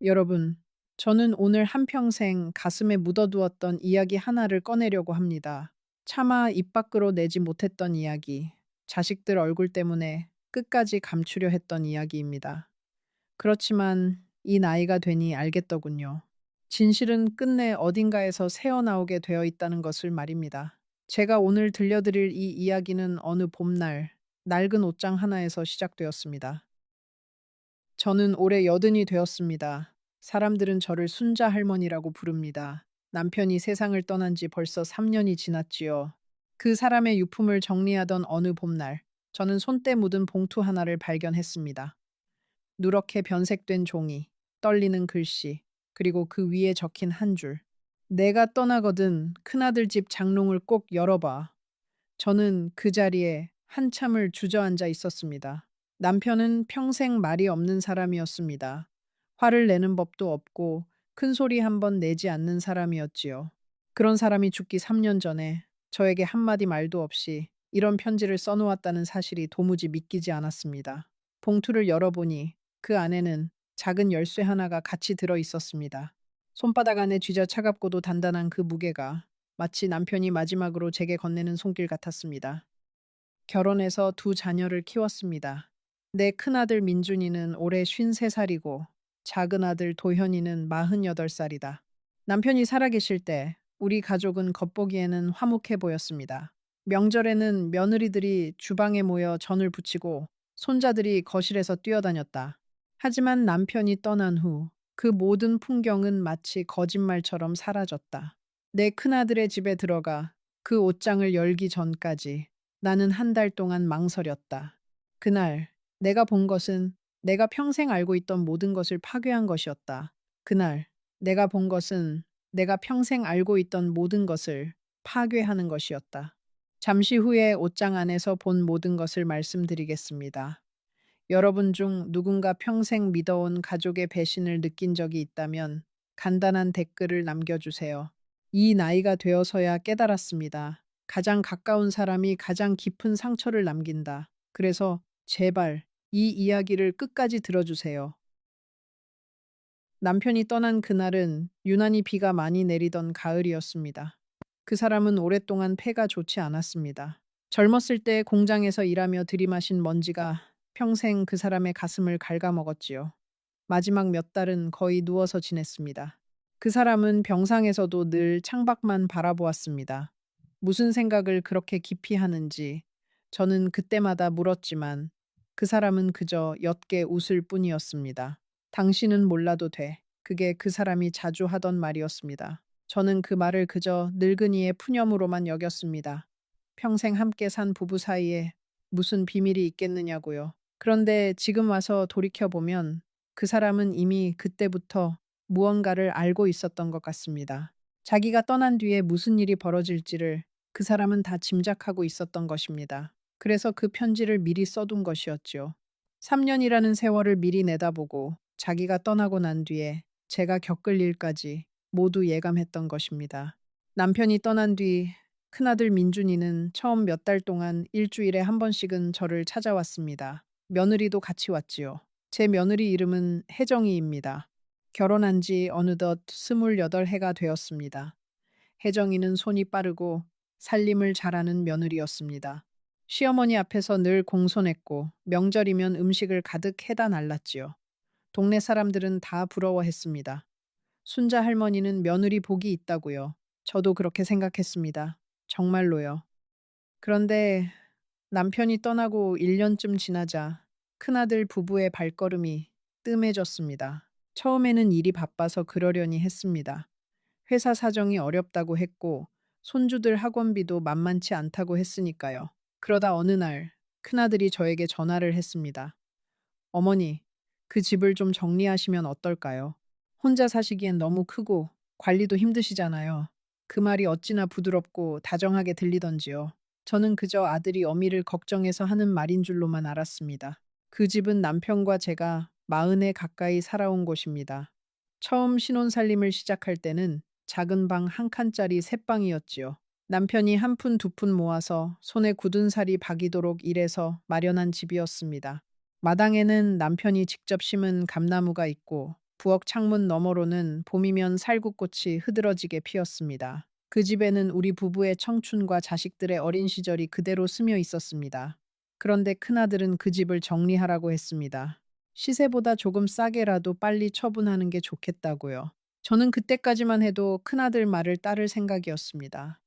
여러분, 저는 오늘 한평생 가슴에 묻어두었던 이야기 하나를 꺼내려고 합니다. 차마 입 밖으로 내지 못했던 이야기, 자식들 얼굴 때문에 끝까지 감추려 했던 이야기입니다. 그렇지만 이 나이가 되니 알겠더군요. 진실은 끝내 어딘가에서 새어나오게 되어 있다는 것을 말입니다. 제가 오늘 들려드릴 이 이야기는 어느 봄날, 낡은 옷장 하나에서 시작되었습니다. 저는 올해 여든이 되었습니다. 사람들은 저를 순자 할머니라고 부릅니다. 남편이 세상을 떠난 지 벌써 3년이 지났지요. 그 사람의 유품을 정리하던 어느 봄날, 저는 손때 묻은 봉투 하나를 발견했습니다. 누렇게 변색된 종이, 떨리는 글씨, 그리고 그 위에 적힌 한 줄. 내가 떠나거든 큰아들 집 장롱을 꼭 열어봐. 저는 그 자리에 한참을 주저앉아 있었습니다. 남편은 평생 말이 없는 사람이었습니다. 화를 내는 법도 없고 큰 소리 한 번 내지 않는 사람이었지요. 그런 사람이 죽기 3년 전에 저에게 한마디 말도 없이 이런 편지를 써놓았다는 사실이 도무지 믿기지 않았습니다. 봉투를 열어보니 그 안에는 작은 열쇠 하나가 같이 들어 있었습니다. 손바닥 안에 쥐자 차갑고도 단단한 그 무게가 마치 남편이 마지막으로 제게 건네는 손길 같았습니다. 결혼해서 두 자녀를 키웠습니다. 내 큰아들 민준이는 올해 53살이고 작은 아들 도현이는 48살이다. 남편이 살아계실 때 우리 가족은 겉보기에는 화목해 보였습니다. 명절에는 며느리들이 주방에 모여 전을 부치고 손자들이 거실에서 뛰어다녔다. 하지만 남편이 떠난 후 그 모든 풍경은 마치 거짓말처럼 사라졌다. 내 큰아들의 집에 들어가 그 옷장을 열기 전까지 나는 한 달 동안 망설였다. 그날 내가 본 것은 내가 평생 알고 있던 모든 것을 파괴한 것이었다. 그날 내가 본 것은 내가 평생 알고 있던 모든 것을 파괴하는 것이었다. 잠시 후에 옷장 안에서 본 모든 것을 말씀드리겠습니다. 여러분 중 누군가 평생 믿어온 가족의 배신을 느낀 적이 있다면 간단한 댓글을 남겨주세요. 이 나이가 되어서야 깨달았습니다. 가장 가까운 사람이 가장 깊은 상처를 남긴다. 그래서 제발 이 이야기를 끝까지 들어주세요. 남편이 떠난 그날은 유난히 비가 많이 내리던 가을이었습니다. 그 사람은 오랫동안 폐가 좋지 않았습니다. 젊었을 때 공장에서 일하며 들이마신 먼지가 평생 그 사람의 가슴을 갉아먹었지요. 마지막 몇 달은 거의 누워서 지냈습니다. 그 사람은 병상에서도 늘 창밖만 바라보았습니다. 무슨 생각을 그렇게 깊이 하는지 저는 그때마다 물었지만 그 사람은 그저 옅게 웃을 뿐이었습니다. 당신은 몰라도 돼. 그게 그 사람이 자주 하던 말이었습니다. 저는 그 말을 그저 늙은이의 푸념으로만 여겼습니다. 평생 함께 산 부부 사이에 무슨 비밀이 있겠느냐고요. 그런데 지금 와서 돌이켜보면 그 사람은 이미 그때부터 무언가를 알고 있었던 것 같습니다. 자기가 떠난 뒤에 무슨 일이 벌어질지를 그 사람은 다 짐작하고 있었던 것입니다. 그래서 그 편지를 미리 써둔 것이었지요. 3년이라는 세월을 미리 내다보고 자기가 떠나고 난 뒤에 제가 겪을 일까지 모두 예감했던 것입니다. 남편이 떠난 뒤 큰아들 민준이는 처음 몇 달 동안 일주일에 한 번씩은 저를 찾아왔습니다. 며느리도 같이 왔지요. 제 며느리 이름은 혜정이입니다. 결혼한 지 어느덧 28해가 되었습니다. 혜정이는 손이 빠르고 살림을 잘하는 며느리였습니다. 시어머니 앞에서 늘 공손했고 명절이면 음식을 가득 해다 날랐지요. 동네 사람들은 다 부러워했습니다. 순자 할머니는 며느리 복이 있다고요. 저도 그렇게 생각했습니다. 정말로요. 그런데 남편이 떠나고 1년쯤 지나자 큰아들 부부의 발걸음이 뜸해졌습니다. 처음에는 일이 바빠서 그러려니 했습니다. 회사 사정이 어렵다고 했고 손주들 학원비도 만만치 않다고 했으니까요. 그러다 어느 날 큰아들이 저에게 전화를 했습니다. 어머니, 그 집을 좀 정리하시면 어떨까요? 혼자 사시기엔 너무 크고 관리도 힘드시잖아요. 그 말이 어찌나 부드럽고 다정하게 들리던지요. 저는 그저 아들이 어미를 걱정해서 하는 말인 줄로만 알았습니다. 그 집은 남편과 제가 40에 가까이 살아온 곳입니다. 처음 신혼살림을 시작할 때는 작은 방 한 칸짜리 셋방이었지요. 남편이 한 푼 두 푼 모아서 손에 굳은 살이 박이도록 일해서 마련한 집이었습니다. 마당에는 남편이 직접 심은 감나무가 있고 부엌 창문 너머로는 봄이면 살구꽃이 흐드러지게 피었습니다. 그 집에는 우리 부부의 청춘과 자식들의 어린 시절이 그대로 스며 있었습니다. 그런데 큰아들은 그 집을 정리하라고 했습니다. 시세보다 조금 싸게라도 빨리 처분하는 게 좋겠다고요. 저는 그때까지만 해도 큰아들 말을 따를 생각이었습니다.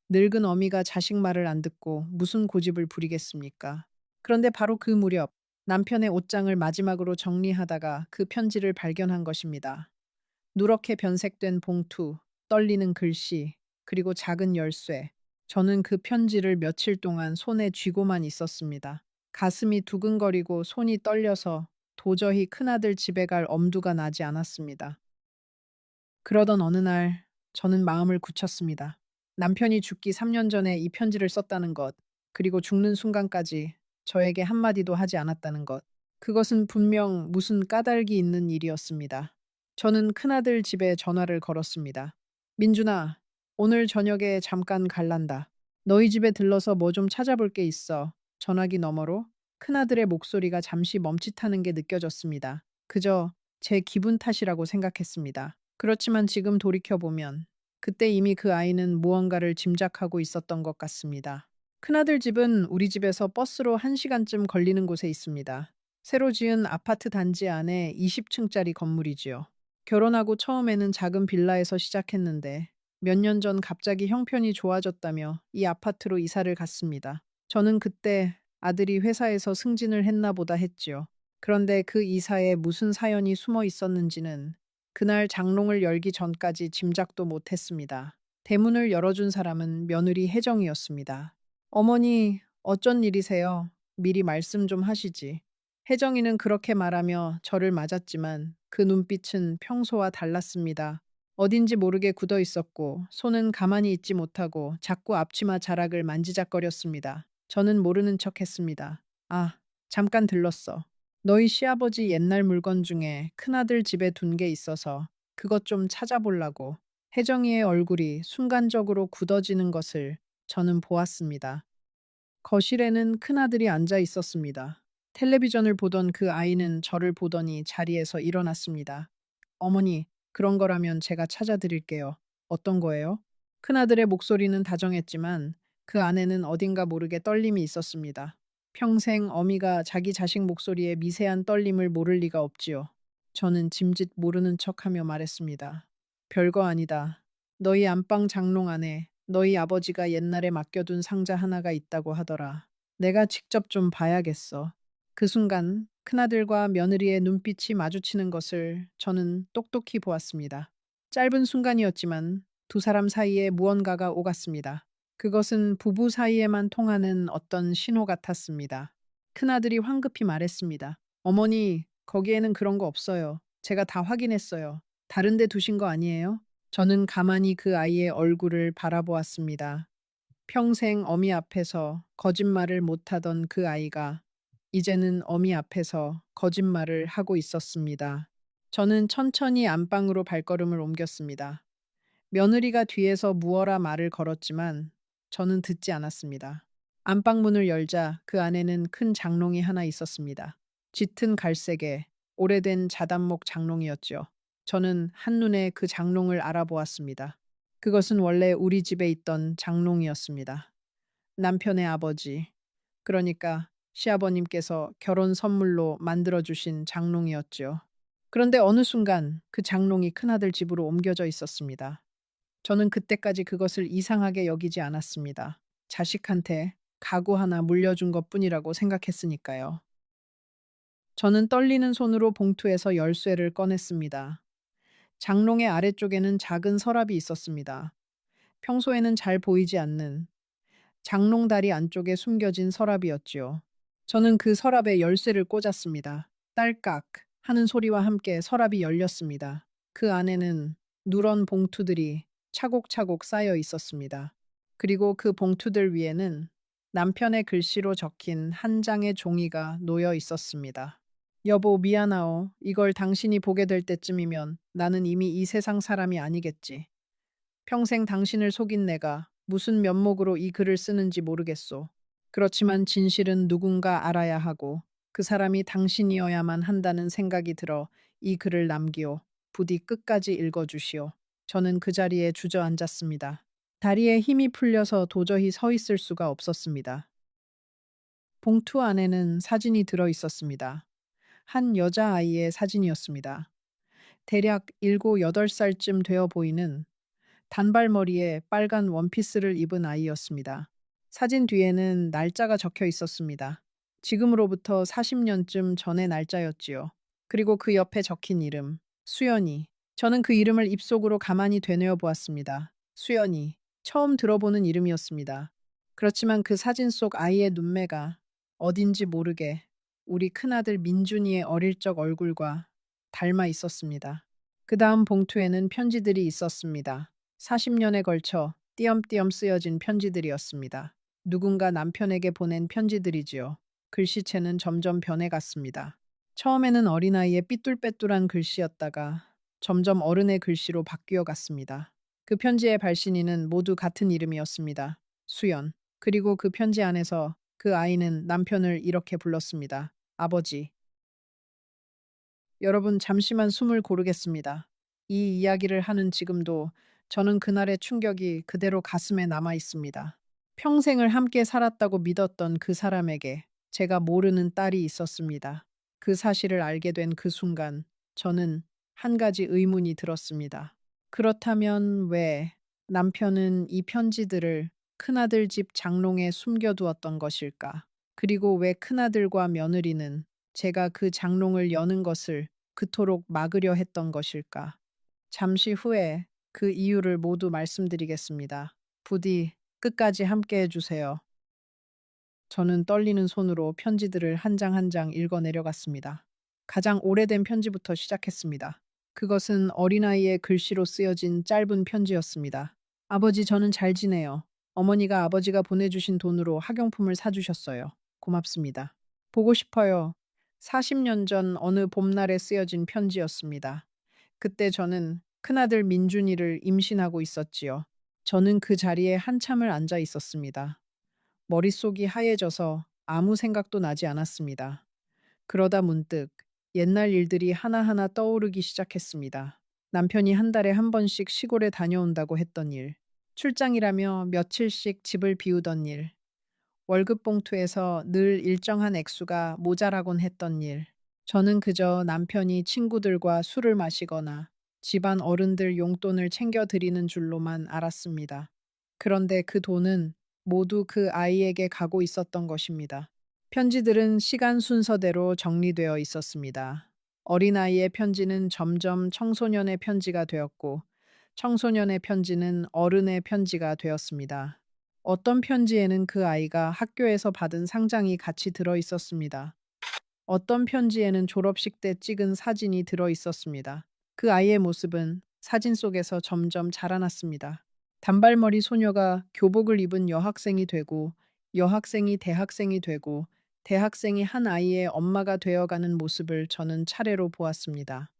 늙은 어미가 자식 말을 안 듣고 무슨 고집을 부리겠습니까? 그런데 바로 그 무렵 남편의 옷장을 마지막으로 정리하다가 그 편지를 발견한 것입니다. 누렇게 변색된 봉투, 떨리는 글씨, 그리고 작은 열쇠. 저는 그 편지를 며칠 동안 손에 쥐고만 있었습니다. 가슴이 두근거리고 손이 떨려서 도저히 큰아들 집에 갈 엄두가 나지 않았습니다. 그러던 어느 날 저는 마음을 굳혔습니다. 남편이 죽기 3년 전에 이 편지를 썼다는 것, 그리고 죽는 순간까지 저에게 한마디도 하지 않았다는 것. 그것은 분명 무슨 까닭이 있는 일이었습니다. 저는 큰아들 집에 전화를 걸었습니다. 민준아, 오늘 저녁에 잠깐 갈란다. 너희 집에 들러서 뭐 좀 찾아볼 게 있어. 전화기 너머로 큰아들의 목소리가 잠시 멈칫하는 게 느껴졌습니다. 그저 제 기분 탓이라고 생각했습니다. 그렇지만 지금 돌이켜보면 그때 이미 그 아이는 무언가를 짐작하고 있었던 것 같습니다. 큰아들 집은 우리 집에서 버스로 1시간쯤 걸리는 곳에 있습니다. 새로 지은 아파트 단지 안에 20층짜리 건물이지요. 결혼하고 처음에는 작은 빌라에서 시작했는데 몇 년 전 갑자기 형편이 좋아졌다며 이 아파트로 이사를 갔습니다. 저는 그때 아들이 회사에서 승진을 했나 보다 했지요. 그런데 그 이사에 무슨 사연이 숨어 있었는지는 그날 장롱을 열기 전까지 짐작도 못했습니다. 대문을 열어준 사람은 며느리 혜정이었습니다. 어머니, 어쩐 일이세요? 미리 말씀 좀 하시지. 혜정이는 그렇게 말하며 저를 맞았지만 그 눈빛은 평소와 달랐습니다. 어딘지 모르게 굳어 있었고 손은 가만히 있지 못하고 자꾸 앞치마 자락을 만지작거렸습니다. 저는 모르는 척 했습니다. 아, 잠깐 들렀어. 너희 시아버지 옛날 물건 중에 큰아들 집에 둔 게 있어서 그것 좀 찾아보려고. 혜정이의 얼굴이 순간적으로 굳어지는 것을 저는 보았습니다. 거실에는 큰아들이 앉아 있었습니다. 텔레비전을 보던 그 아이는 저를 보더니 자리에서 일어났습니다. 어머니, 그런 거라면 제가 찾아드릴게요. 어떤 거예요? 큰아들의 목소리는 다정했지만 그 안에는 어딘가 모르게 떨림이 있었습니다. 평생 어미가 자기 자식 목소리에 미세한 떨림을 모를 리가 없지요. 저는 짐짓 모르는 척하며 말했습니다. 별거 아니다. 너희 안방 장롱 안에 너희 아버지가 옛날에 맡겨둔 상자 하나가 있다고 하더라. 내가 직접 좀 봐야겠어. 그 순간 큰아들과 며느리의 눈빛이 마주치는 것을 저는 똑똑히 보았습니다. 짧은 순간이었지만 두 사람 사이에 무언가가 오갔습니다. 그것은 부부 사이에만 통하는 어떤 신호 같았습니다. 큰아들이 황급히 말했습니다. 어머니, 거기에는 그런 거 없어요. 제가 다 확인했어요. 다른 데 두신 거 아니에요? 저는 가만히 그 아이의 얼굴을 바라보았습니다. 평생 어미 앞에서 거짓말을 못하던 그 아이가 이제는 어미 앞에서 거짓말을 하고 있었습니다. 저는 천천히 안방으로 발걸음을 옮겼습니다. 며느리가 뒤에서 무어라 말을 걸었지만 저는 듣지 않았습니다. 안방 문을 열자 그 안에는 큰 장롱이 하나 있었습니다. 짙은 갈색의 오래된 자단목 장롱이었죠. 저는 한눈에 그 장롱을 알아보았습니다. 그것은 원래 우리 집에 있던 장롱이었습니다. 남편의 아버지, 그러니까 시아버님께서 결혼 선물로 만들어주신 장롱이었죠. 그런데 어느 순간 그 장롱이 큰아들 집으로 옮겨져 있었습니다. 저는 그때까지 그것을 이상하게 여기지 않았습니다. 자식한테 가구 하나 물려준 것뿐이라고 생각했으니까요. 저는 떨리는 손으로 봉투에서 열쇠를 꺼냈습니다. 장롱의 아래쪽에는 작은 서랍이 있었습니다. 평소에는 잘 보이지 않는 장롱 다리 안쪽에 숨겨진 서랍이었지요. 저는 그 서랍에 열쇠를 꽂았습니다. 딸깍 하는 소리와 함께 서랍이 열렸습니다. 그 안에는 누런 봉투들이 차곡차곡 쌓여 있었습니다. 그리고 그 봉투들 위에는 남편의 글씨로 적힌 한 장의 종이가 놓여 있었습니다. 여보, 미안하오. 이걸 당신이 보게 될 때쯤이면 나는 이미 이 세상 사람이 아니겠지. 평생 당신을 속인 내가 무슨 면목으로 이 글을 쓰는지 모르겠소. 그렇지만 진실은 누군가 알아야 하고 그 사람이 당신이어야만 한다는 생각이 들어 이 글을 남기오. 부디 끝까지 읽어주시오. 저는 그 자리에 주저앉았습니다. 다리에 힘이 풀려서 도저히 서 있을 수가 없었습니다. 봉투 안에는 사진이 들어 있었습니다. 한 여자아이의 사진이었습니다. 대략 7, 8살쯤 되어 보이는 단발머리에 빨간 원피스를 입은 아이였습니다. 사진 뒤에는 날짜가 적혀 있었습니다. 지금으로부터 40년쯤 전의 날짜였지요. 그리고 그 옆에 적힌 이름, 수연이. 저는 그 이름을 입속으로 가만히 되뇌어 보았습니다. 수연이. 처음 들어보는 이름이었습니다. 그렇지만 그 사진 속 아이의 눈매가 어딘지 모르게 우리 큰아들 민준이의 어릴 적 얼굴과 닮아 있었습니다. 그 다음 봉투에는 편지들이 있었습니다. 40년에 걸쳐 띄엄띄엄 쓰여진 편지들이었습니다. 누군가 남편에게 보낸 편지들이지요. 글씨체는 점점 변해갔습니다. 처음에는 어린아이의 삐뚤빼뚤한 글씨였다가 점점 어른의 글씨로 바뀌어 갔습니다. 그 편지의 발신인은 모두 같은 이름이었습니다. 수연. 그리고 그 편지 안에서 그 아이는 남편을 이렇게 불렀습니다. 아버지. 여러분, 잠시만 숨을 고르겠습니다. 이 이야기를 하는 지금도 저는 그날의 충격이 그대로 가슴에 남아 있습니다. 평생을 함께 살았다고 믿었던 그 사람에게 제가 모르는 딸이 있었습니다. 그 사실을 알게 된 그 순간 저는 한 가지 의문이 들었습니다. 그렇다면 왜 남편은 이 편지들을 큰아들 집 장롱에 숨겨두었던 것일까? 그리고 왜 큰아들과 며느리는 제가 그 장롱을 여는 것을 그토록 막으려 했던 것일까? 잠시 후에 그 이유를 모두 말씀드리겠습니다. 부디 끝까지 함께 해주세요. 저는 떨리는 손으로 편지들을 한 장 한 장 읽어 내려갔습니다. 가장 오래된 편지부터 시작했습니다. 그것은 어린아이의 글씨로 쓰여진 짧은 편지였습니다. 아버지, 저는 잘 지내요. 어머니가 아버지가 보내주신 돈으로 학용품을 사주셨어요. 고맙습니다. 보고 싶어요. 40년 전 어느 봄날에 쓰여진 편지였습니다. 그때 저는 큰아들 민준이를 임신하고 있었지요. 저는 그 자리에 한참을 앉아 있었습니다. 머릿속이 하얘져서 아무 생각도 나지 않았습니다. 그러다 문득 옛날 일들이 하나하나 떠오르기 시작했습니다. 남편이 한 달에 한 번씩 시골에 다녀온다고 했던 일, 출장이라며 며칠씩 집을 비우던 일, 월급 봉투에서 늘 일정한 액수가 모자라곤 했던 일. 저는 그저 남편이 친구들과 술을 마시거나 집안 어른들 용돈을 챙겨 드리는 줄로만 알았습니다. 그런데 그 돈은 모두 그 아이에게 가고 있었던 것입니다. 편지들은 시간 순서대로 정리되어 있었습니다. 어린아이의 편지는 점점 청소년의 편지가 되었고, 청소년의 편지는 어른의 편지가 되었습니다. 어떤 편지에는 그 아이가 학교에서 받은 상장이 같이 들어 있었습니다. 어떤 편지에는 졸업식 때 찍은 사진이 들어 있었습니다. 그 아이의 모습은 사진 속에서 점점 자라났습니다. 단발머리 소녀가 교복을 입은 여학생이 되고, 여학생이 대학생이 되고, 대학생이 한 아이의 엄마가 되어가는 모습을 저는 차례로 보았습니다.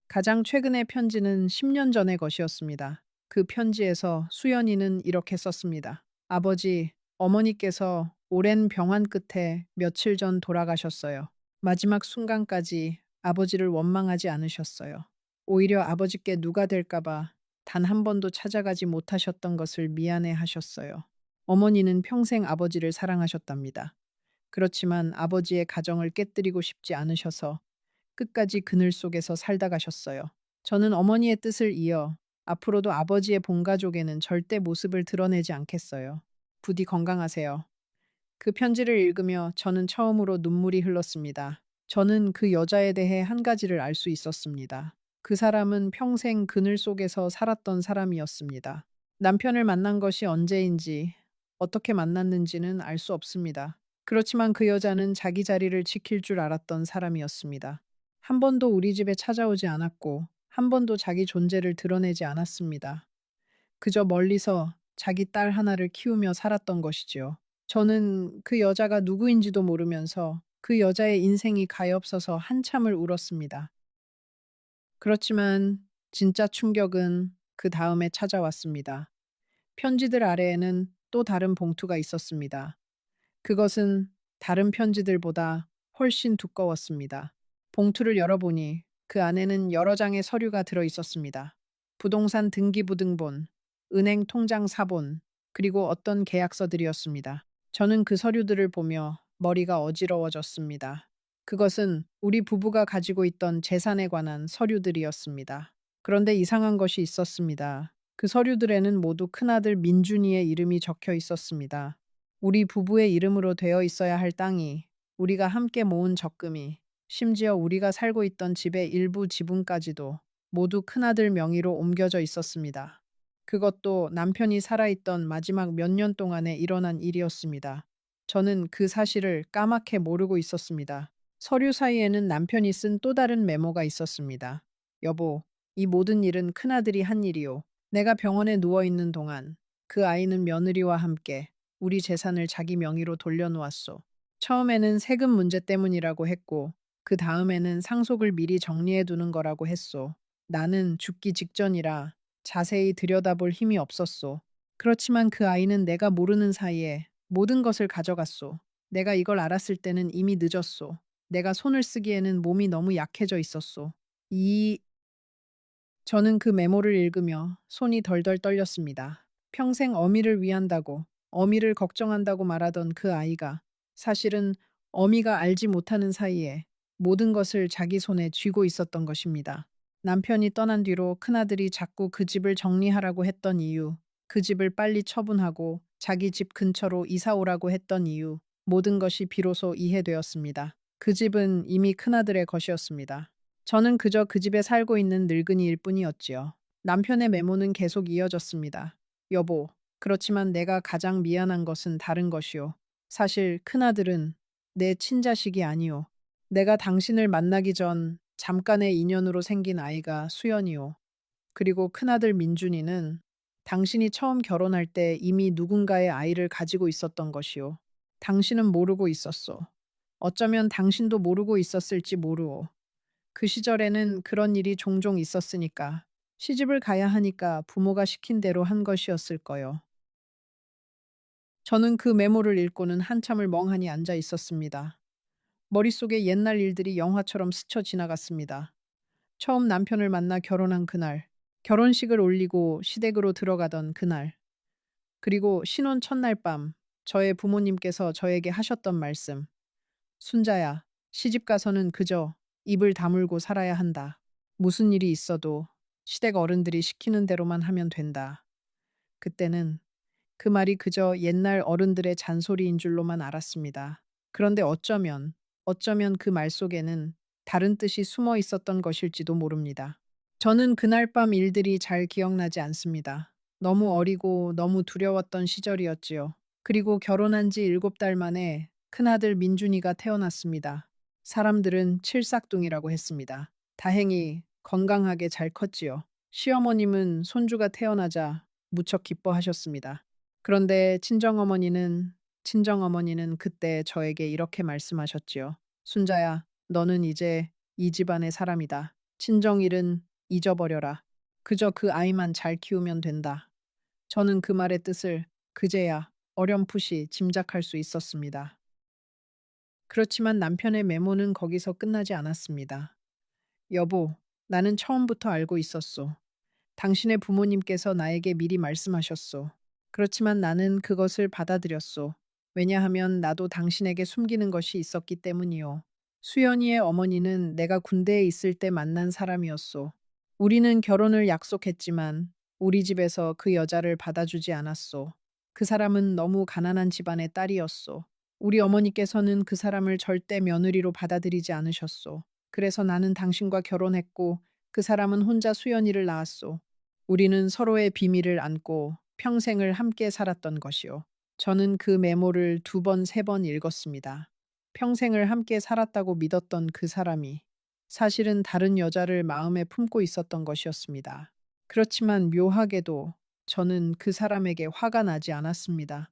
가장 최근의 편지는 10년 전의 것이었습니다. 그 편지에서 수연이는 이렇게 썼습니다. 아버지, 어머니께서 오랜 병환 끝에 며칠 전 돌아가셨어요. 마지막 순간까지 아버지를 원망하지 않으셨어요. 오히려 아버지께 누가 될까봐 단 한 번도 찾아가지 못하셨던 것을 미안해 하셨어요. 어머니는 평생 아버지를 사랑하셨답니다. 그렇지만 아버지의 가정을 깨뜨리고 싶지 않으셔서 끝까지 그늘 속에서 살다 가셨어요. 저는 어머니의 뜻을 이어 앞으로도 아버지의 본가족에는 절대 모습을 드러내지 않겠어요. 부디 건강하세요. 그 편지를 읽으며 저는 처음으로 눈물이 흘렀습니다. 저는 그 여자에 대해 한 가지를 알 수 있었습니다. 그 사람은 평생 그늘 속에서 살았던 사람이었습니다. 남편을 만난 것이 언제인지, 어떻게 만났는지는 알 수 없습니다. 그렇지만 그 여자는 자기 자리를 지킬 줄 알았던 사람이었습니다. 한 번도 우리 집에 찾아오지 않았고, 한 번도 자기 존재를 드러내지 않았습니다. 그저 멀리서 자기 딸 하나를 키우며 살았던 것이지요. 저는 그 여자가 누구인지도 모르면서 그 여자의 인생이 가엾어서 한참을 울었습니다. 그렇지만 진짜 충격은 그 다음에 찾아왔습니다. 편지들 아래에는 또 다른 봉투가 있었습니다. 그것은 다른 편지들보다 훨씬 두꺼웠습니다. 봉투를 열어보니 그 안에는 여러 장의 서류가 들어 있었습니다. 부동산 등기부등본, 은행 통장 사본, 그리고 어떤 계약서들이었습니다. 저는 그 서류들을 보며 머리가 어지러워졌습니다. 그것은 우리 부부가 가지고 있던 재산에 관한 서류들이었습니다. 그런데 이상한 것이 있었습니다. 그 서류들에는 모두 큰아들 민준이의 이름이 적혀 있었습니다. 우리 부부의 이름으로 되어 있어야 할 땅이, 우리가 함께 모은 적금이, 심지어 우리가 살고 있던 집의 일부 지분까지도 모두 큰아들 명의로 옮겨져 있었습니다. 그것도 남편이 살아있던 마지막 몇 년 동안에 일어난 일이었습니다. 저는 그 사실을 까맣게 모르고 있었습니다. 서류 사이에는 남편이 쓴 또 다른 메모가 있었습니다. 여보, 이 모든 일은 큰아들이 한 일이요. 내가 병원에 누워 있는 동안 그 아이는 며느리와 함께 우리 재산을 자기 명의로 돌려놓았소. 처음에는 세금 문제 때문이라고 했고, 그 다음에는 상속을 미리 정리해 두는 거라고 했소. 나는 죽기 직전이라 자세히 들여다볼 힘이 없었소. 그렇지만 그 아이는 내가 모르는 사이에 모든 것을 가져갔소. 내가 이걸 알았을 때는 이미 늦었소. 내가 손을 쓰기에는 몸이 너무 약해져 있었소. 이 저는 그 메모를 읽으며 손이 덜덜 떨렸습니다. 평생 어미를 위한다고, 어미를 걱정한다고 말하던 그 아이가 사실은 어미가 알지 못하는 사이에 모든 것을 자기 손에 쥐고 있었던 것입니다. 남편이 떠난 뒤로 큰아들이 자꾸 그 집을 정리하라고 했던 이유, 그 집을 빨리 처분하고 자기 집 근처로 이사 오라고 했던 이유, 모든 것이 비로소 이해되었습니다. 그 집은 이미 큰아들의 것이었습니다. 저는 그저 그 집에 살고 있는 늙은이일 뿐이었지요. 남편의 메모는 계속 이어졌습니다. 여보, 그렇지만 내가 가장 미안한 것은 다른 것이요. 사실 큰아들은 내 친자식이 아니요. 내가 당신을 만나기 전 잠깐의 인연으로 생긴 아이가 수연이요. 그리고 큰아들 민준이는 당신이 처음 결혼할 때 이미 누군가의 아이를 가지고 있었던 것이요. 당신은 모르고 있었소. 어쩌면 당신도 모르고 있었을지 모르오. 그 시절에는 그런 일이 종종 있었으니까. 시집을 가야 하니까 부모가 시킨 대로 한 것이었을 거요. 저는 그 메모를 읽고는 한참을 멍하니 앉아 있었습니다. 머릿속에 옛날 일들이 영화처럼 스쳐 지나갔습니다. 처음 남편을 만나 결혼한 그날, 결혼식을 올리고 시댁으로 들어가던 그날, 그리고 신혼 첫날 밤, 저의 부모님께서 저에게 하셨던 말씀. 순자야, 시집 가서는 그저 입을 다물고 살아야 한다. 무슨 일이 있어도 시댁 어른들이 시키는 대로만 하면 된다. 그때는 그 말이 그저 옛날 어른들의 잔소리인 줄로만 알았습니다. 그런데 어쩌면 그 말 속에는 다른 뜻이 숨어 있었던 것일지도 모릅니다. 저는 그날 밤 일들이 잘 기억나지 않습니다. 너무 어리고 너무 두려웠던 시절이었지요. 그리고 결혼한 지 7달 만에 큰아들 민준이가 태어났습니다. 사람들은 칠삭둥이라고 했습니다. 다행히 건강하게 잘 컸지요. 시어머님은 손주가 태어나자 무척 기뻐하셨습니다. 그런데 친정어머니는 그때 저에게 이렇게 말씀하셨지요. 순자야, 너는 이제 이 집안의 사람이다. 친정일은 잊어버려라. 그저 그 아이만 잘 키우면 된다. 저는 그 말의 뜻을 그제야 어렴풋이 짐작할 수 있었습니다. 그렇지만 남편의 메모는 거기서 끝나지 않았습니다. 여보, 나는 처음부터 알고 있었소. 당신의 부모님께서 나에게 미리 말씀하셨소. 그렇지만 나는 그것을 받아들였소. 왜냐하면 나도 당신에게 숨기는 것이 있었기 때문이요. 수연이의 어머니는 내가 군대에 있을 때 만난 사람이었소. 우리는 결혼을 약속했지만 우리 집에서 그 여자를 받아주지 않았소. 그 사람은 너무 가난한 집안의 딸이었소. 우리 어머니께서는 그 사람을 절대 며느리로 받아들이지 않으셨소. 그래서 나는 당신과 결혼했고 그 사람은 혼자 수연이를 낳았소. 우리는 서로의 비밀을 안고 평생을 함께 살았던 것이요. 저는 그 메모를 2번, 3번 읽었습니다. 평생을 함께 살았다고 믿었던 그 사람이 사실은 다른 여자를 마음에 품고 있었던 것이었습니다. 그렇지만 묘하게도 저는 그 사람에게 화가 나지 않았습니다.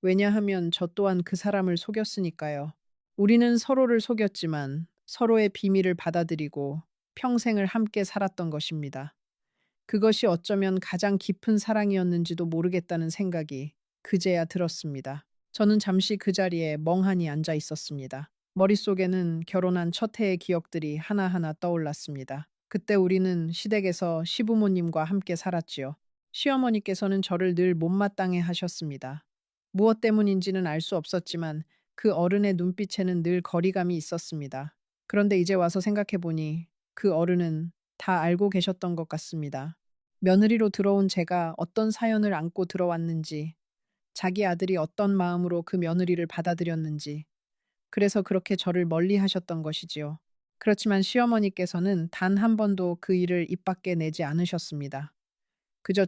왜냐하면 저 또한 그 사람을 속였으니까요. 우리는 서로를 속였지만 서로의 비밀을 받아들이고 평생을 함께 살았던 것입니다. 그것이 어쩌면 가장 깊은 사랑이었는지도 모르겠다는 생각이 그제야 들었습니다. 저는 잠시 그 자리에 멍하니 앉아 있었습니다. 머릿속에는 결혼한 첫 해의 기억들이 하나하나 떠올랐습니다. 그때 우리는 시댁에서 시부모님과 함께 살았지요. 시어머니께서는 저를 늘 못마땅해 하셨습니다. 무엇 때문인지는 알 수 없었지만 그 어른의 눈빛에는 늘 거리감이 있었습니다. 그런데 이제 와서 생각해 보니 그 어른은 다 알고 계셨던 것 같습니다. 며느리로 들어온 제가 어떤 사연을 안고 들어왔는지, 자기 아들이 어떤 마음으로 그 며느리를 받아들였는지, 그래서 그렇게 저를 멀리 하셨던 것이지요. 그렇지만 시어머니께서는 단 한 번도 그 일을 입 밖에 내지 않으셨습니다. 그저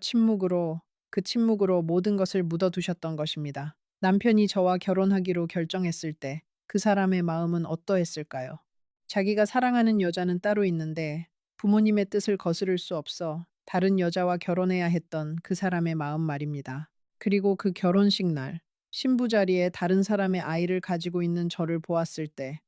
그 침묵으로 모든 것을 묻어두셨던 것입니다. 남편이 저와 결혼하기로 결정했을 때 그 사람의 마음은 어떠했을까요? 자기가 사랑하는 여자는 따로 있는데 부모님의 뜻을 거스를 수 없어 다른 여자와 결혼해야 했던 그 사람의 마음 말입니다. 그리고 그 결혼식 날, 신부 자리에 다른 사람의 아이를 가지고 있는 저를 보았을 때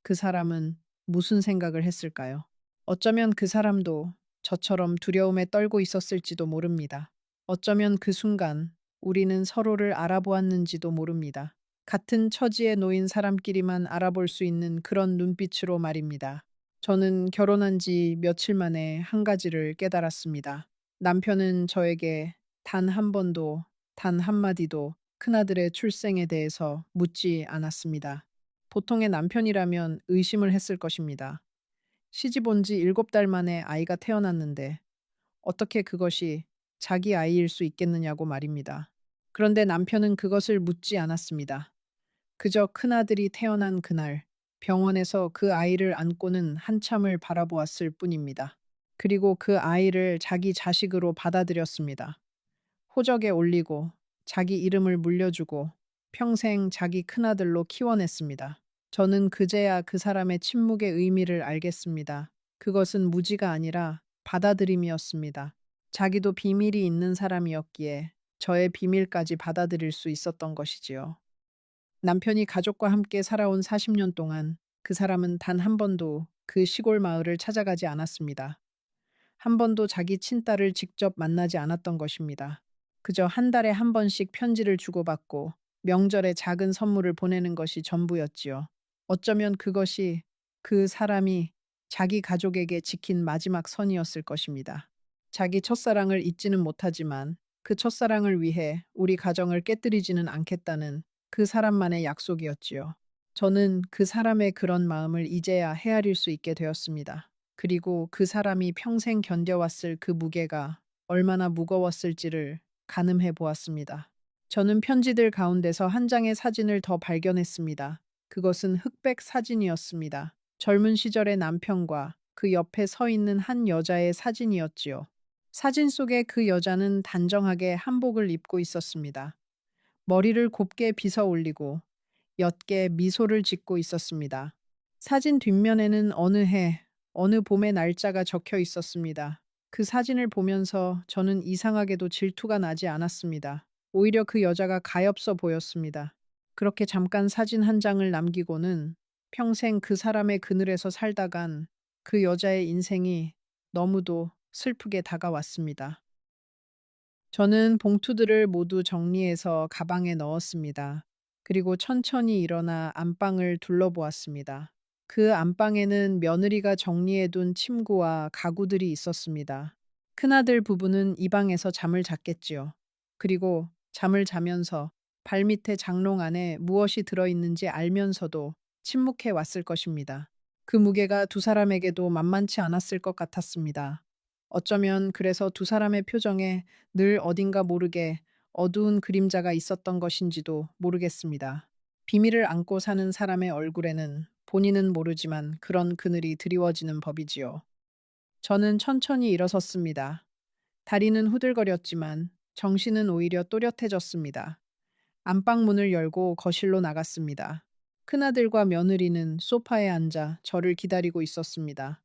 그 사람은 무슨 생각을 했을까요? 어쩌면 그 사람도 저처럼 두려움에 떨고 있었을지도 모릅니다. 어쩌면 그 순간 우리는 서로를 알아보았는지도 모릅니다. 같은 처지에 놓인 사람끼리만 알아볼 수 있는 그런 눈빛으로 말입니다. 저는 결혼한 지 며칠 만에 한 가지를 깨달았습니다. 남편은 저에게 단 한 번도, 단 한마디도 큰아들의 출생에 대해서 묻지 않았습니다. 보통의 남편이라면 의심을 했을 것입니다. 시집 온 지 7달 만에 아이가 태어났는데 어떻게 그것이 자기 아이일 수 있겠느냐고 말입니다. 그런데 남편은 그것을 묻지 않았습니다. 그저 큰아들이 태어난 그날 병원에서 그 아이를 안고는 한참을 바라보았을 뿐입니다. 그리고 그 아이를 자기 자식으로 받아들였습니다. 호적에 올리고 자기 이름을 물려주고 평생 자기 큰아들로 키워냈습니다. 저는 그제야 그 사람의 침묵의 의미를 알겠습니다. 그것은 무지가 아니라 받아들임이었습니다. 자기도 비밀이 있는 사람이었기에 저의 비밀까지 받아들일 수 있었던 것이지요. 남편이 가족과 함께 살아온 40년 동안 그 사람은 단 한 번도 그 시골 마을을 찾아가지 않았습니다. 한 번도 자기 친딸을 직접 만나지 않았던 것입니다. 그저 한 달에 한 번씩 편지를 주고받고 명절에 작은 선물을 보내는 것이 전부였지요. 어쩌면 그것이 그 사람이 자기 가족에게 지킨 마지막 선이었을 것입니다. 자기 첫사랑을 잊지는 못하지만 그 첫사랑을 위해 우리 가정을 깨뜨리지는 않겠다는 그 사람만의 약속이었지요. 저는 그 사람의 그런 마음을 이제야 헤아릴 수 있게 되었습니다. 그리고 그 사람이 평생 견뎌왔을 그 무게가 얼마나 무거웠을지를 가늠해 보았습니다. 저는 편지들 가운데서 한 장의 사진을 더 발견했습니다. 그것은 흑백 사진이었습니다. 젊은 시절의 남편과 그 옆에 서 있는 한 여자의 사진이었지요. 사진 속에 그 여자는 단정하게 한복을 입고 있었습니다. 머리를 곱게 빗어 올리고 옅게 미소를 짓고 있었습니다. 사진 뒷면에는 어느 해, 어느 봄의 날짜가 적혀 있었습니다. 그 사진을 보면서 저는 이상하게도 질투가 나지 않았습니다. 오히려 그 여자가 가엾어 보였습니다. 그렇게 잠깐 사진 한 장을 남기고는 평생 그 사람의 그늘에서 살다간 그 여자의 인생이 너무도 슬프게 다가왔습니다. 저는 봉투들을 모두 정리해서 가방에 넣었습니다. 그리고 천천히 일어나 안방을 둘러보았습니다. 그 안방에는 며느리가 정리해둔 침구와 가구들이 있었습니다. 큰아들 부부는 이 방에서 잠을 잤겠지요. 그리고 잠을 자면서 발밑에 장롱 안에 무엇이 들어있는지 알면서도 침묵해 왔을 것입니다. 그 무게가 두 사람에게도 만만치 않았을 것 같았습니다. 어쩌면 그래서 두 사람의 표정에 늘 어딘가 모르게 어두운 그림자가 있었던 것인지도 모르겠습니다. 비밀을 안고 사는 사람의 얼굴에는 본인은 모르지만 그런 그늘이 드리워지는 법이지요. 저는 천천히 일어섰습니다. 다리는 후들거렸지만 정신은 오히려 또렷해졌습니다. 안방 문을 열고 거실로 나갔습니다. 큰아들과 며느리는 소파에 앉아 저를 기다리고 있었습니다.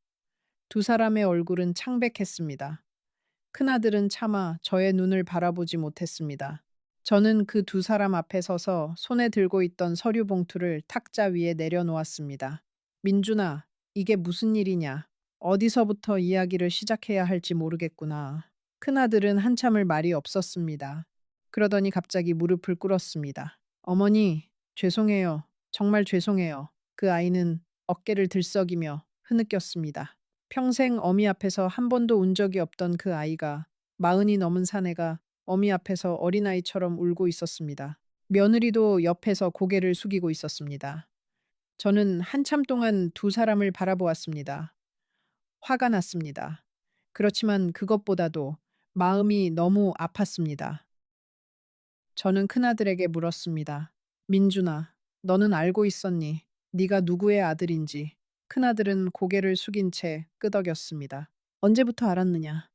두 사람의 얼굴은 창백했습니다. 큰아들은 차마 저의 눈을 바라보지 못했습니다. 저는 그 두 사람 앞에 서서 손에 들고 있던 서류 봉투를 탁자 위에 내려놓았습니다. 민준아, 이게 무슨 일이냐? 어디서부터 이야기를 시작해야 할지 모르겠구나. 큰아들은 한참을 말이 없었습니다. 그러더니 갑자기 무릎을 꿇었습니다. 어머니, 죄송해요. 정말 죄송해요. 그 아이는 어깨를 들썩이며 흐느꼈습니다. 평생 어미 앞에서 한 번도 운 적이 없던 그 아이가 마흔이 넘은 사내가 어미 앞에서 어린아이처럼 울고 있었습니다. 며느리도 옆에서 고개를 숙이고 있었습니다. 저는 한참 동안 두 사람을 바라보았습니다. 화가 났습니다. 그렇지만 그것보다도 마음이 너무 아팠습니다. 저는 큰아들에게 물었습니다. 민준아, 너는 알고 있었니? 네가 누구의 아들인지. 큰아들은 고개를 숙인 채 끄덕였습니다. 언제부터 알았느냐?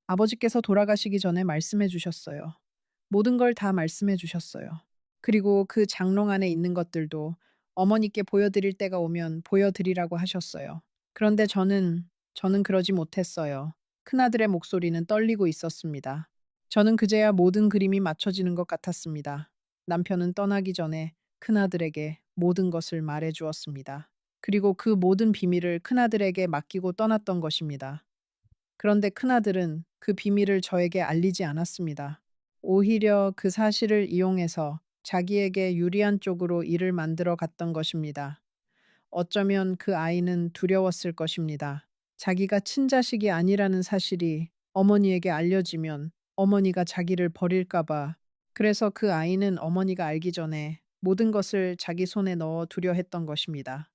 아버지께서 돌아가시기 전에 말씀해 주셨어요. 모든 걸 다 말씀해 주셨어요. 그리고 그 장롱 안에 있는 것들도 어머니께 보여드릴 때가 오면 보여드리라고 하셨어요. 그런데 저는 그러지 못했어요. 큰아들의 목소리는 떨리고 있었습니다. 저는 그제야 모든 그림이 맞춰지는 것 같았습니다. 남편은 떠나기 전에 큰아들에게 모든 것을 말해 주었습니다. 그리고 그 모든 비밀을 큰아들에게 맡기고 떠났던 것입니다. 그런데 큰아들은 그 비밀을 저에게 알리지 않았습니다. 오히려 그 사실을 이용해서 자기에게 유리한 쪽으로 일을 만들어 갔던 것입니다. 어쩌면 그 아이는 두려웠을 것입니다. 자기가 친자식이 아니라는 사실이 어머니에게 알려지면 어머니가 자기를 버릴까봐. 그래서 그 아이는 어머니가 알기 전에 모든 것을 자기 손에 넣어 두려 했던 것입니다.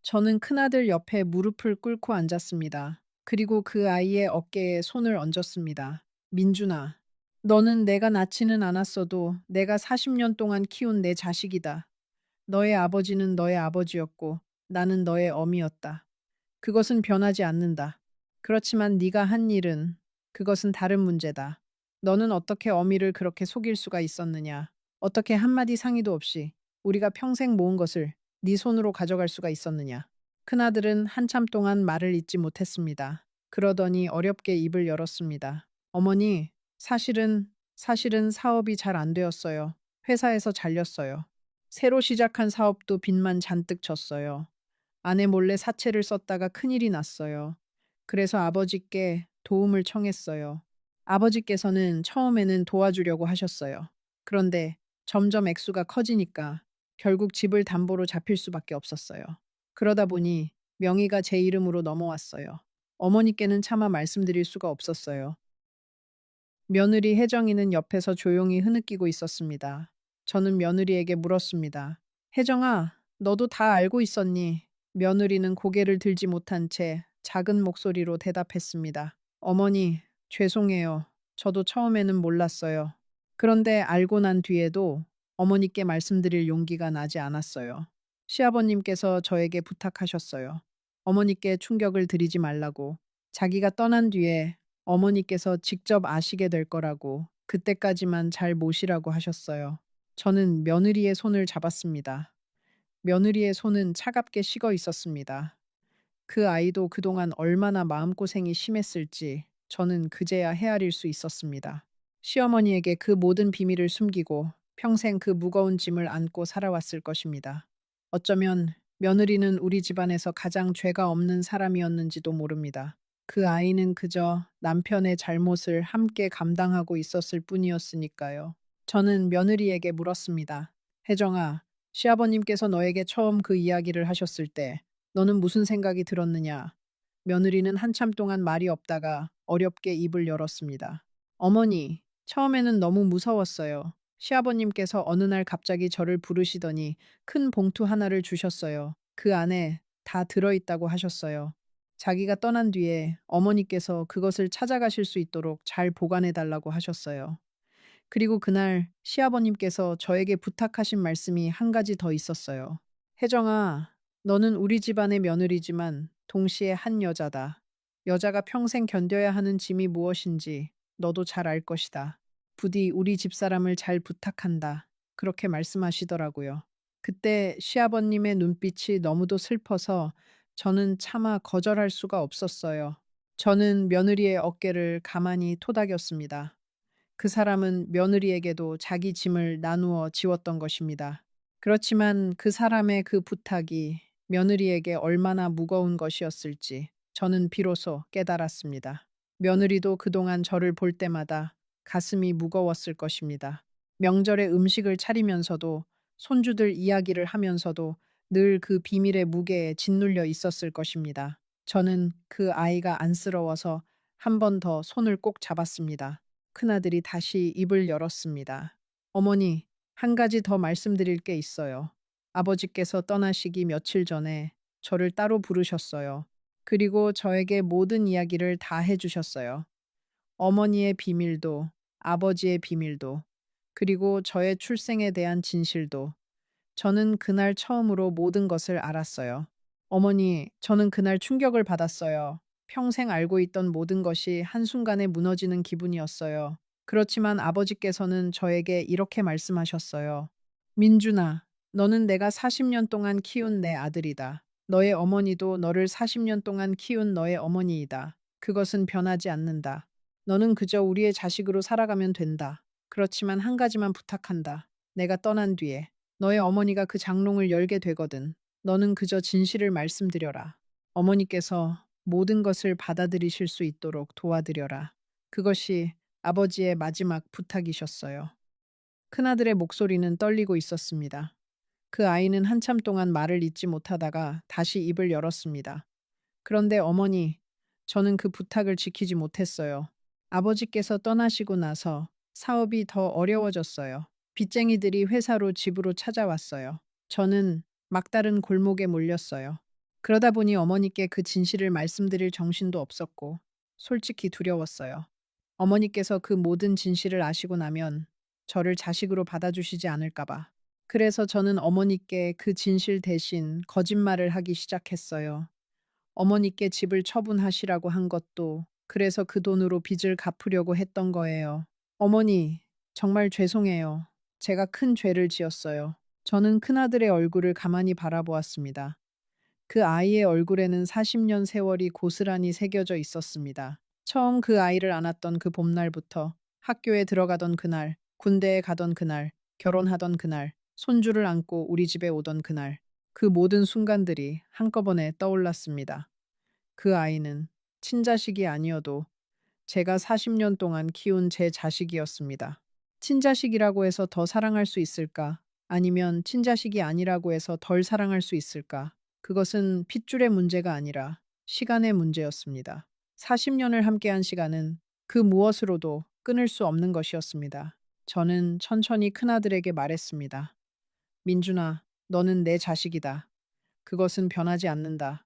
저는 큰아들 옆에 무릎을 꿇고 앉았습니다. 그리고 그 아이의 어깨에 손을 얹었습니다. 민준아, 너는 내가 낳지는 않았어도 내가 40년 동안 키운 내 자식이다. 너의 아버지는 너의 아버지였고 나는 너의 어미였다. 그것은 변하지 않는다. 그렇지만 네가 한 일은 그것은 다른 문제다. 너는 어떻게 어미를 그렇게 속일 수가 있었느냐? 어떻게 한마디 상의도 없이 우리가 평생 모은 것을 네 손으로 가져갈 수가 있었느냐? 큰아들은 한참 동안 말을 잇지 못했습니다. 그러더니 어렵게 입을 열었습니다. 어머니, 사실은 사업이 잘 안 되었어요. 회사에서 잘렸어요. 새로 시작한 사업도 빚만 잔뜩 졌어요. 아내 몰래 사채를 썼다가 큰일이 났어요. 그래서 아버지께 도움을 청했어요. 아버지께서는 처음에는 도와주려고 하셨어요. 그런데 점점 액수가 커지니까 결국 집을 담보로 잡힐 수밖에 없었어요. 그러다 보니 명의가 제 이름으로 넘어왔어요. 어머니께는 차마 말씀드릴 수가 없었어요. 며느리 혜정이는 옆에서 조용히 흐느끼고 있었습니다. 저는 며느리에게 물었습니다. 혜정아, 너도 다 알고 있었니? 며느리는 고개를 들지 못한 채 작은 목소리로 대답했습니다. 어머니, 죄송해요. 저도 처음에는 몰랐어요. 그런데 알고 난 뒤에도 어머니께 말씀드릴 용기가 나지 않았어요. 시아버님께서 저에게 부탁하셨어요. 어머니께 충격을 드리지 말라고. 자기가 떠난 뒤에 어머니께서 직접 아시게 될 거라고 그때까지만 잘 모시라고 하셨어요. 저는 며느리의 손을 잡았습니다. 며느리의 손은 차갑게 식어 있었습니다. 그 아이도 그동안 얼마나 마음고생이 심했을지 저는 그제야 헤아릴 수 있었습니다. 시어머니에게 그 모든 비밀을 숨기고 평생 그 무거운 짐을 안고 살아왔을 것입니다. 어쩌면 며느리는 우리 집안에서 가장 죄가 없는 사람이었는지도 모릅니다. 그 아이는 그저 남편의 잘못을 함께 감당하고 있었을 뿐이었으니까요. 저는 며느리에게 물었습니다. 혜정아, 시아버님께서 너에게 처음 그 이야기를 하셨을 때 너는 무슨 생각이 들었느냐? 며느리는 한참 동안 말이 없다가 어렵게 입을 열었습니다. 어머니, 처음에는 너무 무서웠어요. 시아버님께서 어느 날 갑자기 저를 부르시더니 큰 봉투 하나를 주셨어요. 그 안에 다 들어있다고 하셨어요. 자기가 떠난 뒤에 어머니께서 그것을 찾아가실 수 있도록 잘 보관해 달라고 하셨어요. 그리고 그날 시아버님께서 저에게 부탁하신 말씀이 한 가지 더 있었어요. 혜정아, 너는 우리 집안의 며느리지만 동시에 한 여자다. 여자가 평생 견뎌야 하는 짐이 무엇인지 너도 잘 알 것이다. 부디 우리 집사람을 잘 부탁한다. 그렇게 말씀하시더라고요. 그때 시아버님의 눈빛이 너무도 슬퍼서 저는 차마 거절할 수가 없었어요. 저는 며느리의 어깨를 가만히 토닥였습니다. 그 사람은 며느리에게도 자기 짐을 나누어 지웠던 것입니다. 그렇지만 그 사람의 그 부탁이 며느리에게 얼마나 무거운 것이었을지 저는 비로소 깨달았습니다. 며느리도 그동안 저를 볼 때마다 가슴이 무거웠을 것입니다. 명절에 음식을 차리면서도 손주들 이야기를 하면서도 늘 그 비밀의 무게에 짓눌려 있었을 것입니다. 저는 그 아이가 안쓰러워서 한 번 더 손을 꼭 잡았습니다. 큰아들이 다시 입을 열었습니다. 어머니, 한 가지 더 말씀드릴 게 있어요. 아버지께서 떠나시기 며칠 전에 저를 따로 부르셨어요. 그리고 저에게 모든 이야기를 다 해주셨어요. 어머니의 비밀도, 아버지의 비밀도, 그리고 저의 출생에 대한 진실도. 저는 그날 처음으로 모든 것을 알았어요. 어머니, 저는 그날 충격을 받았어요. 평생 알고 있던 모든 것이 한순간에 무너지는 기분이었어요. 그렇지만 아버지께서는 저에게 이렇게 말씀하셨어요. 민준아, 너는 내가 40년 동안 키운 내 아들이다. 너의 어머니도 너를 40년 동안 키운 너의 어머니이다. 그것은 변하지 않는다. 너는 그저 우리의 자식으로 살아가면 된다. 그렇지만 한 가지만 부탁한다. 내가 떠난 뒤에 너의 어머니가 그 장롱을 열게 되거든. 너는 그저 진실을 말씀드려라. 어머니께서 모든 것을 받아들이실 수 있도록 도와드려라. 그것이 아버지의 마지막 부탁이셨어요. 큰아들의 목소리는 떨리고 있었습니다. 그 아이는 한참 동안 말을 잇지 못하다가 다시 입을 열었습니다. 그런데 어머니, 저는 그 부탁을 지키지 못했어요. 아버지께서 떠나시고 나서 사업이 더 어려워졌어요. 빚쟁이들이 회사로 집으로 찾아왔어요. 저는 막다른 골목에 몰렸어요. 그러다 보니 어머니께 그 진실을 말씀드릴 정신도 없었고, 솔직히 두려웠어요. 어머니께서 그 모든 진실을 아시고 나면 저를 자식으로 받아주시지 않을까봐. 그래서 저는 어머니께 그 진실 대신 거짓말을 하기 시작했어요. 어머니께 집을 처분하시라고 한 것도 그래서 그 돈으로 빚을 갚으려고 했던 거예요. 어머니, 정말 죄송해요. 제가 큰 죄를 지었어요. 저는 큰아들의 얼굴을 가만히 바라보았습니다. 그 아이의 얼굴에는 40년 세월이 고스란히 새겨져 있었습니다. 처음 그 아이를 안았던 그 봄날부터 학교에 들어가던 그날, 군대에 가던 그날, 결혼하던 그날, 손주를 안고 우리 집에 오던 그날, 그 모든 순간들이 한꺼번에 떠올랐습니다. 그 아이는 친자식이 아니어도 제가 40년 동안 키운 제 자식이었습니다. 친자식이라고 해서 더 사랑할 수 있을까? 아니면 친자식이 아니라고 해서 덜 사랑할 수 있을까? 그것은 핏줄의 문제가 아니라 시간의 문제였습니다. 40년을 함께한 시간은 그 무엇으로도 끊을 수 없는 것이었습니다. 저는 천천히 큰아들에게 말했습니다. 민준아, 너는 내 자식이다. 그것은 변하지 않는다.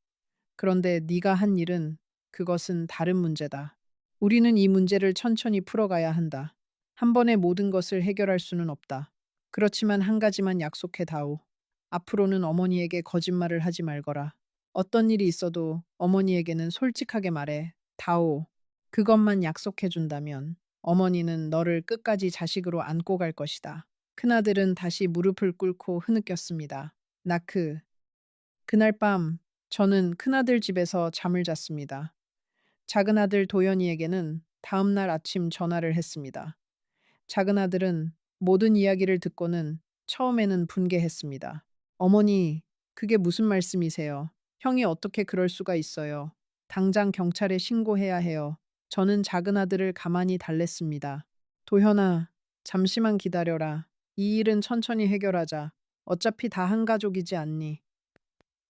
그런데 네가 한 일은 그것은 다른 문제다. 우리는 이 문제를 천천히 풀어가야 한다. 한 번에 모든 것을 해결할 수는 없다. 그렇지만 한 가지만 약속해 다오. 앞으로는 어머니에게 거짓말을 하지 말거라. 어떤 일이 있어도 어머니에게는 솔직하게 말해. 다오. 그것만 약속해 준다면 어머니는 너를 끝까지 자식으로 안고 갈 것이다. 큰아들은 다시 무릎을 꿇고 흐느꼈습니다. 그날 밤 저는 큰아들 집에서 잠을 잤습니다. 작은 아들 도연이에게는 다음 날 아침 전화를 했습니다. 작은 아들은 모든 이야기를 듣고는 처음에는 분개했습니다. 어머니, 그게 무슨 말씀이세요? 형이 어떻게 그럴 수가 있어요? 당장 경찰에 신고해야 해요. 저는 작은 아들을 가만히 달랬습니다. 도현아, 잠시만 기다려라. 이 일은 천천히 해결하자. 어차피 다 한 가족이지 않니?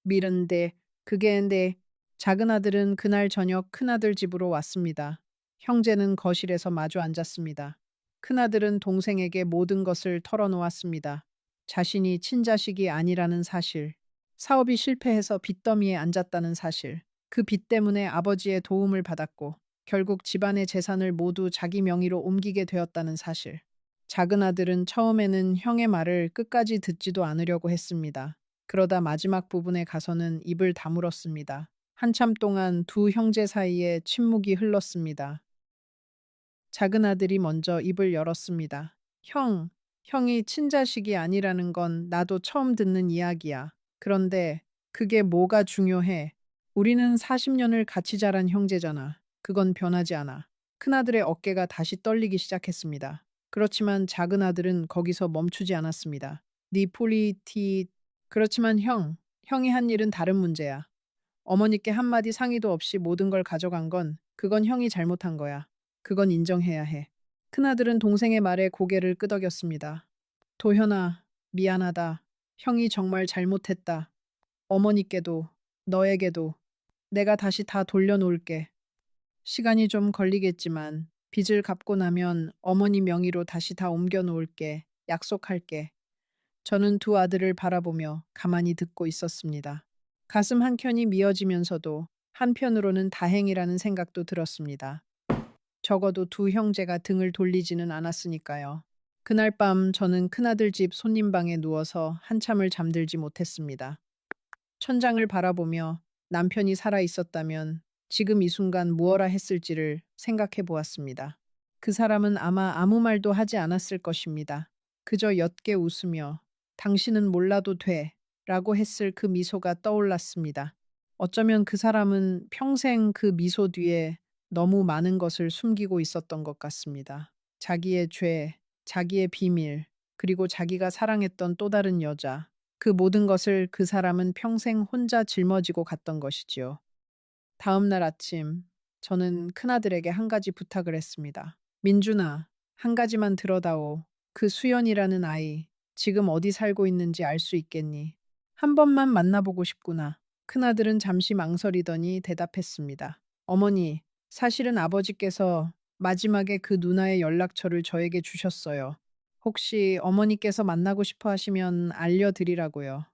미른데 그게인데 작은 아들은 그날 저녁 큰아들 집으로 왔습니다. 형제는 거실에서 마주 앉았습니다. 큰아들은 동생에게 모든 것을 털어놓았습니다. 자신이 친자식이 아니라는 사실, 사업이 실패해서 빚더미에 앉았다는 사실, 그 빚 때문에 아버지의 도움을 받았고 결국 집안의 재산을 모두 자기 명의로 옮기게 되었다는 사실. 작은 아들은 처음에는 형의 말을 끝까지 듣지도 않으려고 했습니다. 그러다 마지막 부분에 가서는 입을 다물었습니다. 한참 동안 두 형제 사이에 침묵이 흘렀습니다. 작은 아들이 먼저 입을 열었습니다. 형이 친자식이 아니라는 건 나도 처음 듣는 이야기야. 그런데 그게 뭐가 중요해? 우리는 40년을 같이 자란 형제잖아. 그건 변하지 않아. 큰아들의 어깨가 다시 떨리기 시작했습니다. 그렇지만 작은 아들은 거기서 멈추지 않았습니다. 네 폴리티 그렇지만 형이 한 일은 다른 문제야. 어머니께 한마디 상의도 없이 모든 걸 가져간 건 그건 형이 잘못한 거야. 그건 인정해야 해. 큰아들은 동생의 말에 고개를 끄덕였습니다. 도현아, 미안하다. 형이 정말 잘못했다. 어머니께도, 너에게도 내가 다시 다 돌려놓을게. 시간이 좀 걸리겠지만 빚을 갚고 나면 어머니 명의로 다시 다 옮겨 놓을게. 약속할게. 저는 두 아들을 바라보며 가만히 듣고 있었습니다. 가슴 한켠이 미어지면서도 한편으로는 다행이라는 생각도 들었습니다. 적어도 두 형제가 등을 돌리지는 않았으니까요. 그날 밤 저는 큰아들 집 손님방에 누워서 한참을 잠들지 못했습니다. 천장을 바라보며 남편이 살아 있었다면 지금 이 순간 무엇라 했을지를 생각해 보았습니다. 그 사람은 아마 아무 말도 하지 않았을 것입니다. 그저 옅게 웃으며 당신은 몰라도 돼 라고 했을 그 미소가 떠올랐습니다. 어쩌면 그 사람은 평생 그 미소 뒤에 너무 많은 것을 숨기고 있었던 것 같습니다. 자기의 죄, 자기의 비밀, 그리고 자기가 사랑했던 또 다른 여자, 그 모든 것을 그 사람은 평생 혼자 짊어지고 갔던 것이지요. 다음 날 아침, 저는 큰아들에게 한 가지 부탁을 했습니다. 민준아, 한 가지만 들어다오. 그 수연이라는 아이, 지금 어디 살고 있는지 알 수 있겠니? 한 번만 만나보고 싶구나. 큰아들은 잠시 망설이더니 대답했습니다. 어머니, 사실은 아버지께서 마지막에 그 누나의 연락처를 저에게 주셨어요. 혹시 어머니께서 만나고 싶어 하시면 알려드리라고요.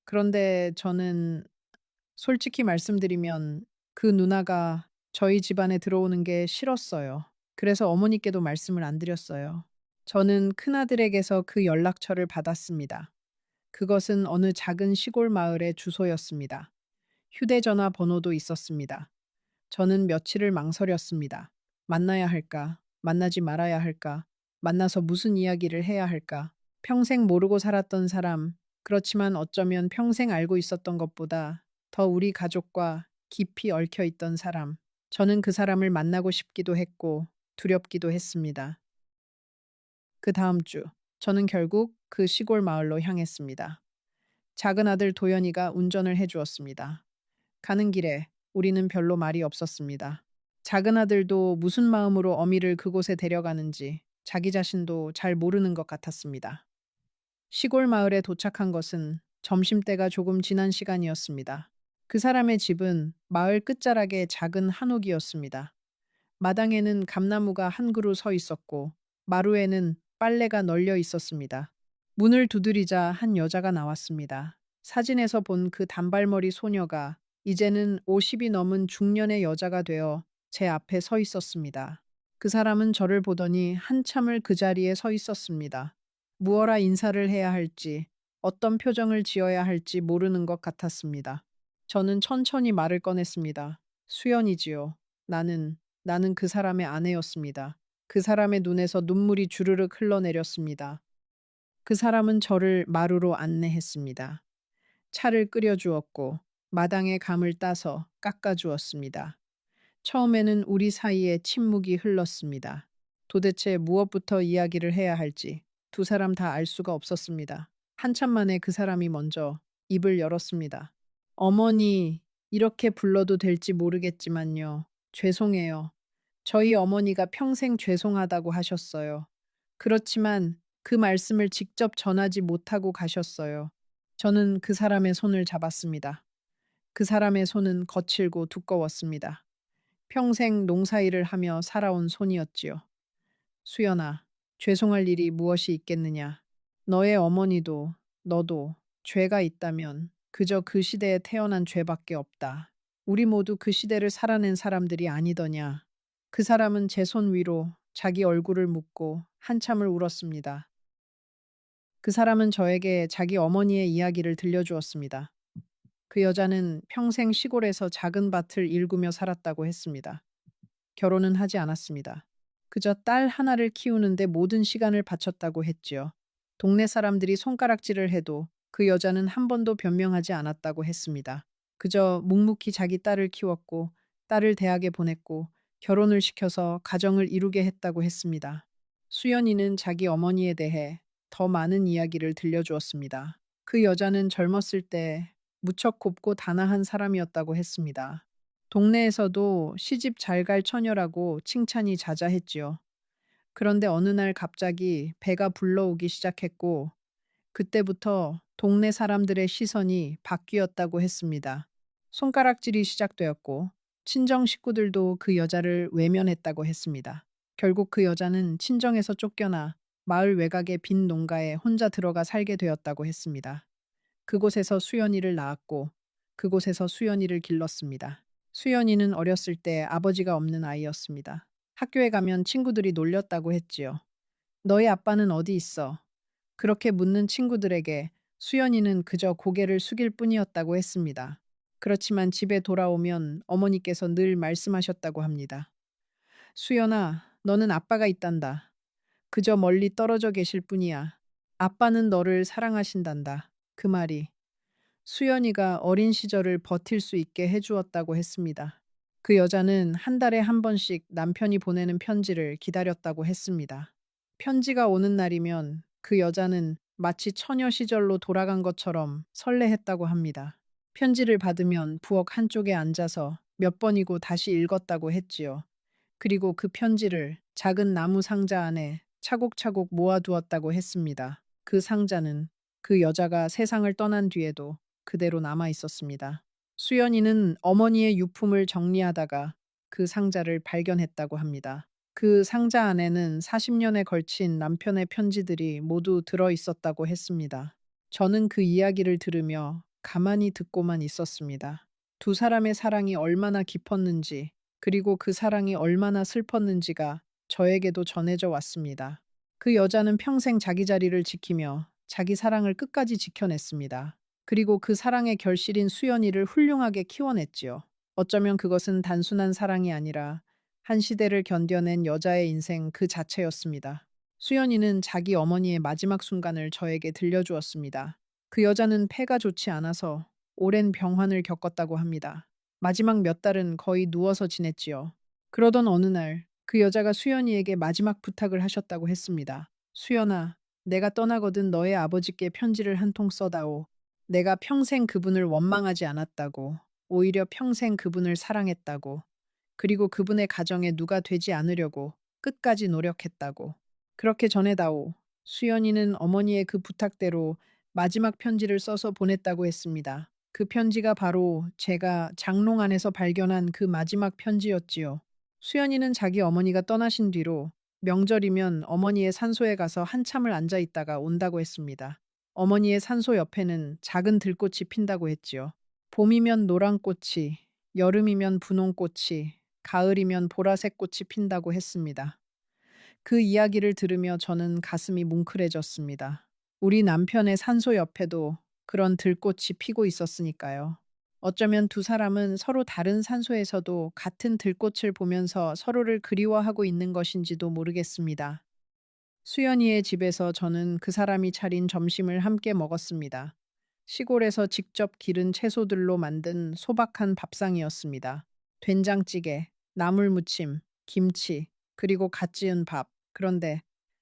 그런데 저는 솔직히 말씀드리면 그 누나가 저희 집안에 들어오는 게 싫었어요. 그래서 어머니께도 말씀을 안 드렸어요. 저는 큰아들에게서 그 연락처를 받았습니다. 그것은 어느 작은 시골 마을의 주소였습니다. 휴대전화 번호도 있었습니다. 저는 며칠을 망설였습니다. 만나야 할까? 만나지 말아야 할까? 만나서 무슨 이야기를 해야 할까? 평생 모르고 살았던 사람, 그렇지만 어쩌면 평생 알고 있었던 것보다 더 우리 가족과 깊이 얽혀 있던 사람. 저는 그 사람을 만나고 싶기도 했고 두렵기도 했습니다. 그 다음 주, 저는 결국 그 시골 마을로 향했습니다. 작은 아들 도연이가 운전을 해주었습니다. 가는 길에 우리는 별로 말이 없었습니다. 작은 아들도 무슨 마음으로 어미를 그곳에 데려가는지 자기 자신도 잘 모르는 것 같았습니다. 시골 마을에 도착한 것은 점심때가 조금 지난 시간이었습니다. 그 사람의 집은 마을 끝자락의 작은 한옥이었습니다. 마당에는 감나무가 한 그루 서 있었고 마루에는 빨래가 널려 있었습니다. 문을 두드리자 한 여자가 나왔습니다. 사진에서 본 그 단발머리 소녀가 이제는 50이 넘은 중년의 여자가 되어 제 앞에 서 있었습니다. 그 사람은 저를 보더니 한참을 그 자리에 서 있었습니다. 무어라 인사를 해야 할지, 어떤 표정을 지어야 할지 모르는 것 같았습니다. 저는 천천히 말을 꺼냈습니다. 수연이지요. 나는 그 사람의 아내였습니다. 그 사람의 눈에서 눈물이 주르륵 흘러내렸습니다. 그 사람은 저를 마루로 안내했습니다. 차를 끓여주었고 마당에 감을 따서 깎아주었습니다. 처음에는 우리 사이에 침묵이 흘렀습니다. 도대체 무엇부터 이야기를 해야 할지 두 사람 다 알 수가 없었습니다. 한참 만에 그 사람이 먼저 입을 열었습니다. 어머니, 이렇게 불러도 될지 모르겠지만요. 죄송해요. 저희 어머니가 평생 죄송하다고 하셨어요. 그렇지만 그 말씀을 직접 전하지 못하고 가셨어요. 저는 그 사람의 손을 잡았습니다. 그 사람의 손은 거칠고 두꺼웠습니다. 평생 농사일을 하며 살아온 손이었지요. 수연아, 죄송할 일이 무엇이 있겠느냐. 너의 어머니도 너도 죄가 있다면 그저 그 시대에 태어난 죄밖에 없다. 우리 모두 그 시대를 살아낸 사람들이 아니더냐. 그 사람은 제 손 위로 자기 얼굴을 묻고 한참을 울었습니다. 그 사람은 저에게 자기 어머니의 이야기를 들려주었습니다. 그 여자는 평생 시골에서 작은 밭을 일구며 살았다고 했습니다. 결혼은 하지 않았습니다. 그저 딸 하나를 키우는데 모든 시간을 바쳤다고 했지요. 동네 사람들이 손가락질을 해도 그 여자는 한 번도 변명하지 않았다고 했습니다. 그저 묵묵히 자기 딸을 키웠고 딸을 대학에 보냈고 결혼을 시켜서 가정을 이루게 했다고 했습니다. 수연이는 자기 어머니에 대해 더 많은 이야기를 들려주었습니다. 그 여자는 젊었을 때 무척 곱고 단아한 사람이었다고 했습니다. 동네에서도 시집 잘 갈 처녀라고 칭찬이 자자했지요. 그런데 어느 날 갑자기 배가 불러오기 시작했고 그때부터 동네 사람들의 시선이 바뀌었다고 했습니다. 손가락질이 시작되었고 친정 식구들도 그 여자를 외면했다고 했습니다. 결국 그 여자는 친정에서 쫓겨나 마을 외곽의 빈 농가에 혼자 들어가 살게 되었다고 했습니다. 그곳에서 수연이를 낳았고 그곳에서 수연이를 길렀습니다. 수연이는 어렸을 때 아버지가 없는 아이였습니다. 학교에 가면 친구들이 놀렸다고 했지요. 너희 아빠는 어디 있어? 그렇게 묻는 친구들에게 수연이는 그저 고개를 숙일 뿐이었다고 했습니다. 그렇지만 집에 돌아오면 어머니께서 늘 말씀하셨다고 합니다. 수연아, 너는 아빠가 있단다. 그저 멀리 떨어져 계실 뿐이야. 아빠는 너를 사랑하신단다. 그 말이 수연이가 어린 시절을 버틸 수 있게 해주었다고 했습니다. 그 여자는 한 달에 한 번씩 남편이 보내는 편지를 기다렸다고 했습니다. 편지가 오는 날이면 그 여자는 마치 처녀 시절로 돌아간 것처럼 설레했다고 합니다. 편지를 받으면 부엌 한쪽에 앉아서 몇 번이고 다시 읽었다고 했지요. 그리고 그 편지를 작은 나무 상자 안에 차곡차곡 모아두었다고 했습니다. 그 상자는 그 여자가 세상을 떠난 뒤에도 그대로 남아 있었습니다. 수연이는 어머니의 유품을 정리하다가 그 상자를 발견했다고 합니다. 그 상자 안에는 40년에 걸친 남편의 편지들이 모두 들어 있었다고 했습니다. 저는 그 이야기를 들으며 가만히 듣고만 있었습니다. 두 사람의 사랑이 얼마나 깊었는지, 그리고 그 사랑이 얼마나 슬펐는지가 저에게도 전해져 왔습니다. 그 여자는 평생 자기 자리를 지키며 자기 사랑을 끝까지 지켜냈습니다. 그리고 그 사랑의 결실인 수연이를 훌륭하게 키워냈지요. 어쩌면 그것은 단순한 사랑이 아니라 한 시대를 견뎌낸 여자의 인생 그 자체였습니다. 수연이는 자기 어머니의 마지막 순간을 저에게 들려주었습니다. 그 여자는 폐가 좋지 않아서 오랜 병환을 겪었다고 합니다. 마지막 몇 달은 거의 누워서 지냈지요. 그러던 어느 날 그 여자가 수연이에게 마지막 부탁을 하셨다고 했습니다. 수연아, 내가 떠나거든 너의 아버지께 편지를 한 통 써다오. 내가 평생 그분을 원망하지 않았다고, 오히려 평생 그분을 사랑했다고, 그리고 그분의 가정에 누가 되지 않으려고 끝까지 노력했다고. 그렇게 전해다오. 수연이는 어머니의 그 부탁대로 마지막 편지를 써서 보냈다고 했습니다. 그 편지가 바로 제가 장롱 안에서 발견한 그 마지막 편지였지요. 수연이는 자기 어머니가 떠나신 뒤로 명절이면 어머니의 산소에 가서 한참을 앉아 있다가 온다고 했습니다. 어머니의 산소 옆에는 작은 들꽃이 핀다고 했지요. 봄이면 노란 꽃이, 여름이면 분홍 꽃이, 가을이면 보라색 꽃이 핀다고 했습니다. 그 이야기를 들으며 저는 가슴이 뭉클해졌습니다. 우리 남편의 산소 옆에도 그런 들꽃이 피고 있었으니까요. 어쩌면 두 사람은 서로 다른 산소에서도 같은 들꽃을 보면서 서로를 그리워하고 있는 것인지도 모르겠습니다. 수연이의 집에서 저는 그 사람이 차린 점심을 함께 먹었습니다. 시골에서 직접 기른 채소들로 만든 소박한 밥상이었습니다. 된장찌개, 나물무침, 김치, 그리고 갓 지은 밥. 그런데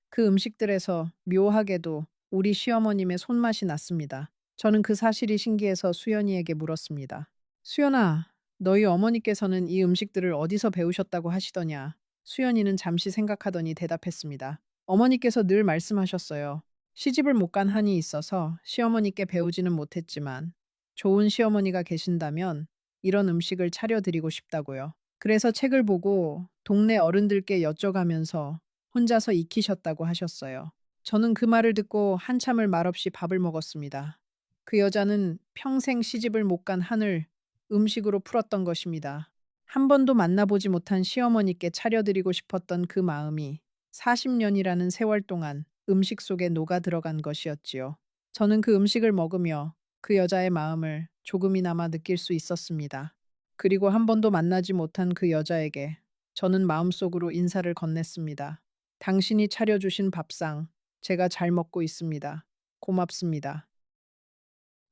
그 음식들에서 묘하게도 우리 시어머님의 손맛이 났습니다. 저는 그 사실이 신기해서 수연이에게 물었습니다. 수연아, 너희 어머니께서는 이 음식들을 어디서 배우셨다고 하시더냐? 수연이는 잠시 생각하더니 대답했습니다. 어머니께서 늘 말씀하셨어요. 시집을 못 간 한이 있어서 시어머니께 배우지는 못했지만 좋은 시어머니가 계신다면 이런 음식을 차려드리고 싶다고요. 그래서 책을 보고 동네 어른들께 여쭤가면서 혼자서 익히셨다고 하셨어요. 저는 그 말을 듣고 한참을 말없이 밥을 먹었습니다. 그 여자는 평생 시집을 못 간 한을 음식으로 풀었던 것입니다. 한 번도 만나보지 못한 시어머니께 차려드리고 싶었던 그 마음이 40년이라는 세월 동안 음식 속에 녹아 들어간 것이었지요. 저는 그 음식을 먹으며 그 여자의 마음을 조금이나마 느낄 수 있었습니다. 그리고 한 번도 만나지 못한 그 여자에게 저는 마음속으로 인사를 건넸습니다. 당신이 차려주신 밥상, 제가 잘 먹고 있습니다. 고맙습니다.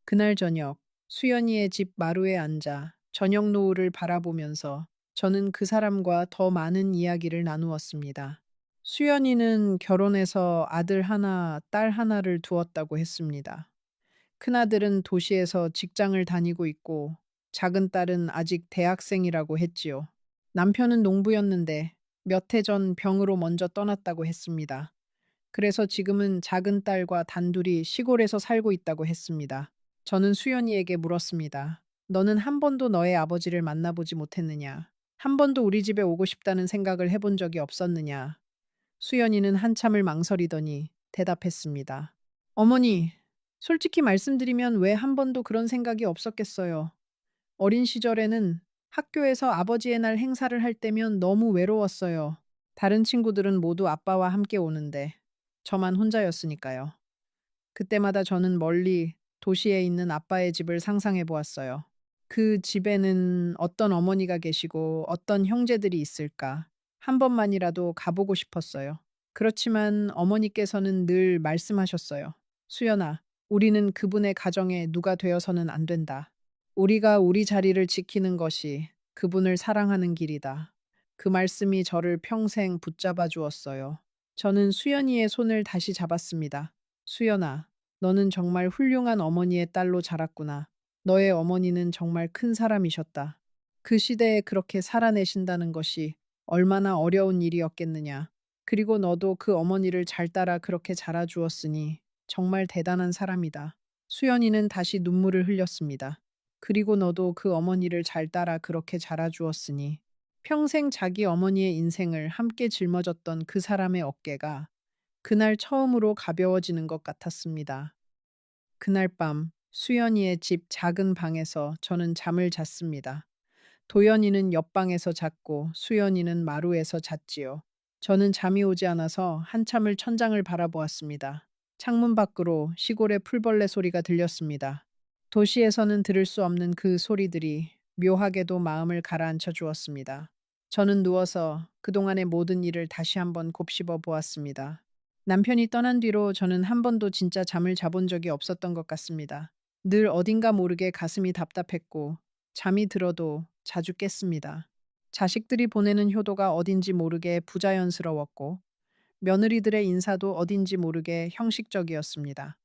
그날 저녁, 수연이의 집 마루에 앉아 저녁 노을을 바라보면서 저는 그 사람과 더 많은 이야기를 나누었습니다. 수연이는 결혼해서 아들 하나, 딸 하나를 두었다고 했습니다. 큰아들은 도시에서 직장을 다니고 있고 작은 딸은 아직 대학생이라고 했지요. 남편은 농부였는데 몇 해 전 병으로 먼저 떠났다고 했습니다. 그래서 지금은 작은 딸과 단둘이 시골에서 살고 있다고 했습니다. 저는 수연이에게 물었습니다. 너는 한 번도 너의 아버지를 만나보지 못했느냐? 한 번도 우리 집에 오고 싶다는 생각을 해본 적이 없었느냐? 수연이는 한참을 망설이더니 대답했습니다. 어머니, 솔직히 말씀드리면 왜 한 번도 그런 생각이 없었겠어요. 어린 시절에는 학교에서 아버지의 날 행사를 할 때면 너무 외로웠어요. 다른 친구들은 모두 아빠와 함께 오는데 저만 혼자였으니까요. 그때마다 저는 멀리 도시에 있는 아빠의 집을 상상해 보았어요. 그 집에는 어떤 어머니가 계시고 어떤 형제들이 있을까? 한 번만이라도 가보고 싶었어요. 그렇지만 어머니께서는 늘 말씀하셨어요. 수연아, 우리는 그분의 가정에 누가 되어서는 안 된다. 우리가 우리 자리를 지키는 것이 그분을 사랑하는 길이다. 그 말씀이 저를 평생 붙잡아 주었어요. 저는 수연이의 손을 다시 잡았습니다. 수연아, 너는 정말 훌륭한 어머니의 딸로 자랐구나. 너의 어머니는 정말 큰 사람이셨다. 그 시대에 그렇게 살아내신다는 것이 얼마나 어려운 일이었겠느냐. 그리고 너도 그 어머니를 잘 따라 그렇게 자라주었으니 정말 대단한 사람이다. 수연이는 다시 눈물을 흘렸습니다. 그리고 너도 그 어머니를 잘 따라 그렇게 자라주었으니 평생 자기 어머니의 인생을 함께 짊어졌던 그 사람의 어깨가 그날 처음으로 가벼워지는 것 같았습니다. 그날 밤 수연이의 집 작은 방에서 저는 잠을 잤습니다. 도연이는 옆방에서 잤고 수연이는 마루에서 잤지요. 저는 잠이 오지 않아서 한참을 천장을 바라보았습니다. 창문 밖으로 시골의 풀벌레 소리가 들렸습니다. 도시에서는 들을 수 없는 그 소리들이 묘하게도 마음을 가라앉혀 주었습니다. 저는 누워서 그동안의 모든 일을 다시 한번 곱씹어 보았습니다. 남편이 떠난 뒤로 저는 한 번도 진짜 잠을 자본 적이 없었던 것 같습니다. 늘 어딘가 모르게 가슴이 답답했고 잠이 들어도 자주 깼습니다. 자식들이 보내는 효도가 어딘지 모르게 부자연스러웠고 며느리들의 인사도 어딘지 모르게 형식적이었습니다.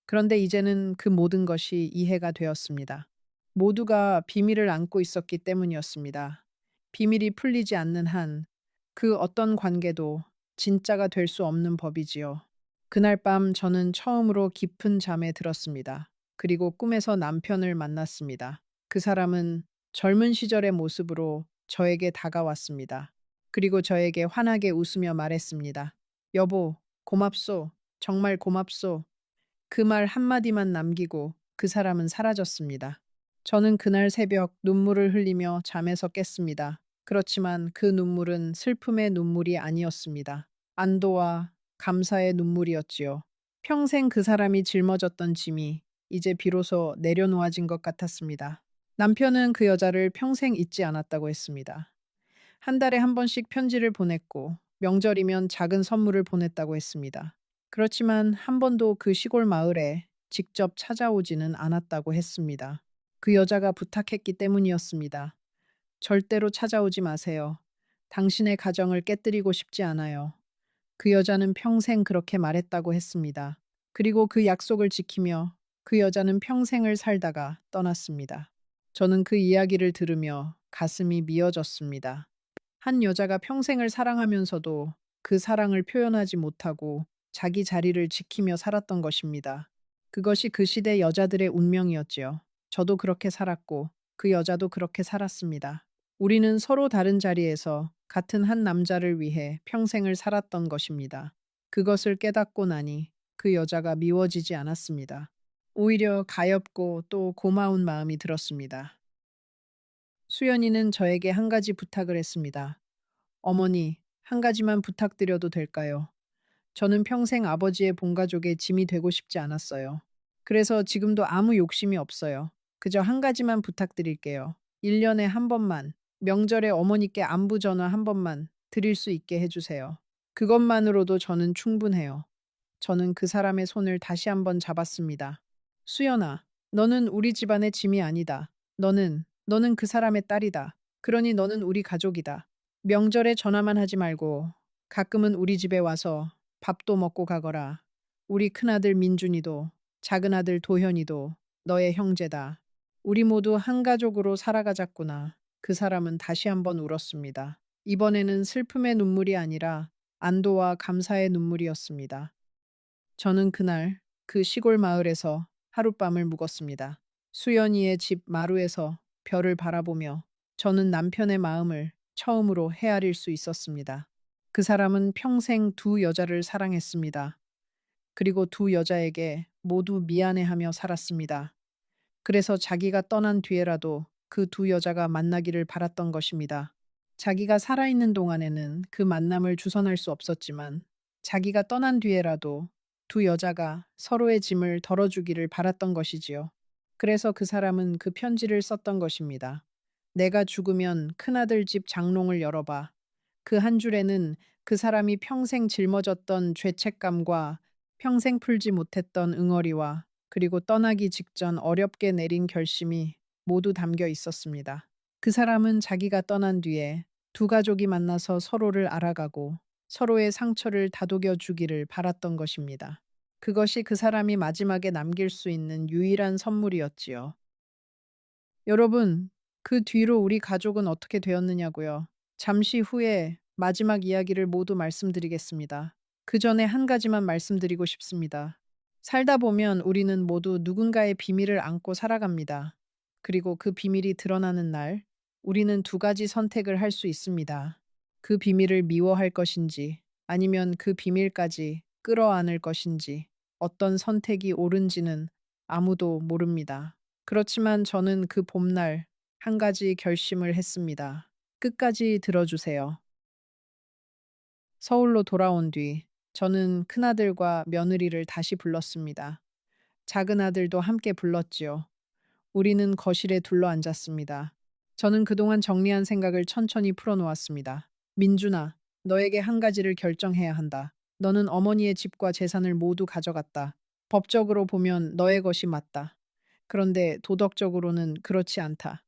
그런데 이제는 그 모든 것이 이해가 되었습니다. 모두가 비밀을 안고 있었기 때문이었습니다. 비밀이 풀리지 않는 한 그 어떤 관계도 진짜가 될 수 없는 법이지요. 그날 밤 저는 처음으로 깊은 잠에 들었습니다. 그리고 꿈에서 남편을 만났습니다. 그 사람은 젊은 시절의 모습으로 저에게 다가왔습니다. 그리고 저에게 환하게 웃으며 말했습니다. 여보, 고맙소. 정말 고맙소. 그 말 한마디만 남기고 그 사람은 사라졌습니다. 저는 그날 새벽 눈물을 흘리며 잠에서 깼습니다. 그렇지만 그 눈물은 슬픔의 눈물이 아니었습니다. 안도와 감사의 눈물이었지요. 평생 그 사람이 짊어졌던 짐이 이제 비로소 내려놓아진 것 같았습니다. 남편은 그 여자를 평생 잊지 않았다고 했습니다. 한 달에 한 번씩 편지를 보냈고 명절이면 작은 선물을 보냈다고 했습니다. 그렇지만 한 번도 그 시골 마을에 직접 찾아오지는 않았다고 했습니다. 그 여자가 부탁했기 때문이었습니다. 절대로 찾아오지 마세요. 당신의 가정을 깨뜨리고 싶지 않아요. 그 여자는 평생 그렇게 말했다고 했습니다. 그리고 그 약속을 지키며 그 여자는 평생을 살다가 떠났습니다. 저는 그 이야기를 들으며 가슴이 미어졌습니다. 한 여자가 평생을 사랑하면서도 그 사랑을 표현하지 못하고 자기 자리를 지키며 살았던 것입니다. 그것이 그 시대 여자들의 운명이었지요. 저도 그렇게 살았고 그 여자도 그렇게 살았습니다. 우리는 서로 다른 자리에서 같은 한 남자를 위해 평생을 살았던 것입니다. 그것을 깨닫고 나니 그 여자가 미워지지 않았습니다. 오히려 가엾고 또 고마운 마음이 들었습니다. 수연이는 저에게 한 가지 부탁을 했습니다. 어머니, 한 가지만 부탁드려도 될까요? 저는 평생 아버지의 본가족의 짐이 되고 싶지 않았어요. 그래서 지금도 아무 욕심이 없어요. 그저 한 가지만 부탁드릴게요. 1년에 한 번만, 명절에 어머니께 안부 전화 한 번만 드릴 수 있게 해주세요. 그것만으로도 저는 충분해요. 저는 그 사람의 손을 다시 한번 잡았습니다. 수연아, 너는 우리 집안의 짐이 아니다. 너는 그 사람의 딸이다. 그러니 너는 우리 가족이다. 명절에 전화만 하지 말고 가끔은 우리 집에 와서 밥도 먹고 가거라. 우리 큰아들 민준이도 작은아들 도현이도 너의 형제다. 우리 모두 한 가족으로 살아가자꾸나. 그 사람은 다시 한번 울었습니다. 이번에는 슬픔의 눈물이 아니라 안도와 감사의 눈물이었습니다. 저는 그날 그 시골 마을에서 하룻밤을 묵었습니다. 수연이의 집 마루에서 별을 바라보며 저는 남편의 마음을 처음으로 헤아릴 수 있었습니다. 그 사람은 평생 두 여자를 사랑했습니다. 그리고 두 여자에게 모두 미안해하며 살았습니다. 그래서 자기가 떠난 뒤에라도 그 두 여자가 만나기를 바랐던 것입니다. 자기가 살아있는 동안에는 그 만남을 주선할 수 없었지만 자기가 떠난 뒤에라도 두 여자가 서로의 짐을 덜어주기를 바랐던 것이지요. 그래서 그 사람은 그 편지를 썼던 것입니다. 내가 죽으면 큰아들 집 장롱을 열어봐. 그 한 줄에는 그 사람이 평생 짊어졌던 죄책감과 평생 풀지 못했던 응어리와 그리고 떠나기 직전 어렵게 내린 결심이 모두 담겨 있었습니다. 그 사람은 자기가 떠난 뒤에 두 가족이 만나서 서로를 알아가고 서로의 상처를 다독여 주기를 바랐던 것입니다. 그것이 그 사람이 마지막에 남길 수 있는 유일한 선물이었지요. 여러분, 그 뒤로 우리 가족은 어떻게 되었느냐고요? 잠시 후에 마지막 이야기를 모두 말씀드리겠습니다. 그 전에 한 가지만 말씀드리고 싶습니다. 살다 보면 우리는 모두 누군가의 비밀을 안고 살아갑니다. 그리고 그 비밀이 드러나는 날, 우리는 두 가지 선택을 할 수 있습니다. 그 비밀을 미워할 것인지, 아니면 그 비밀까지 끌어안을 것인지, 어떤 선택이 옳은지는 아무도 모릅니다. 그렇지만 저는 그 봄날 한 가지 결심을 했습니다. 끝까지 들어주세요. 서울로 돌아온 뒤 저는 큰아들과 며느리를 다시 불렀습니다. 작은 아들도 함께 불렀지요. 우리는 거실에 둘러앉았습니다. 저는 그동안 정리한 생각을 천천히 풀어놓았습니다. 민준아, 너에게 한 가지를 결정해야 한다. 너는 어머니의 집과 재산을 모두 가져갔다. 법적으로 보면 너의 것이 맞다. 그런데 도덕적으로는 그렇지 않다.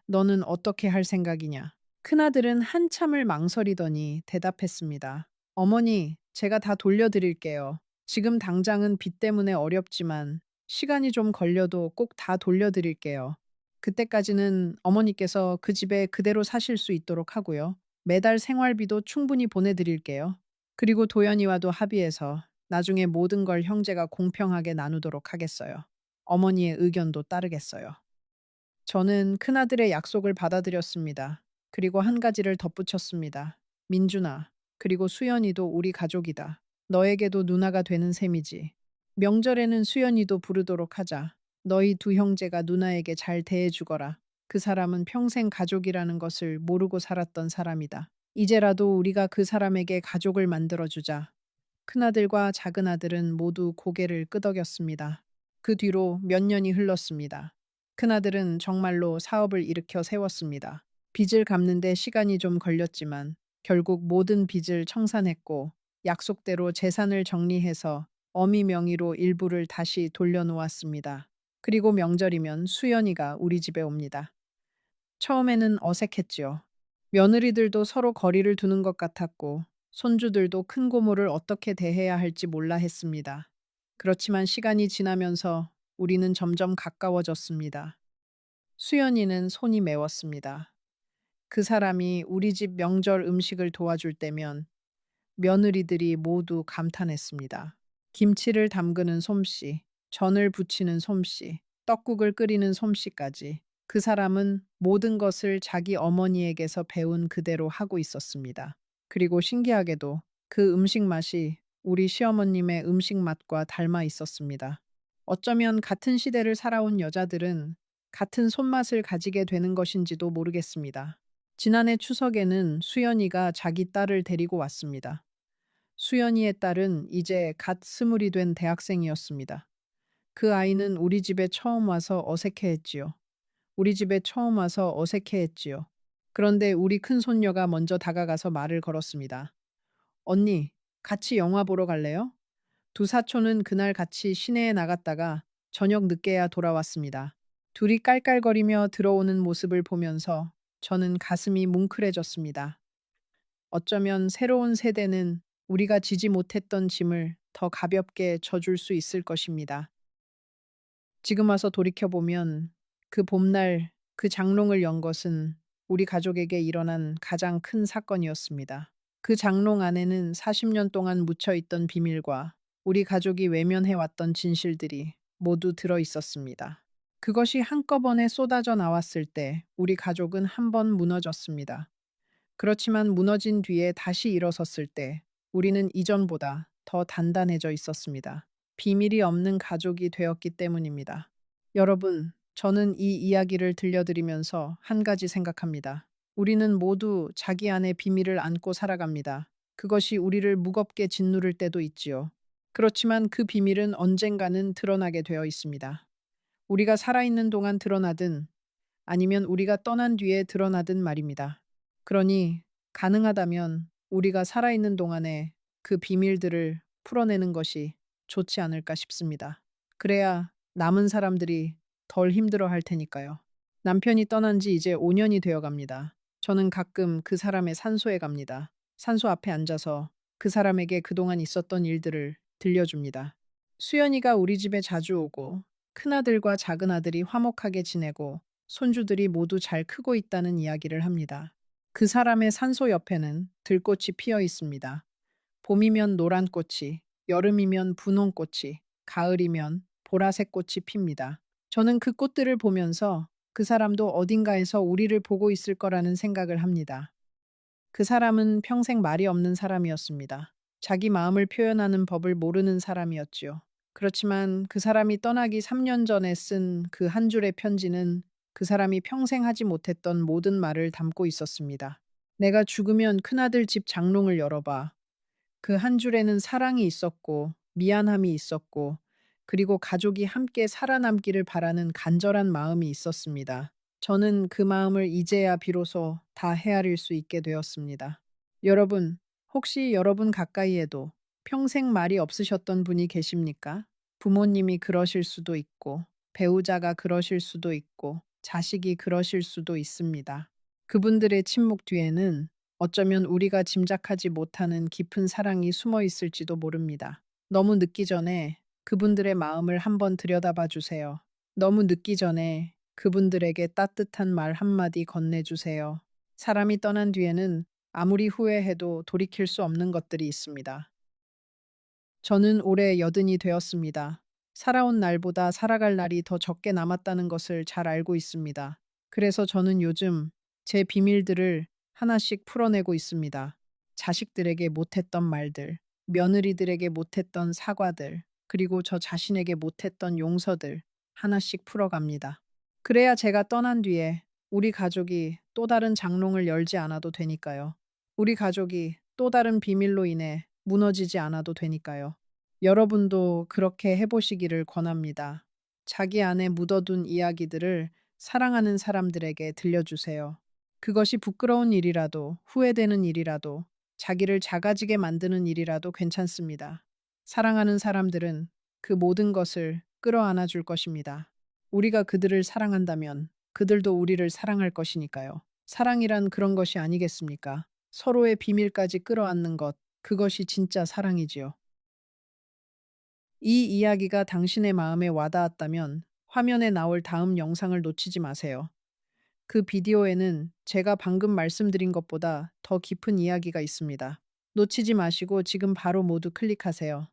너는 어떻게 할 생각이냐? 큰아들은 한참을 망설이더니 대답했습니다. 어머니, 제가 다 돌려드릴게요. 지금 당장은 빚 때문에 어렵지만 시간이 좀 걸려도 꼭 다 돌려드릴게요. 그때까지는 어머니께서 그 집에 그대로 사실 수 있도록 하고요. 매달 생활비도 충분히 보내드릴게요. 그리고 도연이와도 합의해서 나중에 모든 걸 형제가 공평하게 나누도록 하겠어요. 어머니의 의견도 따르겠어요. 저는 큰아들의 약속을 받아들였습니다. 그리고 한 가지를 덧붙였습니다. 민준아, 그리고 수연이도 우리 가족이다. 너에게도 누나가 되는 셈이지. 명절에는 수연이도 부르도록 하자. 너희 두 형제가 누나에게 잘 대해주거라. 그 사람은 평생 가족이라는 것을 모르고 살았던 사람이다. 이제라도 우리가 그 사람에게 가족을 만들어주자. 큰아들과 작은아들은 모두 고개를 끄덕였습니다. 그 뒤로 몇 년이 흘렀습니다. 큰아들은 정말로 사업을 일으켜 세웠습니다. 빚을 갚는데 시간이 좀 걸렸지만 결국 모든 빚을 청산했고 약속대로 재산을 정리해서 어미 명의로 일부를 다시 돌려놓았습니다. 그리고 명절이면 수연이가 우리 집에 옵니다. 처음에는 어색했지요. 며느리들도 서로 거리를 두는 것 같았고 손주들도 큰 고모를 어떻게 대해야 할지 몰라 했습니다. 그렇지만 시간이 지나면서 우리는 점점 가까워졌습니다. 수연이는 손이 매웠습니다. 그 사람이 우리 집 명절 음식을 도와줄 때면 며느리들이 모두 감탄했습니다. 김치를 담그는 솜씨, 전을 부치는 솜씨, 떡국을 끓이는 솜씨까지 그 사람은 모든 것을 자기 어머니에게서 배운 그대로 하고 있었습니다. 그리고 신기하게도 그 음식 맛이 우리 시어머님의 음식 맛과 닮아 있었습니다. 어쩌면 같은 시대를 살아온 여자들은 같은 손맛을 가지게 되는 것인지도 모르겠습니다. 지난해 추석에는 수연이가 자기 딸을 데리고 왔습니다. 수연이의 딸은 이제 갓 스물이 된 대학생이었습니다. 그 아이는 우리 집에 처음 와서 어색해했지요. 우리 집에 처음 와서 어색해했지요. 그런데 우리 큰 손녀가 먼저 다가가서 말을 걸었습니다. 언니, 같이 영화 보러 갈래요? 두 사촌은 그날 같이 시내에 나갔다가 저녁 늦게야 돌아왔습니다. 둘이 깔깔거리며 들어오는 모습을 보면서 저는 가슴이 뭉클해졌습니다. 어쩌면 새로운 세대는 우리가 지지 못했던 짐을 더 가볍게 져줄 수 있을 것입니다. 지금 와서 돌이켜보면 그 봄날 그 장롱을 연 것은 우리 가족에게 일어난 가장 큰 사건이었습니다. 그 장롱 안에는 40년 동안 묻혀 있던 비밀과 우리 가족이 외면해 왔던 진실들이 모두 들어 있었습니다. 그것이 한꺼번에 쏟아져 나왔을 때 우리 가족은 한 번 무너졌습니다. 그렇지만 무너진 뒤에 다시 일어섰을 때 우리는 이전보다 더 단단해져 있었습니다. 비밀이 없는 가족이 되었기 때문입니다. 여러분, 저는 이 이야기를 들려드리면서 한 가지 생각합니다. 우리는 모두 자기 안에 비밀을 안고 살아갑니다. 그것이 우리를 무겁게 짓누를 때도 있지요. 그렇지만 그 비밀은 언젠가는 드러나게 되어 있습니다. 우리가 살아있는 동안 드러나든 아니면 우리가 떠난 뒤에 드러나든 말입니다. 그러니 가능하다면 우리가 살아있는 동안에 그 비밀들을 풀어내는 것이 좋지 않을까 싶습니다. 그래야 남은 사람들이 덜 힘들어 할 테니까요. 남편이 떠난 지 이제 5년이 되어 갑니다. 저는 가끔 그 사람의 산소에 갑니다. 산소 앞에 앉아서 그 사람에게 그동안 있었던 일들을 들려줍니다. 수연이가 우리 집에 자주 오고 큰아들과 작은아들이 화목하게 지내고 손주들이 모두 잘 크고 있다는 이야기를 합니다. 그 사람의 산소 옆에는 들꽃이 피어 있습니다. 봄이면 노란 꽃이, 여름이면 분홍 꽃이, 가을이면 보라색 꽃이 핍니다. 저는 그 꽃들을 보면서 그 사람도 어딘가에서 우리를 보고 있을 거라는 생각을 합니다. 그 사람은 평생 말이 없는 사람이었습니다. 자기 마음을 표현하는 법을 모르는 사람이었지요. 그렇지만 그 사람이 떠나기 3년 전에 쓴 그 한 줄의 편지는 그 사람이 평생 하지 못했던 모든 말을 담고 있었습니다. 내가 죽으면 큰아들 집 장롱을 열어봐. 그 한 줄에는 사랑이 있었고, 미안함이 있었고, 그리고 가족이 함께 살아남기를 바라는 간절한 마음이 있었습니다. 저는 그 마음을 이제야 비로소 다 헤아릴 수 있게 되었습니다. 여러분, 혹시 여러분 가까이에도 평생 말이 없으셨던 분이 계십니까? 부모님이 그러실 수도 있고, 배우자가 그러실 수도 있고, 자식이 그러실 수도 있습니다. 그분들의 침묵 뒤에는 어쩌면 우리가 짐작하지 못하는 깊은 사랑이 숨어 있을지도 모릅니다. 너무 늦기 전에 그분들의 마음을 한번 들여다봐 주세요. 너무 늦기 전에 그분들에게 따뜻한 말 한마디 건네주세요. 사람이 떠난 뒤에는 아무리 후회해도 돌이킬 수 없는 것들이 있습니다. 저는 올해 80이 되었습니다. 살아온 날보다 살아갈 날이 더 적게 남았다는 것을 잘 알고 있습니다. 그래서 저는 요즘 제 비밀들을 하나씩 풀어내고 있습니다. 자식들에게 못했던 말들, 며느리들에게 못했던 사과들, 그리고 저 자신에게 못했던 용서들 하나씩 풀어갑니다. 그래야 제가 떠난 뒤에 우리 가족이 또 다른 장롱을 열지 않아도 되니까요. 우리 가족이 또 다른 비밀로 인해 무너지지 않아도 되니까요. 여러분도 그렇게 해보시기를 권합니다. 자기 안에 묻어둔 이야기들을 사랑하는 사람들에게 들려주세요. 그것이 부끄러운 일이라도, 후회되는 일이라도, 자기를 작아지게 만드는 일이라도 괜찮습니다. 사랑하는 사람들은 그 모든 것을 끌어안아 줄 것입니다. 우리가 그들을 사랑한다면 그들도 우리를 사랑할 것이니까요. 사랑이란 그런 것이 아니겠습니까? 서로의 비밀까지 끌어안는 것, 그것이 진짜 사랑이지요. 이 이야기가 당신의 마음에 와닿았다면 화면에 나올 다음 영상을 놓치지 마세요. 그 비디오에는 제가 방금 말씀드린 것보다 더 깊은 이야기가 있습니다. 놓치지 마시고 지금 바로 모두 클릭하세요.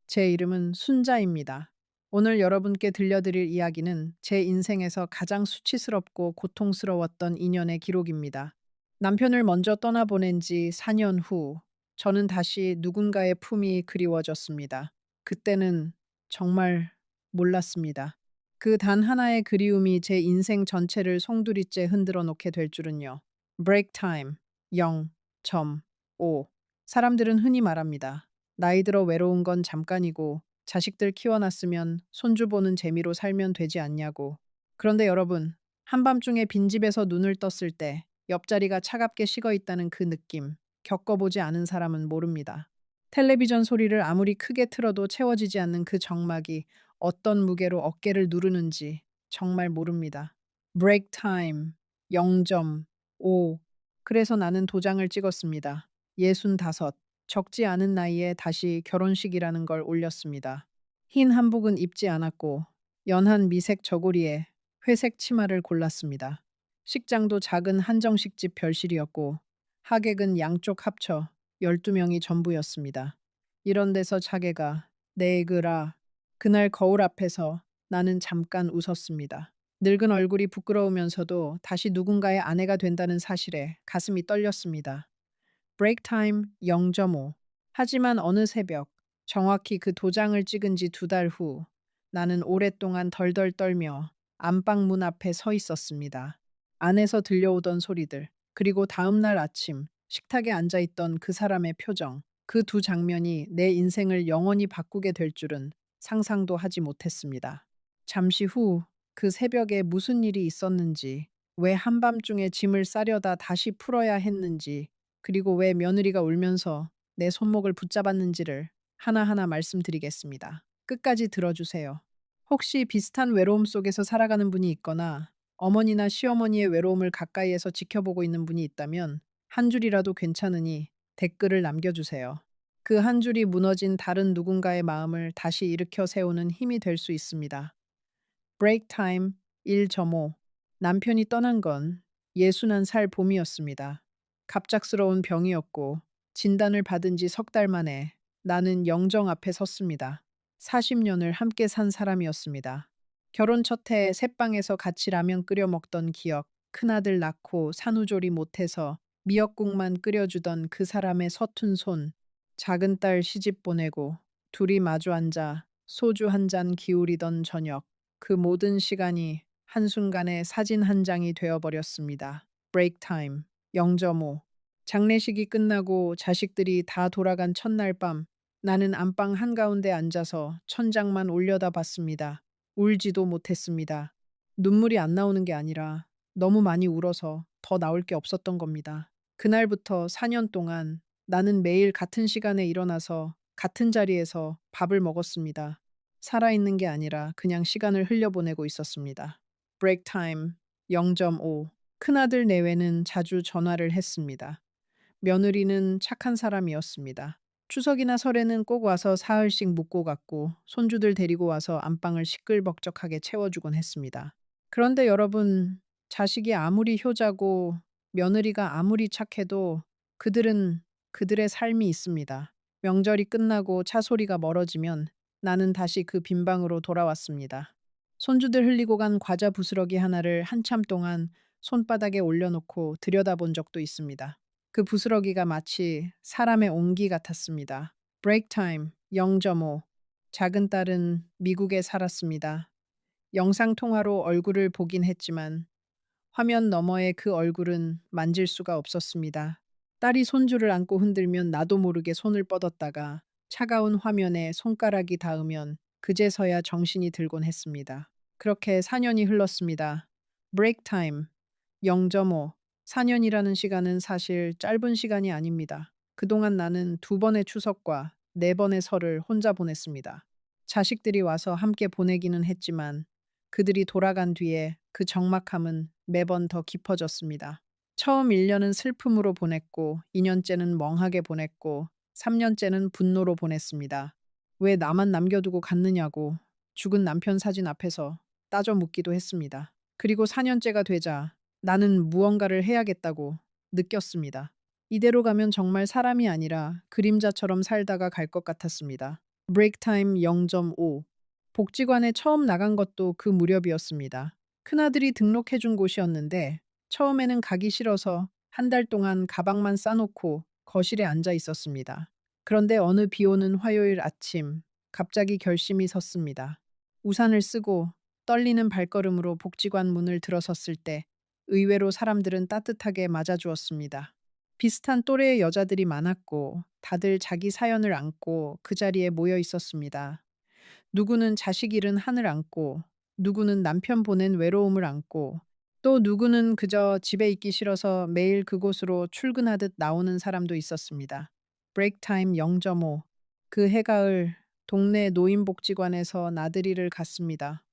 제 이름은 순자입니다. 오늘 여러분께 들려드릴 이야기는 제 인생에서 가장 수치스럽고 고통스러웠던 인연의 기록입니다. 남편을 먼저 떠나보낸 지 4년 후, 저는 다시 누군가의 품이 그리워졌습니다. 그때는 정말 몰랐습니다. 그 단 하나의 그리움이 제 인생 전체를 송두리째 흔들어 놓게 될 줄은요. Break time 0.5. 사람들은 흔히 말합니다. 나이 들어 외로운 건 잠깐이고 자식들 키워놨으면 손주 보는 재미로 살면 되지 않냐고. 그런데 여러분, 한밤중에 빈집에서 눈을 떴을 때 옆자리가 차갑게 식어 있다는 그 느낌, 겪어보지 않은 사람은 모릅니다. 텔레비전 소리를 아무리 크게 틀어도 채워지지 않는 그 정막이 어떤 무게로 어깨를 누르는지 정말 모릅니다. Break time 0.5. 그래서 나는 도장을 찍었습니다. 65. 적지 않은 나이에 다시 결혼식이라는 걸 올렸습니다. 흰 한복은 입지 않았고 연한 미색 저고리에 회색 치마를 골랐습니다. 식장도 작은 한정식집 별실이었고 하객은 양쪽 합쳐 12명이 전부였습니다. 이런 데서 자개가 네 그라. 그날 거울 앞에서 나는 잠깐 웃었습니다. 늙은 얼굴이 부끄러우면서도 다시 누군가의 아내가 된다는 사실에 가슴이 떨렸습니다. 브레이크 타임 0.5. 하지만 어느 새벽, 정확히 그 도장을 찍은 지 2달 후, 나는 오랫동안 덜덜 떨며 안방 문 앞에 서 있었습니다. 안에서 들려오던 소리들, 그리고 다음 날 아침, 식탁에 앉아 있던 그 사람의 표정, 그 두 장면이 내 인생을 영원히 바꾸게 될 줄은 상상도 하지 못했습니다. 잠시 후, 그 새벽에 무슨 일이 있었는지, 왜 한밤중에 짐을 싸려다 다시 풀어야 했는지, 그리고 왜 며느리가 울면서 내 손목을 붙잡았는지를 하나하나 말씀드리겠습니다. 끝까지 들어주세요. 혹시 비슷한 외로움 속에서 살아가는 분이 있거나 어머니나 시어머니의 외로움을 가까이에서 지켜보고 있는 분이 있다면 한 줄이라도 괜찮으니 댓글을 남겨주세요. 그 한 줄이 무너진 다른 누군가의 마음을 다시 일으켜 세우는 힘이 될 수 있습니다. 브레이크 타임 1.5. 남편이 떠난 건 예순한 살 봄이었습니다. 갑작스러운 병이었고 진단을 받은 지 석 달 만에 나는 영정 앞에 섰습니다. 40년을 함께 산 사람이었습니다. 결혼 첫 해에 새방에서 같이 라면 끓여 먹던 기억, 큰아들 낳고 산후조리 못해서 미역국만 끓여주던 그 사람의 서툰 손, 작은 딸 시집 보내고 둘이 마주 앉아 소주 한 잔 기울이던 저녁, 그 모든 시간이 한순간에 사진 한 장이 되어버렸습니다. 브레이크 타임 0.5. 장례식이 끝나고 자식들이 다 돌아간 첫날 밤, 나는 안방 한가운데 앉아서 천장만 올려다봤습니다. 울지도 못했습니다. 눈물이 안 나오는 게 아니라 너무 많이 울어서 더 나올 게 없었던 겁니다. 그날부터 4년 동안 나는 매일 같은 시간에 일어나서 같은 자리에서 밥을 먹었습니다. 살아있는 게 아니라 그냥 시간을 흘려보내고 있었습니다. 브레이크 타임 0.5. 큰아들 내외는 자주 전화를 했습니다. 며느리는 착한 사람이었습니다. 추석이나 설에는 꼭 와서 사흘씩 묵고 갔고 손주들 데리고 와서 안방을 시끌벅적하게 채워주곤 했습니다. 그런데 여러분, 자식이 아무리 효자고 며느리가 아무리 착해도 그들은 그들의 삶이 있습니다. 명절이 끝나고 차 소리가 멀어지면 나는 다시 그 빈 방으로 돌아왔습니다. 손주들 흘리고 간 과자 부스러기 하나를 한참 동안 손바닥에 올려놓고 들여다본 적도 있습니다. 그 부스러기가 마치 사람의 온기 같았습니다. 브레이크 타임 0.5. 작은 딸은 미국에 살았습니다. 영상 통화로 얼굴을 보긴 했지만 화면 너머의 그 얼굴은 만질 수가 없었습니다. 딸이 손주를 안고 흔들면 나도 모르게 손을 뻗었다가 차가운 화면에 손가락이 닿으면 그제서야 정신이 들곤 했습니다. 그렇게 4년이 흘렀습니다. 브레이크 타임 0.5. 4년이라는 시간은 사실 짧은 시간이 아닙니다. 그동안 나는 2번의 추석과 4번의 설을 혼자 보냈습니다. 자식들이 와서 함께 보내기는 했지만 그들이 돌아간 뒤에 그 적막함은 매번 더 깊어졌습니다. 처음 1년은 슬픔으로 보냈고 2년째는 멍하게 보냈고 3년째는 분노로 보냈습니다. 왜 나만 남겨두고 갔느냐고 죽은 남편 사진 앞에서 따져 묻기도 했습니다. 그리고 4년째가 되자 나는 무언가를 해야겠다고 느꼈습니다. 이대로 가면 정말 사람이 아니라 그림자처럼 살다가 갈 것 같았습니다. 브레이크 타임 0.5. 복지관에 처음 나간 것도 그 무렵이었습니다. 큰아들이 등록해준 곳이었는데 처음에는 가기 싫어서 한 달 동안 가방만 싸놓고 거실에 앉아 있었습니다. 그런데 어느 비 오는 화요일 아침 갑자기 결심이 섰습니다. 우산을 쓰고 떨리는 발걸음으로 복지관 문을 들어섰을 때 의외로 사람들은 따뜻하게 맞아주었습니다. 비슷한 또래의 여자들이 많았고 다들 자기 사연을 안고 그 자리에 모여 있었습니다. 누구는 자식 잃은 한을 안고, 누구는 남편 보낸 외로움을 안고, 또 누구는 그저 집에 있기 싫어서 매일 그곳으로 출근하듯 나오는 사람도 있었습니다. 브레이크 타임 0.5. 그 해가을 동네 노인복지관에서 나들이를 갔습니다.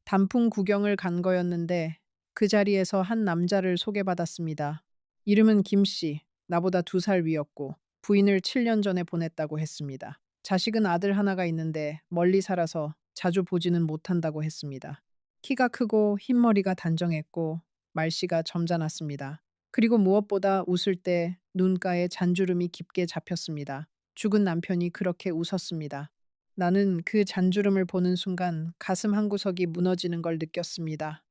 단풍 구경을 간 거였는데 그 자리에서 한 남자를 소개받았습니다. 이름은 김 씨, 나보다 2살 위였고 부인을 7년 전에 보냈다고 했습니다. 자식은 아들 하나가 있는데 멀리 살아서 자주 보지는 못한다고 했습니다. 키가 크고 흰머리가 단정했고 말씨가 점잖았습니다. 그리고 무엇보다 웃을 때 눈가에 잔주름이 깊게 잡혔습니다. 죽은 남편이 그렇게 웃었습니다. 나는 그 잔주름을 보는 순간 가슴 한구석이 무너지는 걸 느꼈습니다.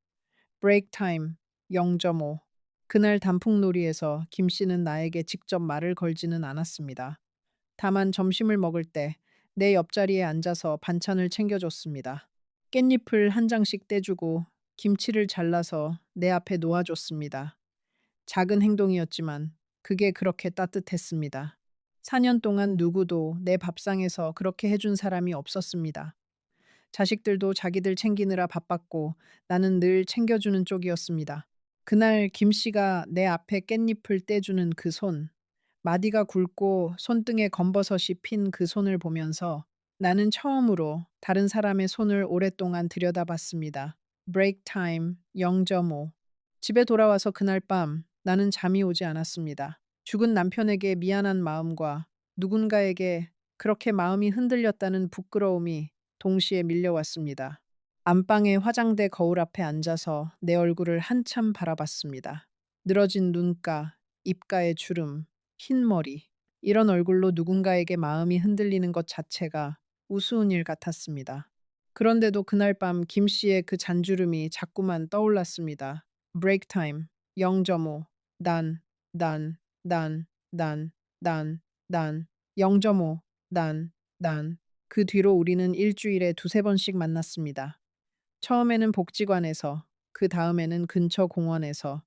브레이크 타임 0.5. 그날 단풍놀이에서 김 씨는 나에게 직접 말을 걸지는 않았습니다. 다만 점심을 먹을 때 내 옆자리에 앉아서 반찬을 챙겨줬습니다. 깻잎을 한 장씩 떼주고 김치를 잘라서 내 앞에 놓아줬습니다. 작은 행동이었지만 그게 그렇게 따뜻했습니다. 4년 동안 누구도 내 밥상에서 그렇게 해준 사람이 없었습니다. 자식들도 자기들 챙기느라 바빴고 나는 늘 챙겨주는 쪽이었습니다. 그날 김 씨가 내 앞에 깻잎을 떼주는 그 손, 마디가 굵고 손등에 검버섯이 핀 그 손을 보면서 나는 처음으로 다른 사람의 손을 오랫동안 들여다봤습니다. 브레이크 타임 0.5. 집에 돌아와서 그날 밤 나는 잠이 오지 않았습니다. 죽은 남편에게 미안한 마음과 누군가에게 그렇게 마음이 흔들렸다는 부끄러움이 동시에 밀려왔습니다. 안방의 화장대 거울 앞에 앉아서 내 얼굴을 한참 바라봤습니다. 늘어진 눈가, 입가의 주름, 흰 머리. 이런 얼굴로 누군가에게 마음이 흔들리는 것 자체가 우스운 일 같았습니다. 그런데도 그날 밤 김 씨의 그 잔주름이 자꾸만 떠올랐습니다. 브레이크 타임 0.5. 난, 난, 난, 난, 난, 0.5. 난. 그 뒤로 우리는 일주일에 두세 번씩 만났습니다. 처음에는 복지관에서, 그 다음에는 근처 공원에서,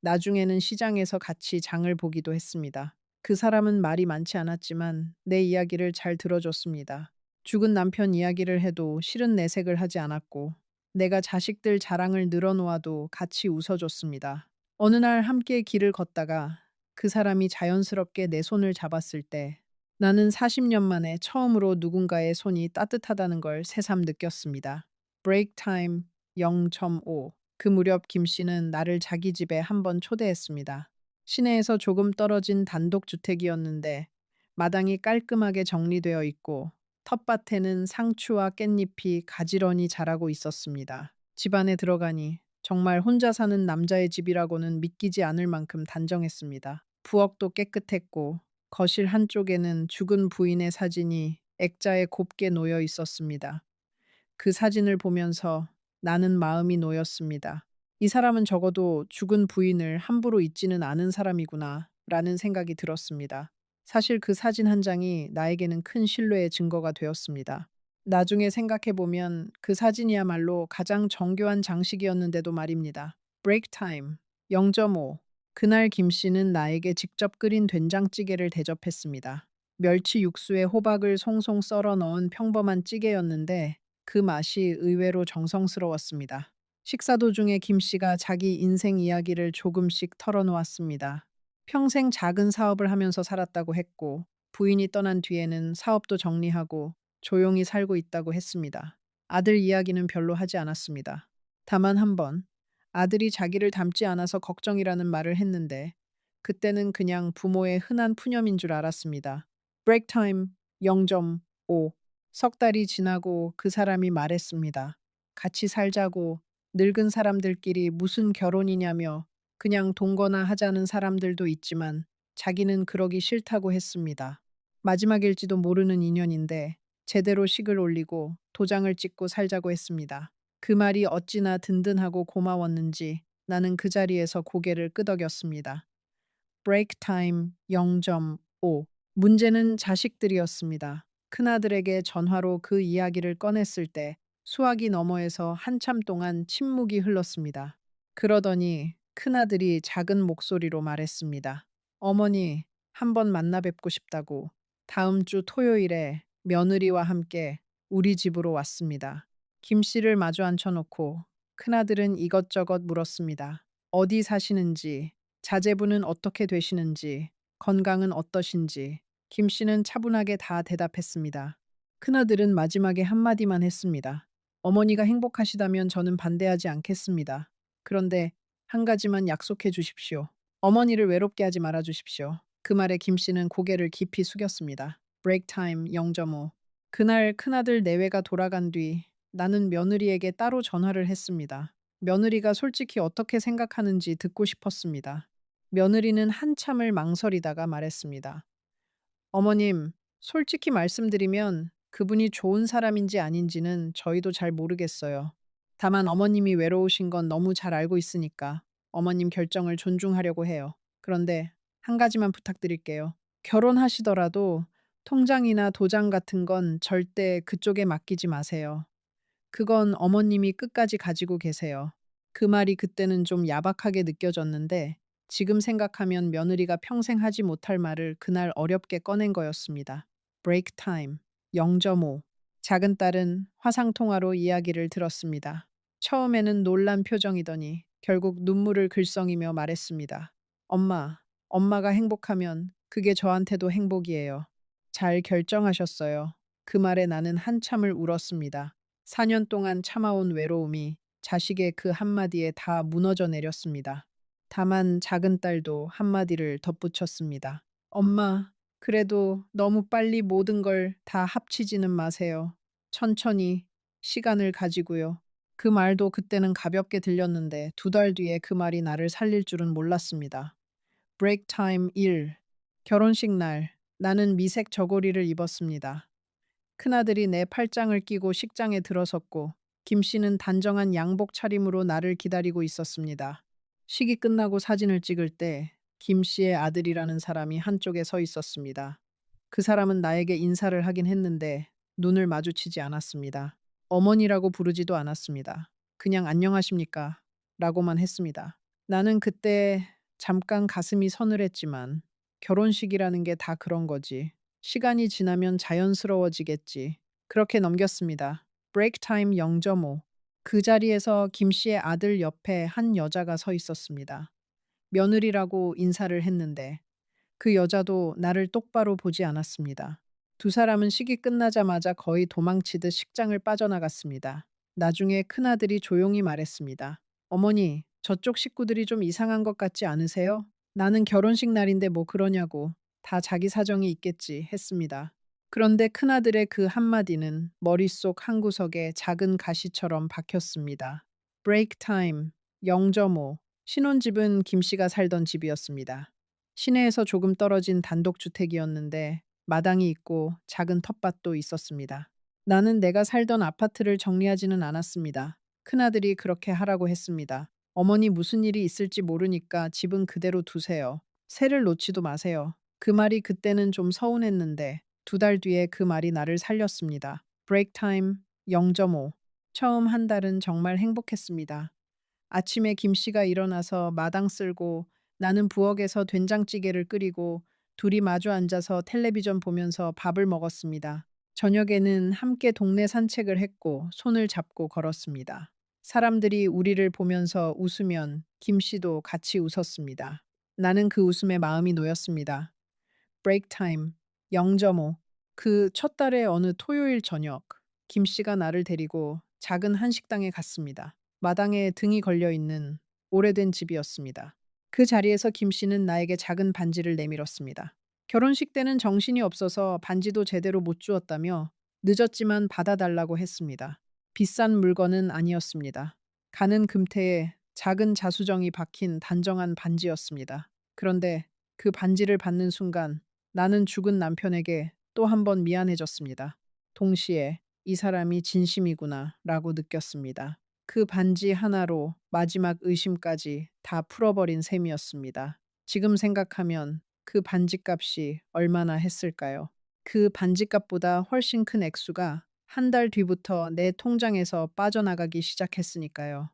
나중에는 시장에서 같이 장을 보기도 했습니다. 그 사람은 말이 많지 않았지만 내 이야기를 잘 들어줬습니다. 죽은 남편 이야기를 해도 싫은 내색을 하지 않았고, 내가 자식들 자랑을 늘어놓아도 같이 웃어줬습니다. 어느 날 함께 길을 걷다가 그 사람이 자연스럽게 내 손을 잡았을 때 나는 40년 만에 처음으로 누군가의 손이 따뜻하다는 걸 새삼 느꼈습니다. 브레이크 타임 0.5. 그 무렵 김 씨는 나를 자기 집에 한번 초대했습니다. 시내에서 조금 떨어진 단독 주택이었는데 마당이 깔끔하게 정리되어 있고 텃밭에는 상추와 깻잎이 가지런히 자라고 있었습니다. 집 안에 들어가니 정말 혼자 사는 남자의 집이라고는 믿기지 않을 만큼 단정했습니다. 부엌도 깨끗했고 거실 한쪽에는 죽은 부인의 사진이 액자에 곱게 놓여 있었습니다. 그 사진을 보면서 나는 마음이 놓였습니다. 이 사람은 적어도 죽은 부인을 함부로 잊지는 않은 사람이구나 라는 생각이 들었습니다. 사실 그 사진 한 장이 나에게는 큰 신뢰의 증거가 되었습니다. 나중에 생각해보면 그 사진이야말로 가장 정교한 장식이었는데도 말입니다. 브레이크 타임 0.5. 그날 김 씨는 나에게 직접 끓인 된장찌개를 대접했습니다. 멸치 육수에 호박을 송송 썰어 넣은 평범한 찌개였는데 그 맛이 의외로 정성스러웠습니다. 식사 도중에 김 씨가 자기 인생 이야기를 조금씩 털어놓았습니다. 평생 작은 사업을 하면서 살았다고 했고, 부인이 떠난 뒤에는 사업도 정리하고 조용히 살고 있다고 했습니다. 아들 이야기는 별로 하지 않았습니다. 다만 한 번, 아들이 자기를 닮지 않아서 걱정이라는 말을 했는데, 그때는 그냥 부모의 흔한 푸념인 줄 알았습니다. 브레이크 타임 0.5. 석 달이 지나고 그 사람이 말했습니다. 같이 살자고 늙은 사람들끼리 무슨 결혼이냐며 그냥 동거나 하자는 사람들도 있지만 자기는 그러기 싫다고 했습니다. 마지막일지도 모르는 인연인데 제대로 식을 올리고 도장을 찍고 살자고 했습니다. 그 말이 어찌나 든든하고 고마웠는지 나는 그 자리에서 고개를 끄덕였습니다. 브레이크 타임 0.5. 문제는 자식들이었습니다. 큰아들에게 전화로 그 이야기를 꺼냈을 때 수화기 너머에서 한참 동안 침묵이 흘렀습니다. 그러더니 큰아들이 작은 목소리로 말했습니다. 어머니, 한번 만나 뵙고 싶다고. 다음 주 토요일에 며느리와 함께 우리 집으로 왔습니다. 김 씨를 마주 앉혀놓고 큰아들은 이것저것 물었습니다. 어디 사시는지, 자제분은 어떻게 되시는지, 건강은 어떠신지. 김 씨는 차분하게 다 대답했습니다. 큰아들은 마지막에 한마디만 했습니다. 어머니가 행복하시다면 저는 반대하지 않겠습니다. 그런데 한 가지만 약속해 주십시오. 어머니를 외롭게 하지 말아 주십시오. 그 말에 김 씨는 고개를 깊이 숙였습니다. 브레이크 타임 0.5. 그날 큰아들 내외가 돌아간 뒤 나는 며느리에게 따로 전화를 했습니다. 며느리가 솔직히 어떻게 생각하는지 듣고 싶었습니다. 며느리는 한참을 망설이다가 말했습니다. 어머님, 솔직히 말씀드리면 그분이 좋은 사람인지 아닌지는 저희도 잘 모르겠어요. 다만 어머님이 외로우신 건 너무 잘 알고 있으니까 어머님 결정을 존중하려고 해요. 그런데 한 가지만 부탁드릴게요. 결혼하시더라도 통장이나 도장 같은 건 절대 그쪽에 맡기지 마세요. 그건 어머님이 끝까지 가지고 계세요. 그 말이 그때는 좀 야박하게 느껴졌는데 지금 생각하면 며느리가 평생 하지 못할 말을 그날 어렵게 꺼낸 거였습니다. 브레이크 타임 0.5. 작은 딸은 화상통화로 이야기를 들었습니다. 처음에는 놀란 표정이더니 결국 눈물을 글썽이며 말했습니다. 엄마, 엄마가 행복하면 그게 저한테도 행복이에요. 잘 결정하셨어요. 그 말에 나는 한참을 울었습니다. 4년 동안 참아온 외로움이 자식의 그 한마디에 다 무너져 내렸습니다. 다만 작은 딸도 한마디를 덧붙였습니다. 엄마, 그래도 너무 빨리 모든 걸 다 합치지는 마세요. 천천히 시간을 가지고요. 그 말도 그때는 가볍게 들렸는데 2달 뒤에 그 말이 나를 살릴 줄은 몰랐습니다. 브레이크 타임 1. 결혼식 날 나는 미색 저고리를 입었습니다. 큰아들이 내 팔짱을 끼고 식장에 들어섰고 김 씨는 단정한 양복 차림으로 나를 기다리고 있었습니다. 식이 끝나고 사진을 찍을 때 김 씨의 아들이라는 사람이 한쪽에 서 있었습니다. 그 사람은 나에게 인사를 하긴 했는데 눈을 마주치지 않았습니다. 어머니라고 부르지도 않았습니다. 그냥 안녕하십니까? 라고만 했습니다. 나는 그때 잠깐 가슴이 서늘했지만 결혼식이라는 게 다 그런 거지. 시간이 지나면 자연스러워지겠지. 그렇게 넘겼습니다. 브레이크 타임 0.5. 그 자리에서 김 씨의 아들 옆에 한 여자가 서 있었습니다. 며느리라고 인사를 했는데 그 여자도 나를 똑바로 보지 않았습니다. 두 사람은 식이 끝나자마자 거의 도망치듯 식장을 빠져나갔습니다. 나중에 큰아들이 조용히 말했습니다. 어머니, 저쪽 식구들이 좀 이상한 것 같지 않으세요? 나는 결혼식 날인데 뭐 그러냐고. 다 자기 사정이 있겠지 했습니다. 그런데 큰아들의 그 한마디는 머릿속 한구석에 작은 가시처럼 박혔습니다. 브레이크 타임 0.5. 신혼집은 김 씨가 살던 집이었습니다. 시내에서 조금 떨어진 단독주택이었는데 마당이 있고 작은 텃밭도 있었습니다. 나는 내가 살던 아파트를 정리하지는 않았습니다. 큰아들이 그렇게 하라고 했습니다. 어머니 무슨 일이 있을지 모르니까 집은 그대로 두세요. 새를 놓지도 마세요. 그 말이 그때는 좀 서운했는데 2달 뒤에 그 말이 나를 살렸습니다. 브레이크 타임 0.5. 처음 한 달은 정말 행복했습니다. 아침에 김 씨가 일어나서 마당 쓸고 나는 부엌에서 된장찌개를 끓이고 둘이 마주 앉아서 텔레비전 보면서 밥을 먹었습니다. 저녁에는 함께 동네 산책을 했고 손을 잡고 걸었습니다. 사람들이 우리를 보면서 웃으면 김 씨도 같이 웃었습니다. 나는 그 웃음에 마음이 놓였습니다. 브레이크 타임 0.5. 그 첫 달의 어느 토요일 저녁, 김 씨가 나를 데리고 작은 한식당에 갔습니다. 마당에 등이 걸려 있는 오래된 집이었습니다. 그 자리에서 김 씨는 나에게 작은 반지를 내밀었습니다. 결혼식 때는 정신이 없어서 반지도 제대로 못 주었다며 늦었지만 받아달라고 했습니다. 비싼 물건은 아니었습니다. 가는 금태에 작은 자수정이 박힌 단정한 반지였습니다. 그런데 그 반지를 받는 순간 나는 죽은 남편에게 또 한 번 미안해졌습니다. 동시에 이 사람이 진심이구나 라고 느꼈습니다. 그 반지 하나로 마지막 의심까지 다 풀어버린 셈이었습니다. 지금 생각하면 그 반지값이 얼마나 했을까요? 그 반지값보다 훨씬 큰 액수가 한 달 뒤부터 내 통장에서 빠져나가기 시작했으니까요.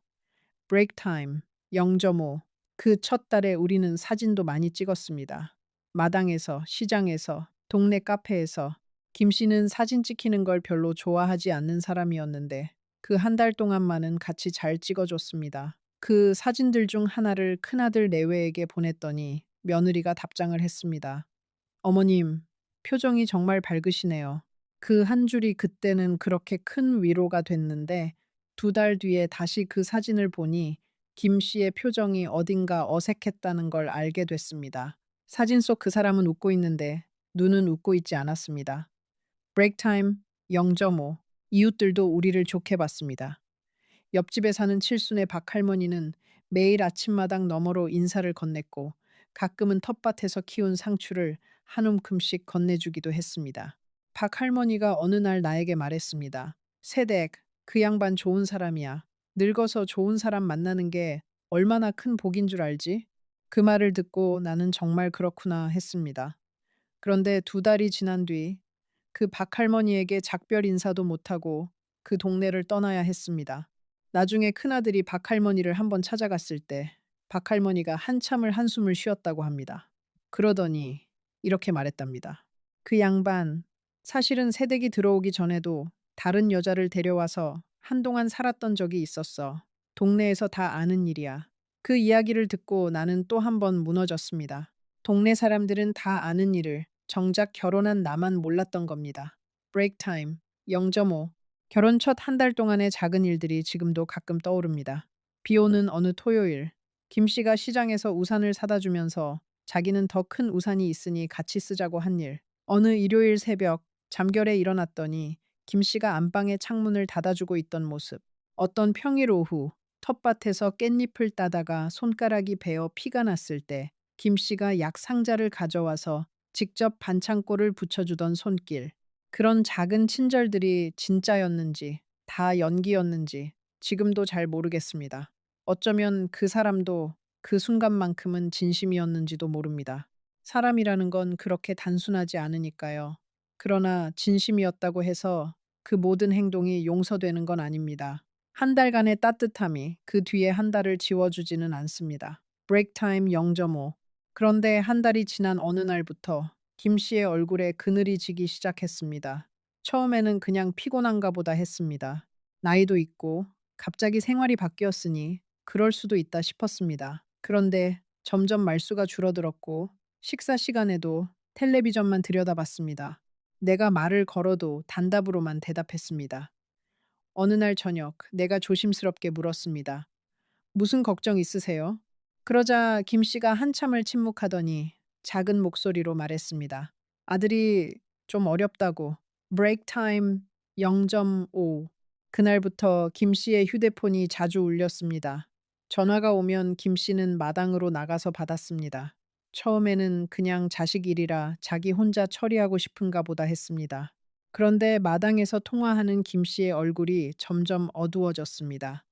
브레이크 타임 0.5. 그 첫 달에 우리는 사진도 많이 찍었습니다. 마당에서, 시장에서, 동네 카페에서. 김 씨는 사진 찍히는 걸 별로 좋아하지 않는 사람이었는데 그 한 달 동안만은 같이 잘 찍어줬습니다. 그 사진들 중 하나를 큰아들 내외에게 보냈더니 며느리가 답장을 했습니다. 어머님, 표정이 정말 밝으시네요. 그 한 줄이 그때는 그렇게 큰 위로가 됐는데 2달 뒤에 다시 그 사진을 보니 김 씨의 표정이 어딘가 어색했다는 걸 알게 됐습니다. 사진 속 그 사람은 웃고 있는데 눈은 웃고 있지 않았습니다. 브레이크 타임 0.5. 이웃들도 우리를 좋게 봤습니다. 옆집에 사는 칠순의 박할머니는 매일 아침마당 너머로 인사를 건넸고 가끔은 텃밭에서 키운 상추를 한 움큼씩 건네주기도 했습니다. 박 할머니가 어느 날 나에게 말했습니다. 세댁, 그 양반 좋은 사람이야. 늙어서 좋은 사람 만나는 게 얼마나 큰 복인 줄 알지? 그 말을 듣고 나는 정말 그렇구나 했습니다. 그런데 두 달이 지난 뒤 그 박 할머니에게 작별 인사도 못하고 그 동네를 떠나야 했습니다. 나중에 큰아들이 박 할머니를 한번 찾아갔을 때 박 할머니가 한참을 한숨을 쉬었다고 합니다. 그러더니 이렇게 말했답니다. 그 양반, 사실은 새댁이 들어오기 전에도 다른 여자를 데려와서 한동안 살았던 적이 있었어. 동네에서 다 아는 일이야. 그 이야기를 듣고 나는 또 한 번 무너졌습니다. 동네 사람들은 다 아는 일을 정작 결혼한 나만 몰랐던 겁니다. 브레이크 타임 0.5. 결혼 첫 한 달 동안의 작은 일들이 지금도 가끔 떠오릅니다. 비 오는 어느 토요일, 김 씨가 시장에서 우산을 사다 주면서 자기는 더 큰 우산이 있으니 같이 쓰자고 한 일. 어느 일요일 새벽 잠결에 일어났더니 김 씨가 안방의 창문을 닫아주고 있던 모습. 어떤 평일 오후 텃밭에서 깻잎을 따다가 손가락이 베어 피가 났을 때 김 씨가 약 상자를 가져와서 직접 반창고를 붙여주던 손길. 그런 작은 친절들이 진짜였는지 다 연기였는지 지금도 잘 모르겠습니다. 어쩌면 그 사람도 그 순간만큼은 진심이었는지도 모릅니다. 사람이라는 건 그렇게 단순하지 않으니까요. 그러나 진심이었다고 해서 그 모든 행동이 용서되는 건 아닙니다. 한 달간의 따뜻함이 그 뒤에 한 달을 지워주지는 않습니다. 브레이크 타임 0.5. 그런데 한 달이 지난 어느 날부터 김 씨의 얼굴에 그늘이 지기 시작했습니다. 처음에는 그냥 피곤한가 보다 했습니다. 나이도 있고 갑자기 생활이 바뀌었으니 그럴 수도 있다 싶었습니다. 그런데 점점 말수가 줄어들었고 식사 시간에도 텔레비전만 들여다봤습니다. 내가 말을 걸어도 단답으로만 대답했습니다. 어느 날 저녁 내가 조심스럽게 물었습니다. 무슨 걱정 있으세요? 그러자 김 씨가 한참을 침묵하더니 작은 목소리로 말했습니다. 아들이 좀 어렵다고. 브레이크 타임 0.5. 그날부터 김 씨의 휴대폰이 자주 울렸습니다. 전화가 오면 김 씨는 마당으로 나가서 받았습니다. 처음에는 그냥 자식 일이라 자기 혼자 처리하고 싶은가 보다 했습니다. 그런데 마당에서 통화하는 김 씨의 얼굴이 점점 어두워졌습니다.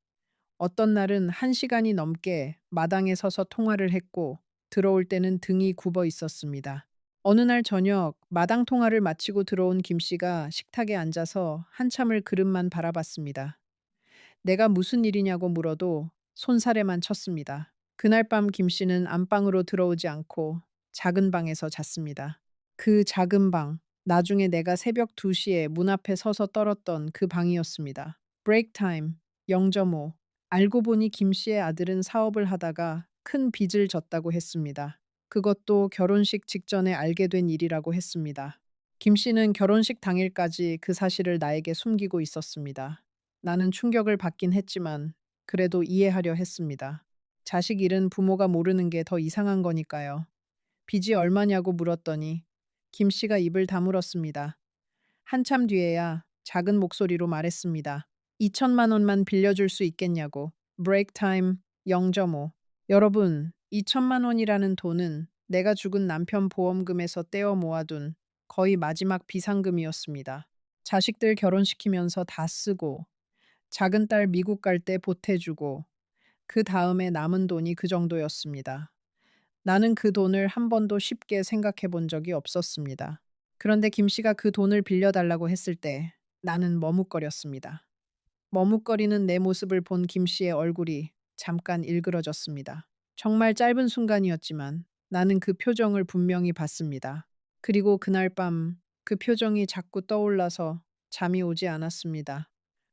어떤 날은 1시간이 넘게 마당에 서서 통화를 했고 들어올 때는 등이 굽어 있었습니다. 어느 날 저녁 마당 통화를 마치고 들어온 김 씨가 식탁에 앉아서 한참을 그릇만 바라봤습니다. 내가 무슨 일이냐고 물어도 손사래만 쳤습니다. 그날 밤 김 씨는 안방으로 들어오지 않고 작은 방에서 잤습니다. 그 작은 방, 나중에 내가 새벽 2시에 문 앞에 서서 떨었던 그 방이었습니다. 브레이크 타임 0.5. 알고 보니 김 씨의 아들은 사업을 하다가 큰 빚을 졌다고 했습니다. 그것도 결혼식 직전에 알게 된 일이라고 했습니다. 김 씨는 결혼식 당일까지 그 사실을 나에게 숨기고 있었습니다. 나는 충격을 받긴 했지만 그래도 이해하려 했습니다. 자식 일은 부모가 모르는 게 더 이상한 거니까요. 빚이 얼마냐고 물었더니 김 씨가 입을 다물었습니다. 한참 뒤에야 작은 목소리로 말했습니다. 2천만 원만 빌려줄 수 있겠냐고. 브레이크 타임 0.5. 여러분, 2천만 원이라는 돈은 내가 죽은 남편 보험금에서 떼어 모아둔 거의 마지막 비상금이었습니다. 자식들 결혼시키면서 다 쓰고 작은 딸 미국 갈 때 보태주고 그 다음에 남은 돈이 그 정도였습니다. 나는 그 돈을 한 번도 쉽게 생각해 본 적이 없었습니다. 그런데 김 씨가 그 돈을 빌려달라고 했을 때 나는 머뭇거렸습니다. 머뭇거리는 내 모습을 본 김 씨의 얼굴이 잠깐 일그러졌습니다. 정말 짧은 순간이었지만 나는 그 표정을 분명히 봤습니다. 그리고 그날 밤 그 표정이 자꾸 떠올라서 잠이 오지 않았습니다.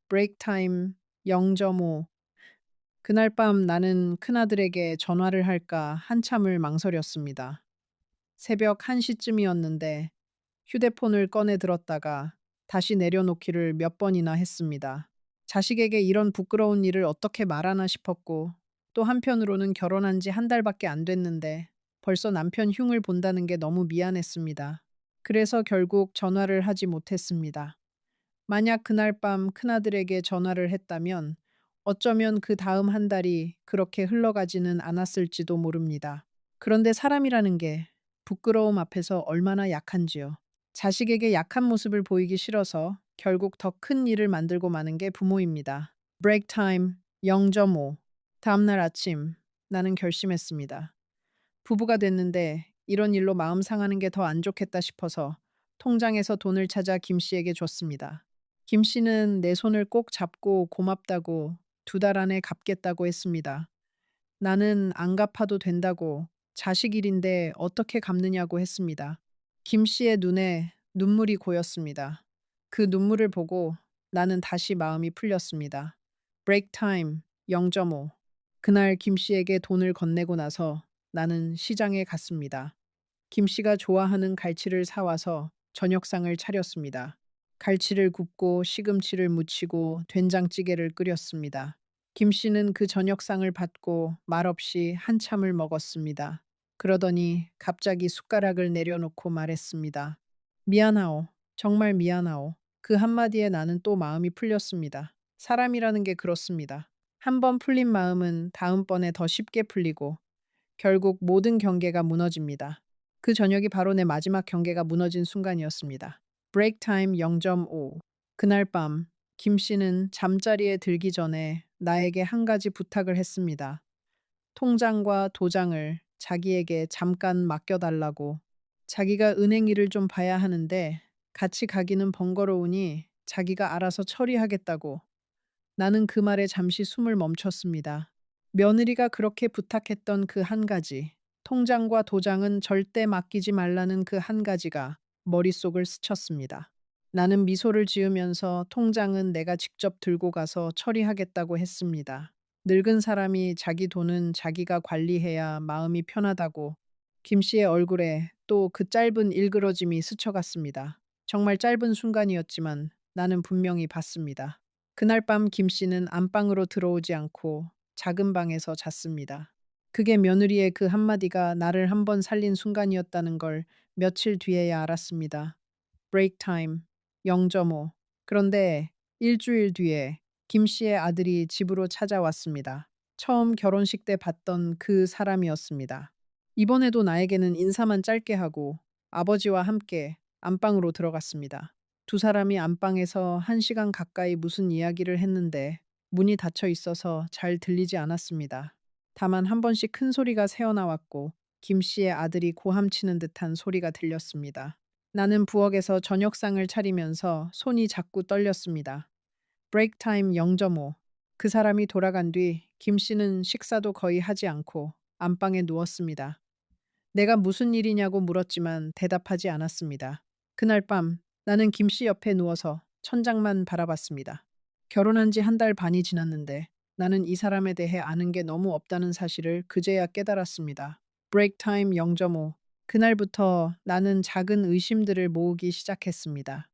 브레이크 타임 0.5. 그날 밤 나는 큰아들에게 전화를 할까 한참을 망설였습니다. 새벽 1시쯤이었는데 휴대폰을 꺼내 들었다가 다시 내려놓기를 몇 번이나 했습니다. 자식에게 이런 부끄러운 일을 어떻게 말하나 싶었고 또 한편으로는 결혼한 지 한 달밖에 안 됐는데 벌써 남편 흉을 본다는 게 너무 미안했습니다. 그래서 결국 전화를 하지 못했습니다. 만약 그날 밤 큰아들에게 전화를 했다면 어쩌면 그 다음 한 달이 그렇게 흘러가지는 않았을지도 모릅니다. 그런데 사람이라는 게 부끄러움 앞에서 얼마나 약한지요. 자식에게 약한 모습을 보이기 싫어서 결국 더 큰 일을 만들고 마는 게 부모입니다. 브레이크 타임 0.5. 다음날 아침 나는 결심했습니다. 부부가 됐는데 이런 일로 마음 상하는 게 더 안 좋겠다 싶어서 통장에서 돈을 찾아 김 씨에게 줬습니다. 김 씨는 내 손을 꼭 잡고 고맙다고 2달 안에 갚겠다고 했습니다. 나는 안 갚아도 된다고 자식 일인데 어떻게 갚느냐고 했습니다. 김 씨의 눈에 눈물이 고였습니다. 그 눈물을 보고 나는 다시 마음이 풀렸습니다. 브레이크 타임 0.5. 그날 김 씨에게 돈을 건네고 나서 나는 시장에 갔습니다. 김 씨가 좋아하는 갈치를 사와서 저녁상을 차렸습니다. 갈치를 굽고 시금치를 무치고 된장찌개를 끓였습니다. 김 씨는 그 저녁상을 받고 말없이 한참을 먹었습니다. 그러더니 갑자기 숟가락을 내려놓고 말했습니다. 미안하오. 정말 미안하오. 그 한마디에 나는 또 마음이 풀렸습니다. 사람이라는 게 그렇습니다. 한 번 풀린 마음은 다음번에 더 쉽게 풀리고 결국 모든 경계가 무너집니다. 그 저녁이 바로 내 마지막 경계가 무너진 순간이었습니다. 브레이크 타임 0.5. 그날 밤 김 씨는 잠자리에 들기 전에 나에게 한 가지 부탁을 했습니다. 통장과 도장을 자기에게 잠깐 맡겨달라고. 자기가 은행 일을 좀 봐야 하는데 같이 가기는 번거로우니 자기가 알아서 처리하겠다고. 나는 그 말에 잠시 숨을 멈췄습니다. 며느리가 그렇게 부탁했던 그 한 가지, 통장과 도장은 절대 맡기지 말라는 그 한 가지가 머릿속을 스쳤습니다. 나는 미소를 지으면서 통장은 내가 직접 들고 가서 처리하겠다고 했습니다. 늙은 사람이 자기 돈은 자기가 관리해야 마음이 편하다고. 김 씨의 얼굴에 또 그 짧은 일그러짐이 스쳐갔습니다. 정말 짧은 순간이었지만 나는 분명히 봤습니다. 그날 밤 김 씨는 안방으로 들어오지 않고 작은 방에서 잤습니다. 그게 며느리의 그 한마디가 나를 한 번 살린 순간이었다는 걸 며칠 뒤에야 알았습니다. 브레이크 타임 0.5. 그런데 일주일 뒤에 김 씨의 아들이 집으로 찾아왔습니다. 처음 결혼식 때 봤던 그 사람이었습니다. 이번에도 나에게는 인사만 짧게 하고 아버지와 함께 안방으로 들어갔습니다. 두 사람이 안방에서 1시간 가까이 무슨 이야기를 했는데 문이 닫혀 있어서 잘 들리지 않았습니다. 다만 한 번씩 큰 소리가 새어나왔고 김 씨의 아들이 고함치는 듯한 소리가 들렸습니다. 나는 부엌에서 저녁상을 차리면서 손이 자꾸 떨렸습니다. 브레이크 타임 0.5. 그 사람이 돌아간 뒤 김 씨는 식사도 거의 하지 않고 안방에 누웠습니다. 내가 무슨 일이냐고 물었지만 대답하지 않았습니다. 그날 밤 나는 김 씨 옆에 누워서 천장만 바라봤습니다. 결혼한 지 한 달 반이 지났는데 나는 이 사람에 대해 아는 게 너무 없다는 사실을 그제야 깨달았습니다. 브레이크 타임 0.5. 그날부터 나는 작은 의심들을 모으기 시작했습니다.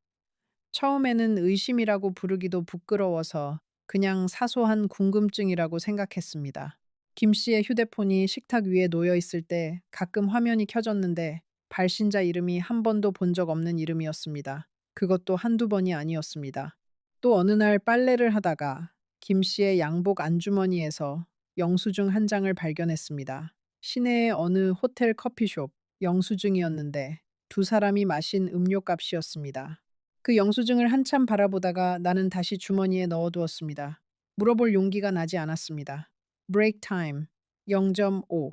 처음에는 의심이라고 부르기도 부끄러워서 그냥 사소한 궁금증이라고 생각했습니다. 김 씨의 휴대폰이 식탁 위에 놓여 있을 때 가끔 화면이 켜졌는데 발신자 이름이 한 번도 본 적 없는 이름이었습니다. 그것도 한두 번이 아니었습니다. 또 어느 날 빨래를 하다가 김 씨의 양복 안주머니에서 영수증 한 장을 발견했습니다. 시내의 어느 호텔 커피숍 영수증이었는데 두 사람이 마신 음료값이었습니다. 그 영수증을 한참 바라보다가 나는 다시 주머니에 넣어두었습니다. 물어볼 용기가 나지 않았습니다. 브레이크 타임 0.5.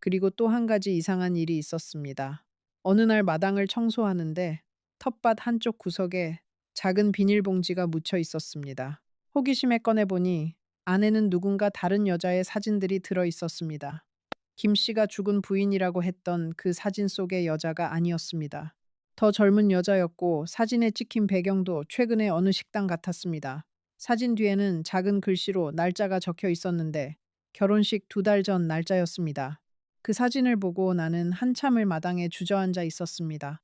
그리고 또 한 가지 이상한 일이 있었습니다. 어느 날 마당을 청소하는데 텃밭 한쪽 구석에 작은 비닐봉지가 묻혀 있었습니다. 호기심에 꺼내보니 안에는 누군가 다른 여자의 사진들이 들어 있었습니다. 김 씨가 죽은 부인이라고 했던 그 사진 속의 여자가 아니었습니다. 더 젊은 여자였고 사진에 찍힌 배경도 최근의 어느 식당 같았습니다. 사진 뒤에는 작은 글씨로 날짜가 적혀 있었는데 결혼식 2달 전 날짜였습니다. 그 사진을 보고 나는 한참을 마당에 주저앉아 있었습니다.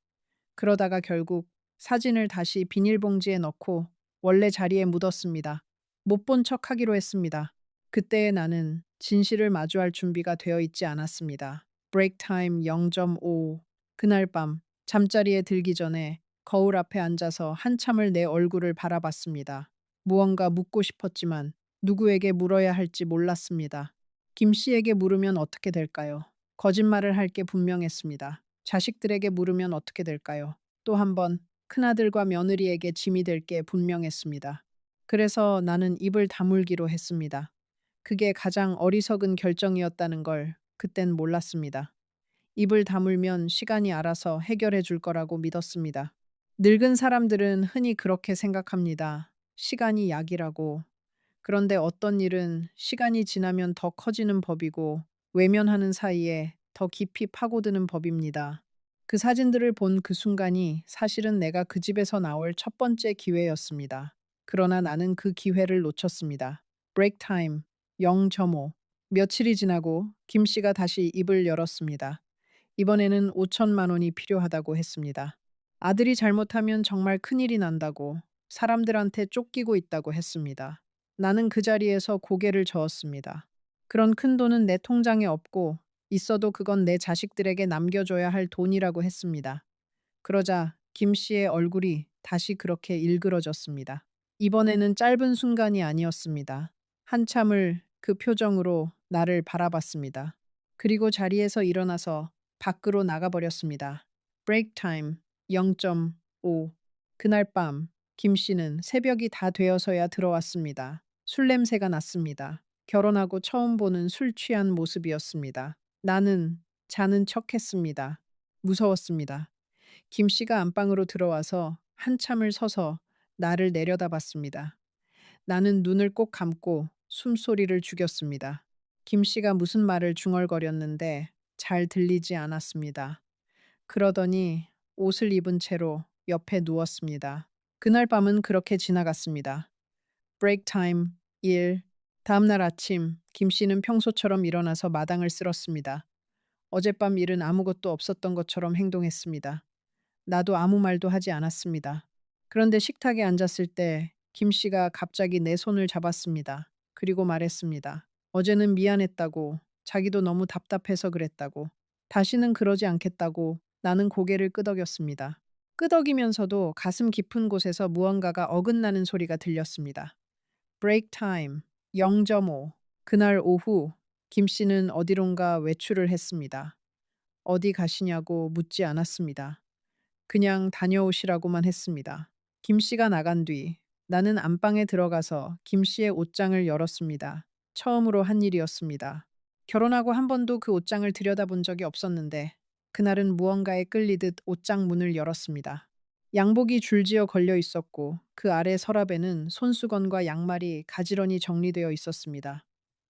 그러다가 결국 사진을 다시 비닐봉지에 넣고 원래 자리에 묻었습니다. 못 본 척 하기로 했습니다. 그때의 나는 진실을 마주할 준비가 되어 있지 않았습니다. 브레이크 타임 0.5. 그날 밤 잠자리에 들기 전에 거울 앞에 앉아서 한참을 내 얼굴을 바라봤습니다. 무언가 묻고 싶었지만 누구에게 물어야 할지 몰랐습니다. 김 씨에게 물으면 어떻게 될까요? 거짓말을 할 게 분명했습니다. 자식들에게 물으면 어떻게 될까요? 또 한 번 큰아들과 며느리에게 짐이 될 게 분명했습니다. 그래서 나는 입을 다물기로 했습니다. 그게 가장 어리석은 결정이었다는 걸 그땐 몰랐습니다. 입을 다물면 시간이 알아서 해결해 줄 거라고 믿었습니다. 늙은 사람들은 흔히 그렇게 생각합니다. 시간이 약이라고. 그런데 어떤 일은 시간이 지나면 더 커지는 법이고 외면하는 사이에 더 깊이 파고드는 법입니다. 그 사진들을 본 그 순간이 사실은 내가 그 집에서 나올 첫 번째 기회였습니다. 그러나 나는 그 기회를 놓쳤습니다. 브레이크 타임 0.5. 며칠이 지나고 김 씨가 다시 입을 열었습니다. 이번에는 5천만 원이 필요하다고 했습니다. 아들이 잘못하면 정말 큰일이 난다고 사람들한테 쫓기고 있다고 했습니다. 나는 그 자리에서 고개를 저었습니다. 그런 큰 돈은 내 통장에 없고 있어도 그건 내 자식들에게 남겨줘야 할 돈이라고 했습니다. 그러자 김 씨의 얼굴이 다시 그렇게 일그러졌습니다. 이번에는 짧은 순간이 아니었습니다. 한참을 그 표정으로 나를 바라봤습니다. 그리고 자리에서 일어나서 밖으로 나가버렸습니다. 브레이크 타임 0.5. 그날 밤 김 씨는 새벽이 다 되어서야 들어왔습니다. 술 냄새가 났습니다. 결혼하고 처음 보는 술 취한 모습이었습니다. 나는 자는 척했습니다. 무서웠습니다. 김 씨가 안방으로 들어와서 한참을 서서 나를 내려다봤습니다. 나는 눈을 꼭 감고 숨소리를 죽였습니다. 김 씨가 무슨 말을 중얼거렸는데 잘 들리지 않았습니다. 그러더니 옷을 입은 채로 옆에 누웠습니다. 그날 밤은 그렇게 지나갔습니다. 브레이크 타임 1. 다음날 아침 김 씨는 평소처럼 일어나서 마당을 쓸었습니다. 어젯밤 일은 아무것도 없었던 것처럼 행동했습니다. 나도 아무 말도 하지 않았습니다. 그런데 식탁에 앉았을 때 김 씨가 갑자기 내 손을 잡았습니다. 그리고 말했습니다. 어제는 미안했다고, 자기도 너무 답답해서 그랬다고, 다시는 그러지 않겠다고 나는 고개를 끄덕였습니다. 끄덕이면서도 가슴 깊은 곳에서 무언가가 어긋나는 소리가 들렸습니다. 브레이크 타임 0.5. 그날 오후 김 씨는 어디론가 외출을 했습니다. 어디 가시냐고 묻지 않았습니다. 그냥 다녀오시라고만 했습니다. 김 씨가 나간 뒤 나는 안방에 들어가서 김 씨의 옷장을 열었습니다. 처음으로 한 일이었습니다. 결혼하고 한 번도 그 옷장을 들여다본 적이 없었는데 그날은 무언가에 끌리듯 옷장 문을 열었습니다. 양복이 줄지어 걸려 있었고 그 아래 서랍에는 손수건과 양말이 가지런히 정리되어 있었습니다.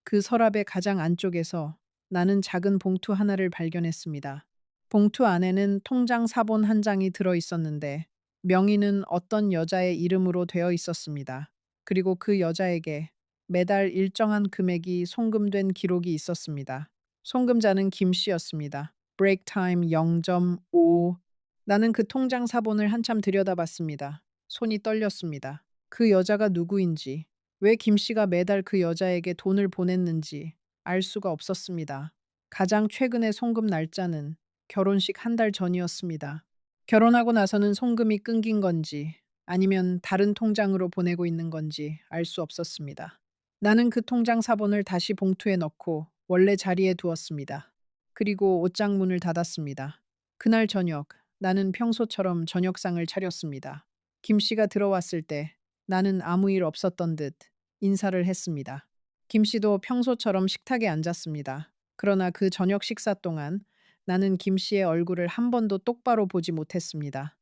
그 서랍의 가장 안쪽에서 나는 작은 봉투 하나를 발견했습니다. 봉투 안에는 통장 사본 한 장이 들어 있었는데 명의는 어떤 여자의 이름으로 되어 있었습니다. 그리고 그 여자에게 매달 일정한 금액이 송금된 기록이 있었습니다. 송금자는 김 씨였습니다. 브레이크 타임 0.5. 나는 그 통장 사본을 한참 들여다봤습니다. 손이 떨렸습니다. 그 여자가 누구인지, 왜 김 씨가 매달 그 여자에게 돈을 보냈는지 알 수가 없었습니다. 가장 최근의 송금 날짜는 결혼식 한 달 전이었습니다. 결혼하고 나서는 송금이 끊긴 건지 아니면 다른 통장으로 보내고 있는 건지 알 수 없었습니다. 나는 그 통장 사본을 다시 봉투에 넣고 원래 자리에 두었습니다. 그리고 옷장 문을 닫았습니다. 그날 저녁 나는 평소처럼 저녁상을 차렸습니다. 김 씨가 들어왔을 때 나는 아무 일 없었던 듯 인사를 했습니다. 김 씨도 평소처럼 식탁에 앉았습니다. 그러나 그 저녁 식사 동안 나는 김 씨의 얼굴을 한 번도 똑바로 보지 못했습니다.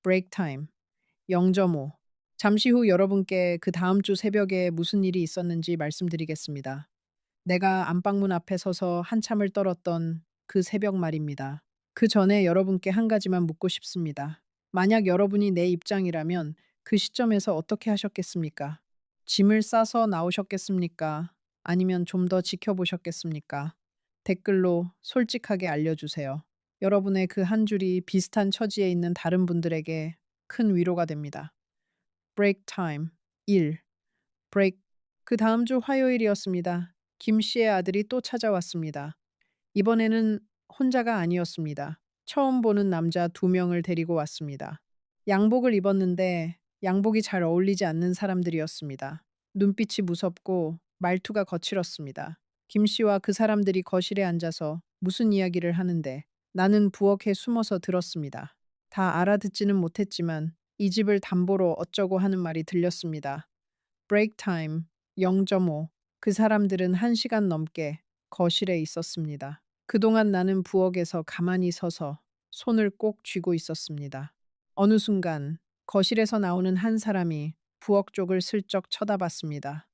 브레이크 타임 0.5. 잠시 후 여러분께 그 다음 주 새벽에 무슨 일이 있었는지 말씀드리겠습니다. 내가 안방문 앞에 서서 한참을 떨었던 그 새벽 말입니다. 그 전에 여러분께 한 가지만 묻고 싶습니다. 만약 여러분이 내 입장이라면 그 시점에서 어떻게 하셨겠습니까? 짐을 싸서 나오셨겠습니까? 아니면 좀 더 지켜보셨겠습니까? 댓글로 솔직하게 알려주세요. 여러분의 그 한 줄이 비슷한 처지에 있는 다른 분들에게 큰 위로가 됩니다. 브레이크 타임 1. 브레이크. 그 다음 주 화요일이었습니다. 김 씨의 아들이 또 찾아왔습니다. 이번에는 혼자가 아니었습니다. 처음 보는 남자 두 명을 데리고 왔습니다. 양복을 입었는데 양복이 잘 어울리지 않는 사람들이었습니다. 눈빛이 무섭고 말투가 거칠었습니다. 김 씨와 그 사람들이 거실에 앉아서 무슨 이야기를 하는데 나는 부엌에 숨어서 들었습니다. 다 알아듣지는 못했지만 이 집을 담보로 어쩌고 하는 말이 들렸습니다. 브레이크 타임 0.5. 그 사람들은 1시간 넘게 거실에 있었습니다. 그동안 나는 부엌에서 가만히 서서 손을 꼭 쥐고 있었습니다. 어느 순간 거실에서 나오는 한 사람이 부엌 쪽을 슬쩍 쳐다봤습니다.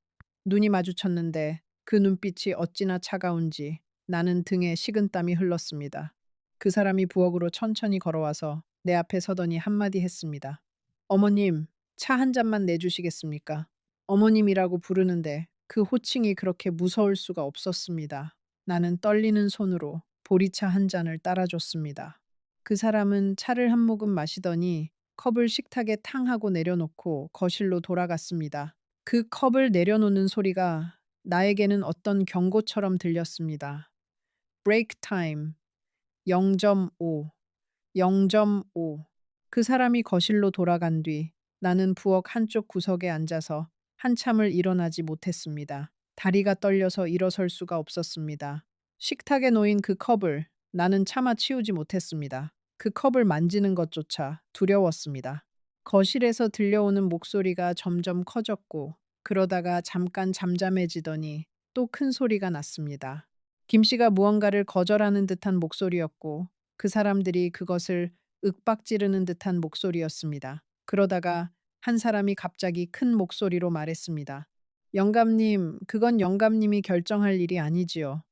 눈이 마주쳤는데 그 눈빛이 어찌나 차가운지 나는 등에 식은땀이 흘렀습니다. 그 사람이 부엌으로 천천히 걸어와서 내 앞에 서더니 한마디 했습니다. 어머님, 차 한 잔만 내주시겠습니까? 어머님이라고 부르는데 그 호칭이 그렇게 무서울 수가 없었습니다. 나는 떨리는 손으로 보리차 한 잔을 따라줬습니다. 그 사람은 차를 한 모금 마시더니 컵을 식탁에 탕 하고 내려놓고 거실로 돌아갔습니다. 그 컵을 내려놓는 소리가 나에게는 어떤 경고처럼 들렸습니다. 브레이크 타임 0.5. 0.5. 그 사람이 거실로 돌아간 뒤 나는 부엌 한쪽 구석에 앉아서 한참을 일어나지 못했습니다. 다리가 떨려서 일어설 수가 없었습니다. 식탁에 놓인 그 컵을 나는 차마 치우지 못했습니다. 그 컵을 만지는 것조차 두려웠습니다. 거실에서 들려오는 목소리가 점점 커졌고 그러다가 잠깐 잠잠해지더니 또 큰 소리가 났습니다. 김 씨가 무언가를 거절하는 듯한 목소리였고 그 사람들이 그것을 윽박지르는 듯한 목소리였습니다. 그러다가 한 사람이 갑자기 큰 목소리로 말했습니다. 영감님, 그건 영감님이 결정할 일이 아니지요.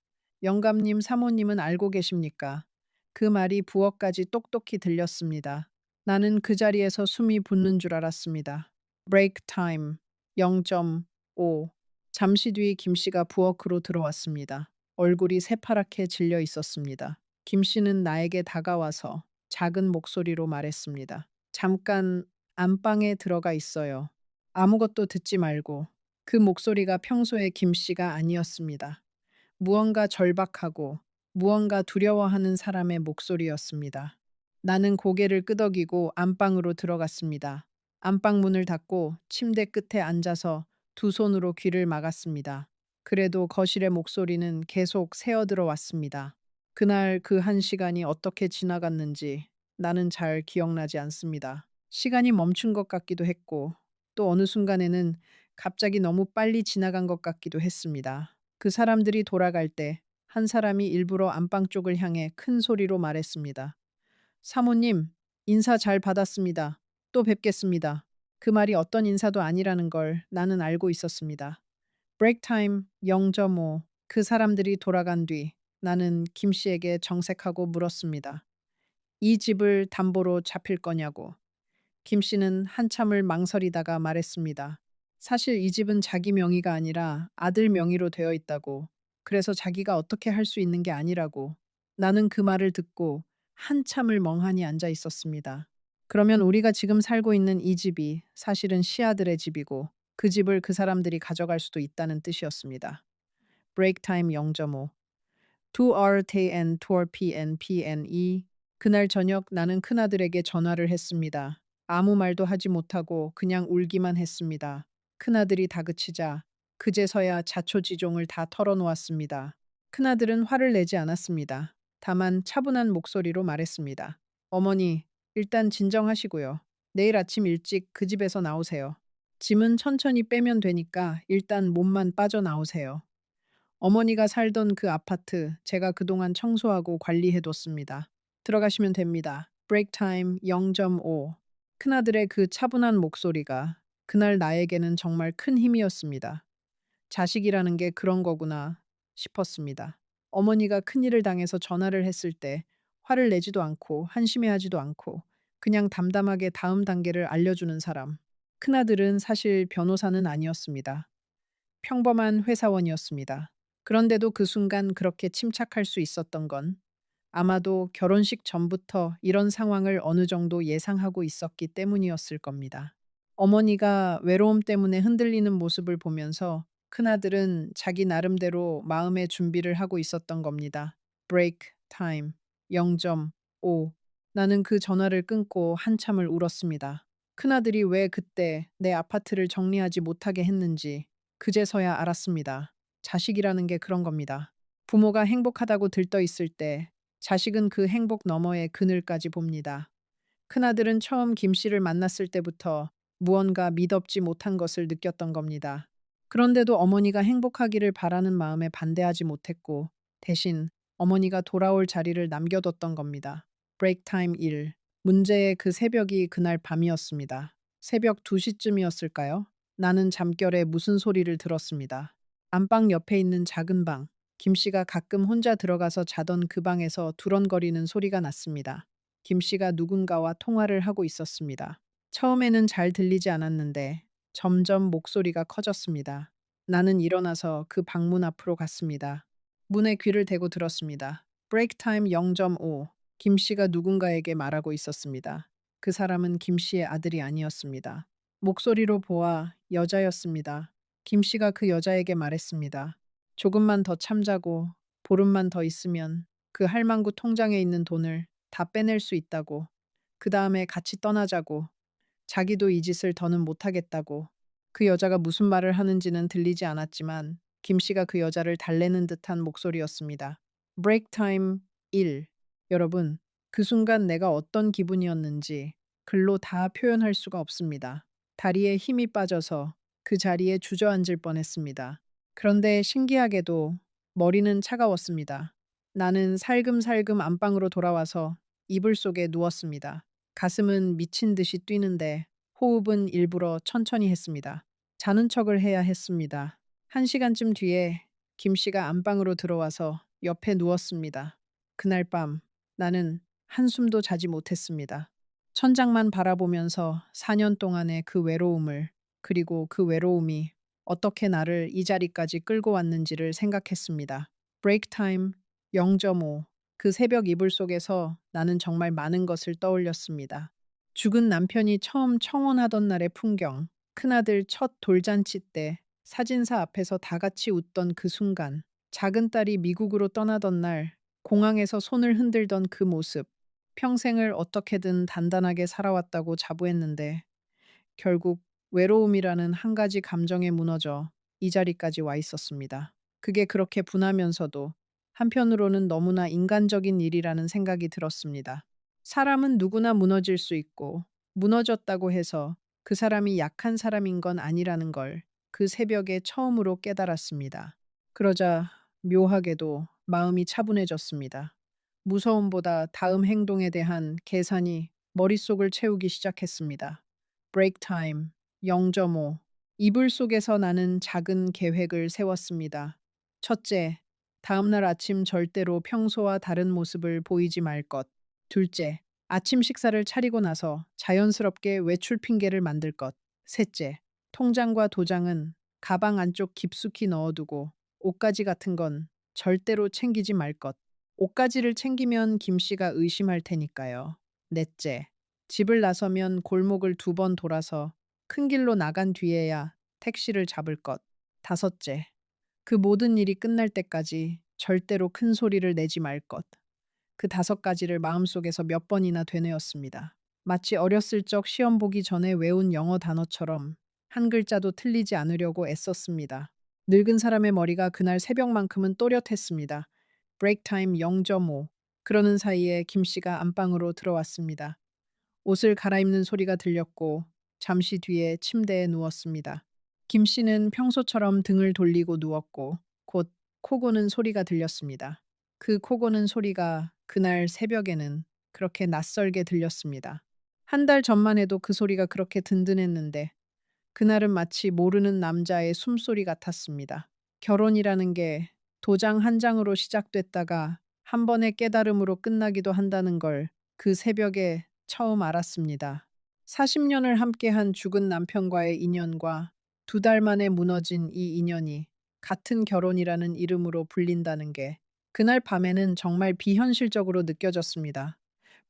영감님, 사모님은 알고 계십니까? 그 말이 부엌까지 똑똑히 들렸습니다. 나는 그 자리에서 숨이 붙는 줄 알았습니다. 브레이크 타임 0.5. 잠시 뒤 김 씨가 부엌으로 들어왔습니다. 얼굴이 새파랗게 질려 있었습니다. 김 씨는 나에게 다가와서 작은 목소리로 말했습니다. 잠깐 안방에 들어가 있어요. 아무것도 듣지 말고. 그 목소리가 평소의 김 씨가 아니었습니다. 무언가 절박하고 무언가 두려워하는 사람의 목소리였습니다. 나는 고개를 끄덕이고 안방으로 들어갔습니다. 안방 문을 닫고 침대 끝에 앉아서 두 손으로 귀를 막았습니다. 그래도 거실의 목소리는 계속 새어들어 왔습니다. 그날 그 1시간이 어떻게 지나갔는지 나는 잘 기억나지 않습니다. 시간이 멈춘 것 같기도 했고 또 어느 순간에는 갑자기 너무 빨리 지나간 것 같기도 했습니다. 그 사람들이 돌아갈 때 한 사람이 일부러 안방 쪽을 향해 큰 소리로 말했습니다. 사모님, 인사 잘 받았습니다. 또 뵙겠습니다. 그 말이 어떤 인사도 아니라는 걸 나는 알고 있었습니다. 브레이크 타임 0.5. 그 사람들이 돌아간 뒤 나는 김 씨에게 정색하고 물었습니다. 이 집을 담보로 잡힐 거냐고. 김 씨는 한참을 망설이다가 말했습니다. 사실 이 집은 자기 명의가 아니라 아들 명의로 되어 있다고. 그래서 자기가 어떻게 할 수 있는 게 아니라고. 나는 그 말을 듣고 한참을 멍하니 앉아 있었습니다. 그러면 우리가 지금 살고 있는 이 집이 사실은 시아들의 집이고 그 집을 그 사람들이 가져갈 수도 있다는 뜻이었습니다. 브레이크 타임 0.5. 2RTN 2RPN PNE. 그날 저녁 나는 큰아들에게 전화를 했습니다. 아무 말도 하지 못하고 그냥 울기만 했습니다. 큰아들이 다그치자 그제서야 자초지종을 다 털어놓았습니다. 큰아들은 화를 내지 않았습니다. 다만 차분한 목소리로 말했습니다. 어머니, 일단 진정하시고요. 내일 아침 일찍 그 집에서 나오세요. 짐은 천천히 빼면 되니까 일단 몸만 빠져나오세요. 어머니가 살던 그 아파트 제가 그동안 청소하고 관리해뒀습니다. 들어가시면 됩니다. 브레이크 타임 0.5. 큰아들의 그 차분한 목소리가 그날 나에게는 정말 큰 힘이었습니다. 자식이라는 게 그런 거구나 싶었습니다. 어머니가 큰일을 당해서 전화를 했을 때 화를 내지도 않고 한심해하지도 않고 그냥 담담하게 다음 단계를 알려주는 사람. 큰아들은 사실 변호사는 아니었습니다. 평범한 회사원이었습니다. 그런데도 그 순간 그렇게 침착할 수 있었던 건 아마도 결혼식 전부터 이런 상황을 어느 정도 예상하고 있었기 때문이었을 겁니다. 어머니가 외로움 때문에 흔들리는 모습을 보면서 큰아들은 자기 나름대로 마음의 준비를 하고 있었던 겁니다. 브레이크 타임 0.5. 나는 그 전화를 끊고 한참을 울었습니다. 큰아들이 왜 그때 내 아파트를 정리하지 못하게 했는지 그제서야 알았습니다. 자식이라는 게 그런 겁니다. 부모가 행복하다고 들떠 있을 때 자식은 그 행복 너머의 그늘까지 봅니다. 큰아들은 처음 김 씨를 만났을 때부터 무언가 믿업지 못한 것을 느꼈던 겁니다. 그런데도 어머니가 행복하기를 바라는 마음에 반대하지 못했고 대신 어머니가 돌아올 자리를 남겨뒀던 겁니다. 브레이크 타임 1. 문제의 그 새벽이 그날 밤이었습니다. 새벽 2시쯤이었을까요? 나는 잠결에 무슨 소리를 들었습니다. 안방 옆에 있는 작은 방, 김 씨가 가끔 혼자 들어가서 자던 그 방에서 두런거리는 소리가 났습니다. 김 씨가 누군가와 통화를 하고 있었습니다. 처음에는 잘 들리지 않았는데 점점 목소리가 커졌습니다. 나는 일어나서 그 방문 앞으로 갔습니다. 문에 귀를 대고 들었습니다. 브레이크 타임 0.5. 김 씨가 누군가에게 말하고 있었습니다. 그 사람은 김 씨의 아들이 아니었습니다. 목소리로 보아 여자였습니다. 김 씨가 그 여자에게 말했습니다. 조금만 더 참자고 보름만 더 있으면 그 할망구 통장에 있는 돈을 다 빼낼 수 있다고. 그 다음에 같이 떠나자고. 자기도 이 짓을 더는 못하겠다고. 그 여자가 무슨 말을 하는지는 들리지 않았지만 김 씨가 그 여자를 달래는 듯한 목소리였습니다. 브레이크 타임 1. 여러분, 그 순간 내가 어떤 기분이었는지 글로 다 표현할 수가 없습니다. 다리에 힘이 빠져서 그 자리에 주저앉을 뻔했습니다. 그런데 신기하게도 머리는 차가웠습니다. 나는 살금살금 안방으로 돌아와서 이불 속에 누웠습니다. 가슴은 미친 듯이 뛰는데 호흡은 일부러 천천히 했습니다. 자는 척을 해야 했습니다. 1시간쯤 뒤에 김 씨가 안방으로 들어와서 옆에 누웠습니다. 그날 밤 나는 한숨도 자지 못했습니다. 천장만 바라보면서 4년 동안의 그 외로움을 그리고 그 외로움이 어떻게 나를 이 자리까지 끌고 왔는지를 생각했습니다. 브레이크 타임 0.5. 그 새벽 이불 속에서 나는 정말 많은 것을 떠올렸습니다. 죽은 남편이 처음 청혼하던 날의 풍경, 큰아들 첫 돌잔치 때 사진사 앞에서 다 같이 웃던 그 순간, 작은 딸이 미국으로 떠나던 날 공항에서 손을 흔들던 그 모습, 평생을 어떻게든 단단하게 살아왔다고 자부했는데 결국 외로움이라는 한 가지 감정에 무너져 이 자리까지 와 있었습니다. 그게 그렇게 분하면서도 한편으로는 너무나 인간적인 일이라는 생각이 들었습니다. 사람은 누구나 무너질 수 있고 무너졌다고 해서 그 사람이 약한 사람인 건 아니라는 걸 그 새벽에 처음으로 깨달았습니다. 그러자 묘하게도 마음이 차분해졌습니다. 무서움보다 다음 행동에 대한 계산이 머릿속을 채우기 시작했습니다. 브레이크 타임 0.5. 이불 속에서 나는 작은 계획을 세웠습니다. 첫째, 다음날 아침 절대로 평소와 다른 모습을 보이지 말 것. 둘째, 아침 식사를 차리고 나서 자연스럽게 외출 핑계를 만들 것. 셋째, 통장과 도장은 가방 안쪽 깊숙이 넣어두고 옷가지 같은 건 절대로 챙기지 말 것. 옷가지를 챙기면 김 씨가 의심할 테니까요. 넷째, 집을 나서면 골목을 2번 돌아서 큰 길로 나간 뒤에야 택시를 잡을 것. 다섯째, 그 모든 일이 끝날 때까지 절대로 큰 소리를 내지 말 것. 그 5가지를 마음속에서 몇 번이나 되뇌었습니다. 마치 어렸을 적 시험 보기 전에 외운 영어 단어처럼 한 글자도 틀리지 않으려고 애썼습니다. 늙은 사람의 머리가 그날 새벽만큼은 또렷했습니다. 브레이크 타임 0.5. 그러는 사이에 김 씨가 안방으로 들어왔습니다. 옷을 갈아입는 소리가 들렸고 잠시 뒤에 침대에 누웠습니다. 김 씨는 평소처럼 등을 돌리고 누웠고 곧 코 고는 소리가 들렸습니다. 그 코 고는 소리가 그날 새벽에는 그렇게 낯설게 들렸습니다. 한 달 전만 해도 그 소리가 그렇게 든든했는데 그날은 마치 모르는 남자의 숨소리 같았습니다. 결혼이라는 게 도장 한 장으로 시작됐다가 한 번의 깨달음으로 끝나기도 한다는 걸 그 새벽에 처음 알았습니다. 40년을 함께한 죽은 남편과의 인연과 2달 만에 무너진 이 인연이 같은 결혼이라는 이름으로 불린다는 게 그날 밤에는 정말 비현실적으로 느껴졌습니다.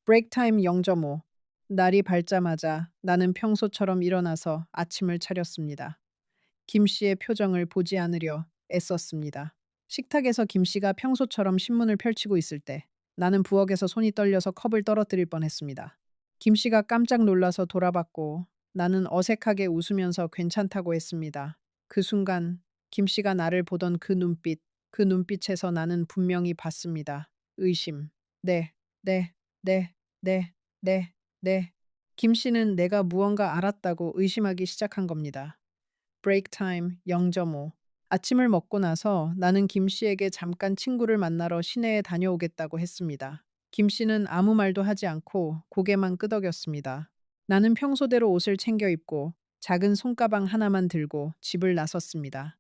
브레이크 타임 0.5. 날이 밝자마자 나는 평소처럼 일어나서 아침을 차렸습니다. 김 씨의 표정을 보지 않으려 애썼습니다. 식탁에서 김 씨가 평소처럼 신문을 펼치고 있을 때 나는 부엌에서 손이 떨려서 컵을 떨어뜨릴 뻔했습니다. 김 씨가 깜짝 놀라서 돌아봤고 나는 어색하게 웃으면서 괜찮다고 했습니다. 그 순간 김 씨가 나를 보던 그 눈빛에서 나는 분명히 봤습니다. 의심. 네, 네, 네, 네, 네, 네. 김 씨는 내가 무언가 알았다고 의심하기 시작한 겁니다. 브레이크 타임 0.5. 아침을 먹고 나서 나는 김 씨에게 잠깐 친구를 만나러 시내에 다녀오겠다고 했습니다. 김 씨는 아무 말도 하지 않고 고개만 끄덕였습니다. 나는 평소대로 옷을 챙겨 입고 작은 손가방 하나만 들고 집을 나섰습니다.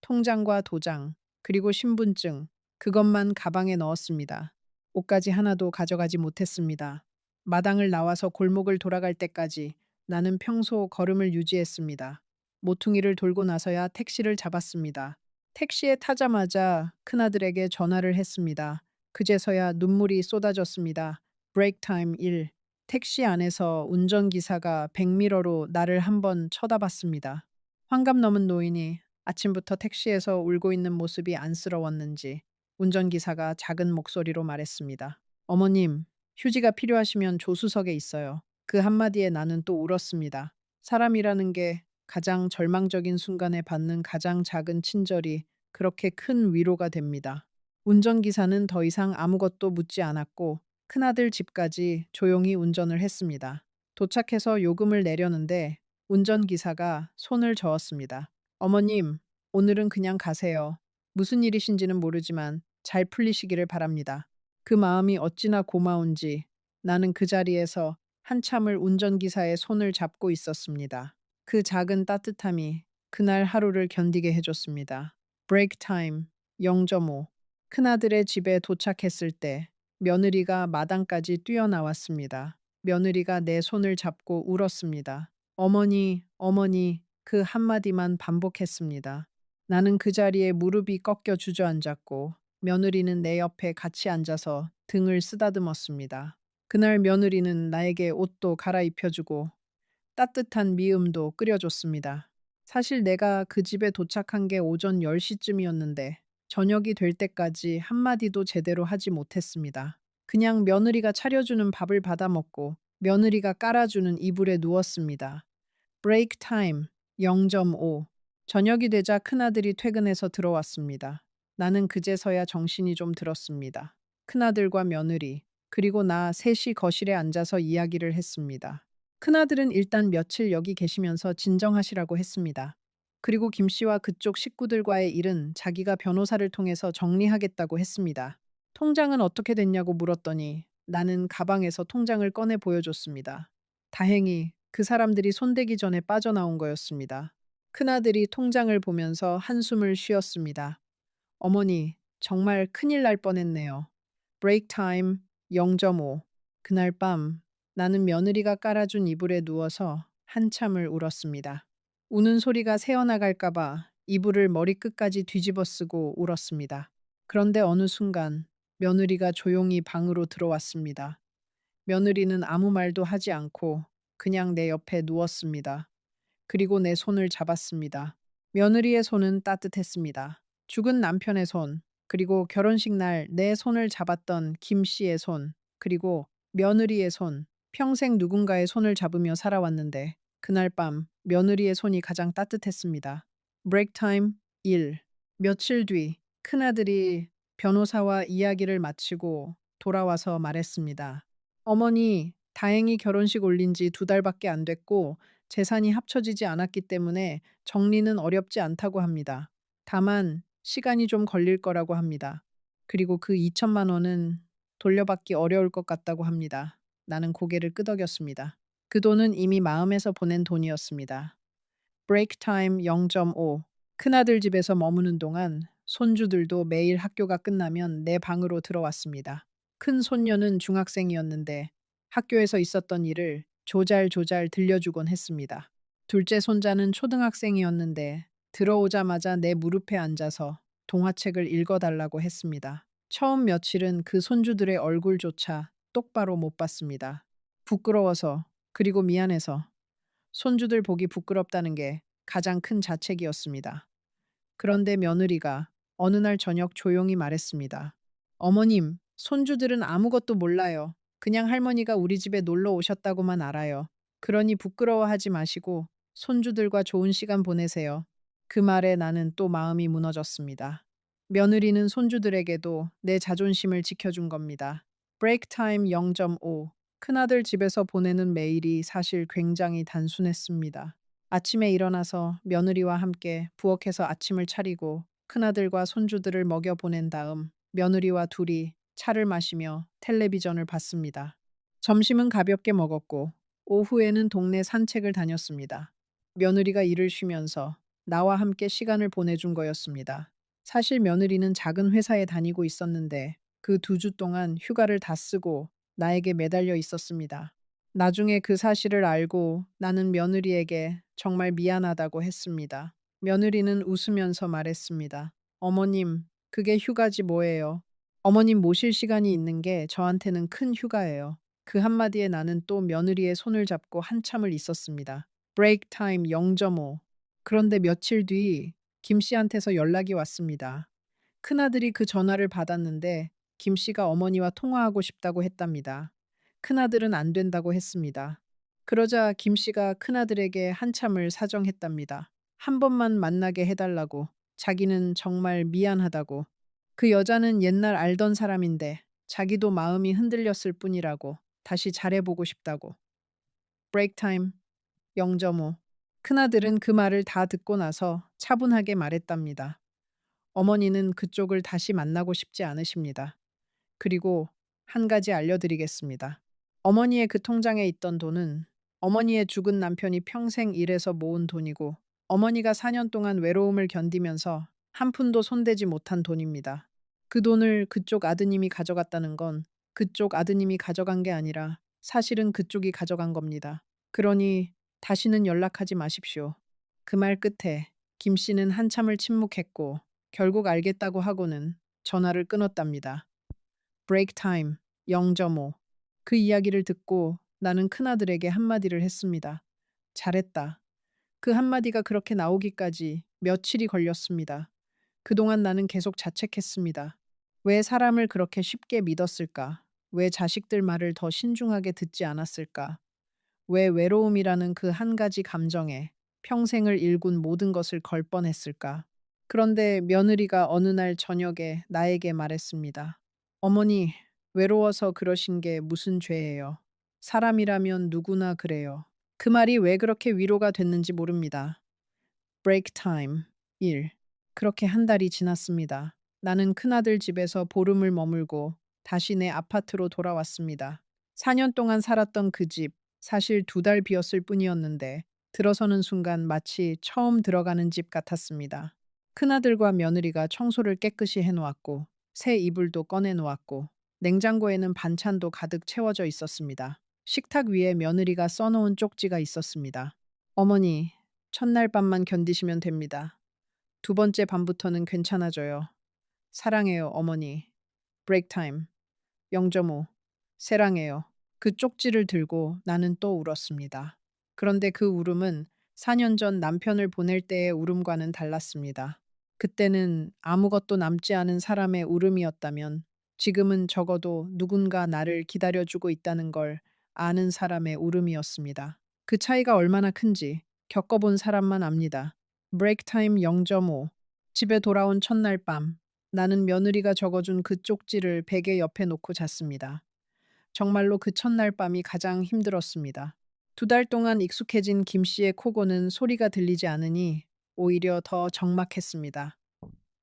통장과 도장, 그리고 신분증, 그것만 가방에 넣었습니다. 옷까지 하나도 가져가지 못했습니다. 마당을 나와서 골목을 돌아갈 때까지 나는 평소 걸음을 유지했습니다. 모퉁이를 돌고 나서야 택시를 잡았습니다. 택시에 타자마자 큰아들에게 전화를 했습니다. 그제서야 눈물이 쏟아졌습니다. 브레이크 타임 1. 택시 안에서 운전기사가 백미러로 나를 한번 쳐다봤습니다. 환갑 넘은 노인이 아침부터 택시에서 울고 있는 모습이 안쓰러웠는지 운전기사가 작은 목소리로 말했습니다. 어머님, 휴지가 필요하시면 조수석에 있어요. 그 한마디에 나는 또 울었습니다. 사람이라는 게 가장 절망적인 순간에 받는 가장 작은 친절이 그렇게 큰 위로가 됩니다. 운전기사는 더 이상 아무것도 묻지 않았고 큰아들 집까지 조용히 운전을 했습니다. 도착해서 요금을 내려는데 운전기사가 손을 저었습니다. 어머님, 오늘은 그냥 가세요. 무슨 일이신지는 모르지만 잘 풀리시기를 바랍니다. 그 마음이 어찌나 고마운지 나는 그 자리에서 한참을 운전기사의 손을 잡고 있었습니다. 그 작은 따뜻함이 그날 하루를 견디게 해줬습니다. 브레이크 타임 0.5. 큰아들의 집에 도착했을 때 며느리가 마당까지 뛰어나왔습니다. 며느리가 내 손을 잡고 울었습니다. 어머니, 어머니, 그 한마디만 반복했습니다. 나는 그 자리에 무릎이 꺾여 주저앉았고 며느리는 내 옆에 같이 앉아서 등을 쓰다듬었습니다. 그날 며느리는 나에게 옷도 갈아입혀주고 따뜻한 미음도 끓여줬습니다. 사실 내가 그 집에 도착한 게 오전 10시쯤이었는데 저녁이 될 때까지 한마디도 제대로 하지 못했습니다. 그냥 며느리가 차려주는 밥을 받아 먹고 며느리가 깔아주는 이불에 누웠습니다. 브레이크 타임 0.5. 저녁이 되자 큰아들이 퇴근해서 들어왔습니다. 나는 그제서야 정신이 좀 들었습니다. 큰아들과 며느리, 그리고 나 셋이 거실에 앉아서 이야기를 했습니다. 큰아들은 일단 며칠 여기 계시면서 진정하시라고 했습니다. 그리고 김 씨와 그쪽 식구들과의 일은 자기가 변호사를 통해서 정리하겠다고 했습니다. 통장은 어떻게 됐냐고 물었더니 나는 가방에서 통장을 꺼내 보여줬습니다. 다행히 그 사람들이 손대기 전에 빠져나온 거였습니다. 큰아들이 통장을 보면서 한숨을 쉬었습니다. 어머니, 정말 큰일 날 뻔했네요. 브레이크 타임 0.5. 그날 밤 나는 며느리가 깔아준 이불에 누워서 한참을 울었습니다. 우는 소리가 새어나갈까봐 이불을 머리끝까지 뒤집어 쓰고 울었습니다. 그런데 어느 순간 며느리가 조용히 방으로 들어왔습니다. 며느리는 아무 말도 하지 않고 그냥 내 옆에 누웠습니다. 그리고 내 손을 잡았습니다. 며느리의 손은 따뜻했습니다. 죽은 남편의 손, 그리고 결혼식 날 내 손을 잡았던 김 씨의 손, 그리고 며느리의 손, 평생 누군가의 손을 잡으며 살아왔는데 그날 밤 며느리의 손이 가장 따뜻했습니다. 브레이크 타임 1. 며칠 뒤 큰아들이 변호사와 이야기를 마치고 돌아와서 말했습니다. 어머니, 다행히 결혼식 올린 지 2달밖에 안 됐고 재산이 합쳐지지 않았기 때문에 정리는 어렵지 않다고 합니다. 다만 시간이 좀 걸릴 거라고 합니다. 그리고 그 2천만 원은 돌려받기 어려울 것 같다고 합니다. 나는 고개를 끄덕였습니다. 그 돈은 이미 마음에서 보낸 돈이었습니다. 브레이크 타임 0.5. 큰아들 집에서 머무는 동안 손주들도 매일 학교가 끝나면 내 방으로 들어왔습니다. 큰 손녀는 중학생이었는데 학교에서 있었던 일을 조잘조잘 들려주곤 했습니다. 둘째 손자는 초등학생이었는데 들어오자마자 내 무릎에 앉아서 동화책을 읽어달라고 했습니다. 처음 며칠은 그 손주들의 얼굴조차 똑바로 못 봤습니다. 부끄러워서, 그리고 미안해서. 손주들 보기 부끄럽다는 게 가장 큰 자책이었습니다. 그런데 며느리가 어느 날 저녁 조용히 말했습니다. 어머님, 손주들은 아무것도 몰라요. 그냥 할머니가 우리 집에 놀러 오셨다고만 알아요. 그러니 부끄러워하지 마시고 손주들과 좋은 시간 보내세요. 그 말에 나는 또 마음이 무너졌습니다. 며느리는 손주들에게도 내 자존심을 지켜준 겁니다. 브레이크 타임 0.5. 큰아들 집에서 보내는 매일이 사실 굉장히 단순했습니다. 아침에 일어나서 며느리와 함께 부엌에서 아침을 차리고 큰아들과 손주들을 먹여 보낸 다음 며느리와 둘이 차를 마시며 텔레비전을 봤습니다. 점심은 가볍게 먹었고 오후에는 동네 산책을 다녔습니다. 며느리가 일을 쉬면서 나와 함께 시간을 보내준 거였습니다. 사실 며느리는 작은 회사에 다니고 있었는데 그 2주 동안 휴가를 다 쓰고 나에게 매달려 있었습니다. 나중에 그 사실을 알고 나는 며느리에게 정말 미안하다고 했습니다. 며느리는 웃으면서 말했습니다. 어머님, 그게 휴가지 뭐예요. 어머님 모실 시간이 있는 게 저한테는 큰 휴가예요. 그 한마디에 나는 또 며느리의 손을 잡고 한참을 있었습니다. 브레이크 타임 0.5. 그런데 며칠 뒤 김 씨한테서 연락이 왔습니다. 큰아들이 그 전화를 받았는데 김 씨가 어머니와 통화하고 싶다고 했답니다. 큰아들은 안 된다고 했습니다. 그러자 김 씨가 큰아들에게 한참을 사정했답니다. 한 번만 만나게 해달라고, 자기는 정말 미안하다고. 그 여자는 옛날 알던 사람인데 자기도 마음이 흔들렸을 뿐이라고, 다시 잘해보고 싶다고. 브레이크 타임 0.5. 큰아들은 그 말을 다 듣고 나서 차분하게 말했답니다. 어머니는 그쪽을 다시 만나고 싶지 않으십니다. 그리고 한 가지 알려드리겠습니다. 어머니의 그 통장에 있던 돈은 어머니의 죽은 남편이 평생 일해서 모은 돈이고 어머니가 4년 동안 외로움을 견디면서 한 푼도 손대지 못한 돈입니다. 그 돈을 그쪽 아드님이 가져갔다는 건 그쪽 아드님이 가져간 게 아니라 사실은 그쪽이 가져간 겁니다. 그러니 다시는 연락하지 마십시오. 그 말 끝에 김 씨는 한참을 침묵했고 결국 알겠다고 하고는 전화를 끊었답니다. 브레이크 타임 0.5. 그 이야기를 듣고 나는 큰아들에게 한마디를 했습니다. 잘했다. 그 한마디가 그렇게 나오기까지 며칠이 걸렸습니다. 그동안 나는 계속 자책했습니다. 왜 사람을 그렇게 쉽게 믿었을까? 왜 자식들 말을 더 신중하게 듣지 않았을까? 왜 외로움이라는 그 한 가지 감정에 평생을 일군 모든 것을 걸 뻔했을까? 그런데 며느리가 어느 날 저녁에 나에게 말했습니다. 어머니, 외로워서 그러신 게 무슨 죄예요? 사람이라면 누구나 그래요. 그 말이 왜 그렇게 위로가 됐는지 모릅니다. 브레이크 타임 1. 그렇게 한 달이 지났습니다. 나는 큰아들 집에서 보름을 머물고 다시 내 아파트로 돌아왔습니다. 4년 동안 살았던 그 집, 사실 2달 비었을 뿐이었는데 들어서는 순간 마치 처음 들어가는 집 같았습니다. 큰아들과 며느리가 청소를 깨끗이 해놓았고 새 이불도 꺼내놓았고 냉장고에는 반찬도 가득 채워져 있었습니다. 식탁 위에 며느리가 써놓은 쪽지가 있었습니다. 어머니, 첫날 밤만 견디시면 됩니다. 두 번째 밤부터는 괜찮아져요. 사랑해요, 어머니. 브레이크 타임 0.5. 사랑해요. 그 쪽지를 들고 나는 또 울었습니다. 그런데 그 울음은 4년 전 남편을 보낼 때의 울음과는 달랐습니다. 그때는 아무것도 남지 않은 사람의 울음이었다면 지금은 적어도 누군가 나를 기다려주고 있다는 걸 아는 사람의 울음이었습니다. 그 차이가 얼마나 큰지 겪어본 사람만 압니다. 브레이크 타임 0.5. 집에 돌아온 첫날 밤, 나는 며느리가 적어준 그 쪽지를 베개 옆에 놓고 잤습니다. 정말로 그 첫날 밤이 가장 힘들었습니다. 2달 동안 익숙해진 김 씨의 코고는 소리가 들리지 않으니 오히려 더 적막했습니다.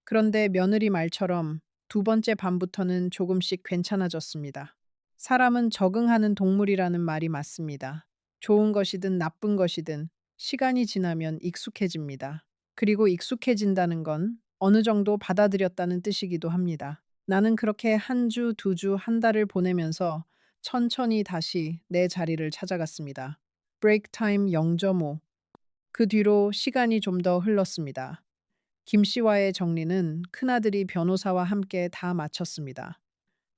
그런데 며느리 말처럼 두 번째 밤부터는 조금씩 괜찮아졌습니다. 사람은 적응하는 동물이라는 말이 맞습니다. 좋은 것이든 나쁜 것이든 시간이 지나면 익숙해집니다. 그리고 익숙해진다는 건 어느 정도 받아들였다는 뜻이기도 합니다. 나는 그렇게 한 주, 2주, 한 달을 보내면서 천천히 다시 내 자리를 찾아갔습니다. 브레이크 타임 0.5. 그 뒤로 시간이 좀 더 흘렀습니다. 김 씨와의 정리는 큰아들이 변호사와 함께 다 마쳤습니다.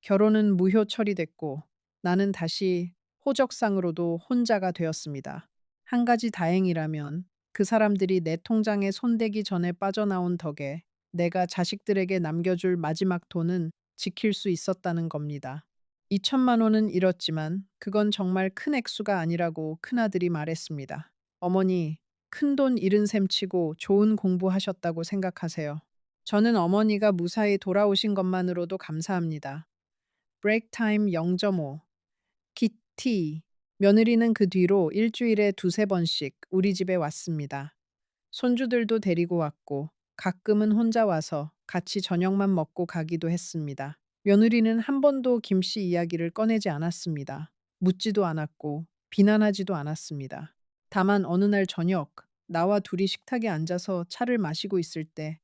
결혼은 무효 처리됐고 나는 다시 호적상으로도 혼자가 되었습니다. 한 가지 다행이라면 그 사람들이 내 통장에 손대기 전에 빠져나온 덕에 내가 자식들에게 남겨줄 마지막 돈은 지킬 수 있었다는 겁니다. 2천만 원은 잃었지만 그건 정말 큰 액수가 아니라고 큰아들이 말했습니다. 어머니, 큰돈 잃은 셈 치고 좋은 공부하셨다고 생각하세요. 저는 어머니가 무사히 돌아오신 것만으로도 감사합니다. 브레이크 타임 0.5. 키티. 며느리는 그 뒤로 일주일에 두세 번씩 우리 집에 왔습니다. 손주들도 데리고 왔고 가끔은 혼자 와서 같이 저녁만 먹고 가기도 했습니다. 며느리는 한 번도 김씨 이야기를 꺼내지 않았습니다. 묻지도 않았고 비난하지도 않았습니다. 다만 어느 날 저녁 나와 둘이 식탁에 앉아서 차를 마시고 있을 때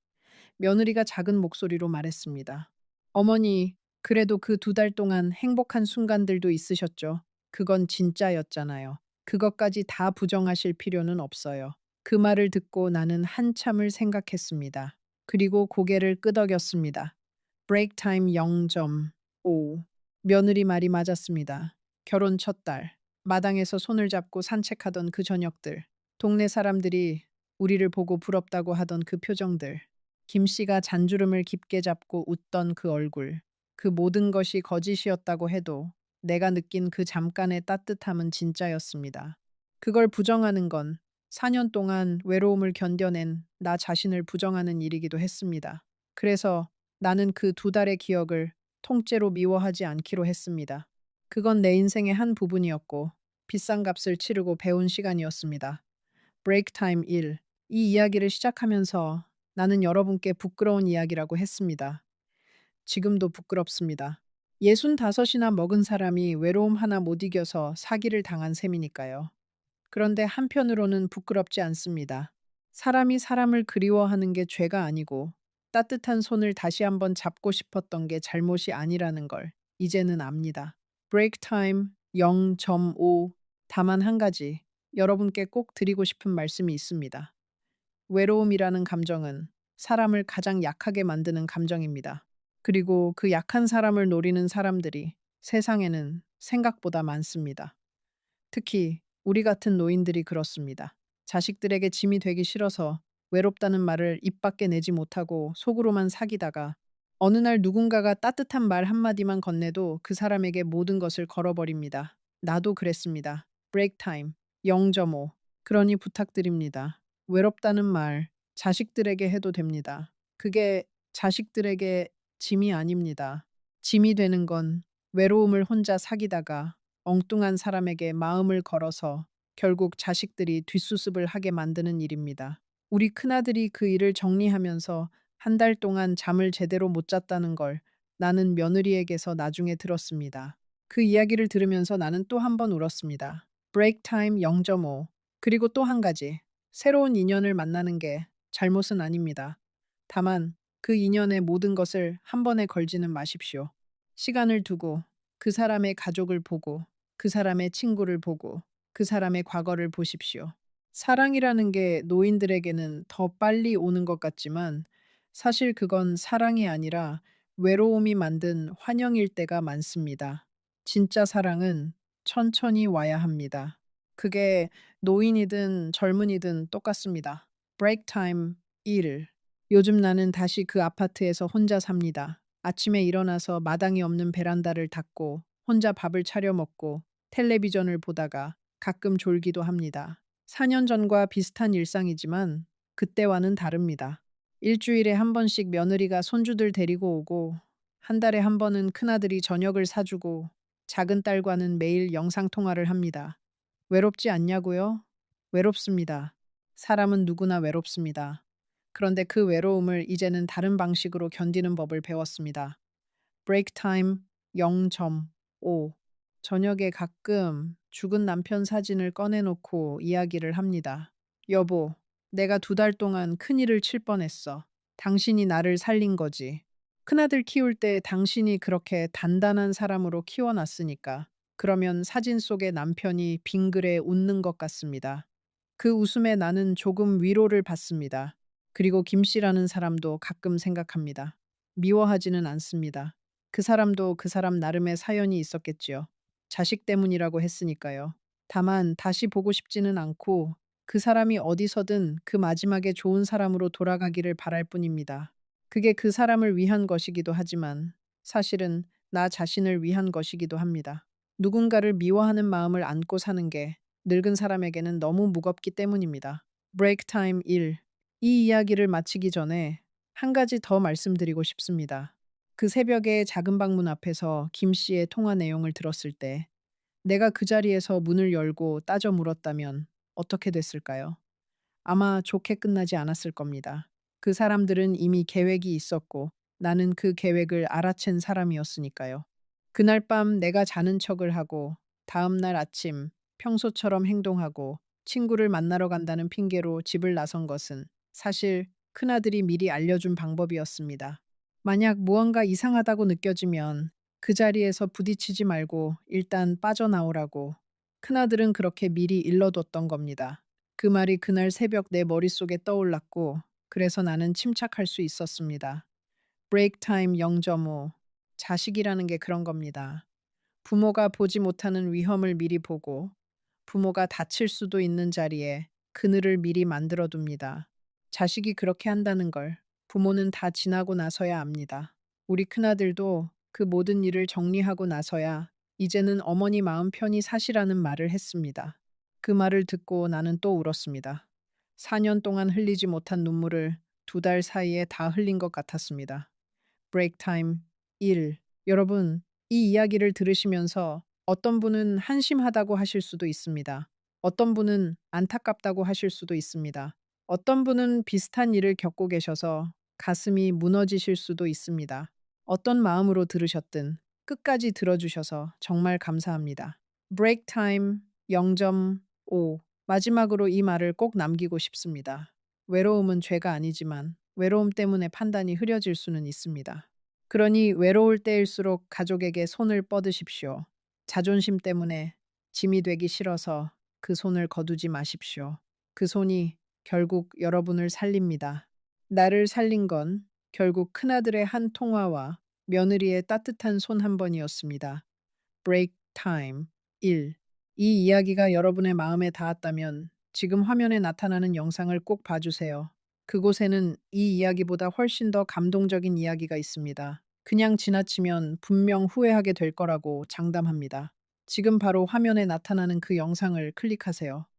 며느리가 작은 목소리로 말했습니다. 어머니, 그래도 그 두 달 동안 행복한 순간들도 있으셨죠? 그건 진짜였잖아요. 그것까지 다 부정하실 필요는 없어요. 그 말을 듣고 나는 한참을 생각했습니다. 그리고 고개를 끄덕였습니다. 브레이크 타임 0.5. 며느리 말이 맞았습니다. 결혼 첫 달, 마당에서 손을 잡고 산책하던 그 저녁들, 동네 사람들이 우리를 보고 부럽다고 하던 그 표정들, 김 씨가 잔주름을 깊게 잡고 웃던 그 얼굴, 그 모든 것이 거짓이었다고 해도 내가 느낀 그 잠깐의 따뜻함은 진짜였습니다. 그걸 부정하는 건 4년 동안 외로움을 견뎌낸 나 자신을 부정하는 일이기도 했습니다. 그래서 나는 그 두 달의 기억을 통째로 미워하지 않기로 했습니다. 그건 내 인생의 한 부분이었고 비싼 값을 치르고 배운 시간이었습니다. 브레이크 타임 1. 이 이야기를 시작하면서 나는 여러분께 부끄러운 이야기라고 했습니다. 지금도 부끄럽습니다. 65이나 먹은 사람이 외로움 하나 못 이겨서 사기를 당한 셈이니까요. 그런데 한편으로는 부끄럽지 않습니다. 사람이 사람을 그리워하는 게 죄가 아니고 따뜻한 손을 다시 한번 잡고 싶었던 게 잘못이 아니라는 걸 이제는 압니다. 브레이크 타임 0.5. 다만 한 가지 여러분께 꼭 드리고 싶은 말씀이 있습니다. 외로움이라는 감정은 사람을 가장 약하게 만드는 감정입니다. 그리고 그 약한 사람을 노리는 사람들이 세상에는 생각보다 많습니다. 특히 우리 같은 노인들이 그렇습니다. 자식들에게 짐이 되기 싫어서 외롭다는 말을 입 밖에 내지 못하고 속으로만 사귀다가 어느 날 누군가가 따뜻한 말 한마디만 건네도 그 사람에게 모든 것을 걸어버립니다. 나도 그랬습니다. 브레이크 타임 0.5. 그러니 부탁드립니다. 외롭다는 말 자식들에게 해도 됩니다. 그게 자식들에게 짐이 아닙니다. 짐이 되는 건 외로움을 혼자 사귀다가 엉뚱한 사람에게 마음을 걸어서 결국 자식들이 뒷수습을 하게 만드는 일입니다. 우리 큰아들이 그 일을 정리하면서 한 달 동안 잠을 제대로 못 잤다는 걸 나는 며느리에게서 나중에 들었습니다. 그 이야기를 들으면서 나는 또 한 번 울었습니다. 브레이크 타임 0.5. 그리고 또 한 가지. 새로운 인연을 만나는 게 잘못은 아닙니다. 다만 그 인연의 모든 것을 한 번에 걸지는 마십시오. 시간을 두고 그 사람의 가족을 보고 그 사람의 친구를 보고 그 사람의 과거를 보십시오. 사랑이라는 게 노인들에게는 더 빨리 오는 것 같지만 사실 그건 사랑이 아니라 외로움이 만든 환영일 때가 많습니다. 진짜 사랑은 천천히 와야 합니다. 그게 노인이든 젊은이든 똑같습니다. 브레이크 타임 1. 요즘 나는 다시 그 아파트에서 혼자 삽니다. 아침에 일어나서 마당이 없는 베란다를 닦고 혼자 밥을 차려 먹고 텔레비전을 보다가 가끔 졸기도 합니다. 4년 전과 비슷한 일상이지만 그때와는 다릅니다. 일주일에 한 번씩 며느리가 손주들 데리고 오고 한 달에 한 번은 큰아들이 저녁을 사주고 작은 딸과는 매일 영상통화를 합니다. 외롭지 않냐고요? 외롭습니다. 사람은 누구나 외롭습니다. 그런데 그 외로움을 이제는 다른 방식으로 견디는 법을 배웠습니다. 브레이크 타임 0.5. 저녁에 가끔 죽은 남편 사진을 꺼내놓고 이야기를 합니다. 여보, 내가 두 달 동안 큰일을 칠 뻔했어. 당신이 나를 살린 거지. 큰아들 키울 때 당신이 그렇게 단단한 사람으로 키워놨으니까. 그러면 사진 속의 남편이 빙그레 웃는 것 같습니다. 그 웃음에 나는 조금 위로를 받습니다. 그리고 김 씨라는 사람도 가끔 생각합니다. 미워하지는 않습니다. 그 사람도 그 사람 나름의 사연이 있었겠지요. 자식 때문이라고 했으니까요. 다만 다시 보고 싶지는 않고 그 사람이 어디서든 그 마지막에 좋은 사람으로 돌아가기를 바랄 뿐입니다. 그게 그 사람을 위한 것이기도 하지만 사실은 나 자신을 위한 것이기도 합니다. 누군가를 미워하는 마음을 안고 사는 게 늙은 사람에게는 너무 무겁기 때문입니다. 브레이크 타임 1. 이 이야기를 마치기 전에 한 가지 더 말씀드리고 싶습니다. 그 새벽에 작은 방문 앞에서 김 씨의 통화 내용을 들었을 때 내가 그 자리에서 문을 열고 따져 물었다면 어떻게 됐을까요? 아마 좋게 끝나지 않았을 겁니다. 그 사람들은 이미 계획이 있었고 나는 그 계획을 알아챈 사람이었으니까요. 그날 밤 내가 자는 척을 하고 다음 날 아침 평소처럼 행동하고 친구를 만나러 간다는 핑계로 집을 나선 것은 사실 큰아들이 미리 알려준 방법이었습니다. 만약 무언가 이상하다고 느껴지면 그 자리에서 부딪히지 말고 일단 빠져나오라고 큰아들은 그렇게 미리 일러뒀던 겁니다. 그 말이 그날 새벽 내 머릿속에 떠올랐고 그래서 나는 침착할 수 있었습니다. 브레이크 타임 0.5. 자식이라는 게 그런 겁니다. 부모가 보지 못하는 위험을 미리 보고 부모가 다칠 수도 있는 자리에 그늘을 미리 만들어 둡니다. 자식이 그렇게 한다는 걸 부모는 다 지나고 나서야 압니다. 우리 큰아들도 그 모든 일을 정리하고 나서야 이제는 어머니 마음 편히 사시라는 말을 했습니다. 그 말을 듣고 나는 또 울었습니다. 4년 동안 흘리지 못한 눈물을 2달 사이에 다 흘린 것 같았습니다. 브레이크 타임 1. 여러분, 이 이야기를 들으시면서 어떤 분은 한심하다고 하실 수도 있습니다. 어떤 분은 안타깝다고 하실 수도 있습니다. 어떤 분은 비슷한 일을 겪고 계셔서 가슴이 무너지실 수도 있습니다. 어떤 마음으로 들으셨든 끝까지 들어주셔서 정말 감사합니다. 브레이크 타임 0.5. 마지막으로 이 말을 꼭 남기고 싶습니다. 외로움은 죄가 아니지만 외로움 때문에 판단이 흐려질 수는 있습니다. 그러니 외로울 때일수록 가족에게 손을 뻗으십시오. 자존심 때문에 짐이 되기 싫어서 그 손을 거두지 마십시오. 그 손이 결국 여러분을 살립니다. 나를 살린 건 결국 큰아들의 한 통화와 며느리의 따뜻한 손 한 번이었습니다. 브레이크 타임 1. 이 이야기가 여러분의 마음에 닿았다면 지금 화면에 나타나는 영상을 꼭 봐주세요. 그곳에는 이 이야기보다 훨씬 더 감동적인 이야기가 있습니다. 그냥 지나치면 분명 후회하게 될 거라고 장담합니다. 지금 바로 화면에 나타나는 그 영상을 클릭하세요.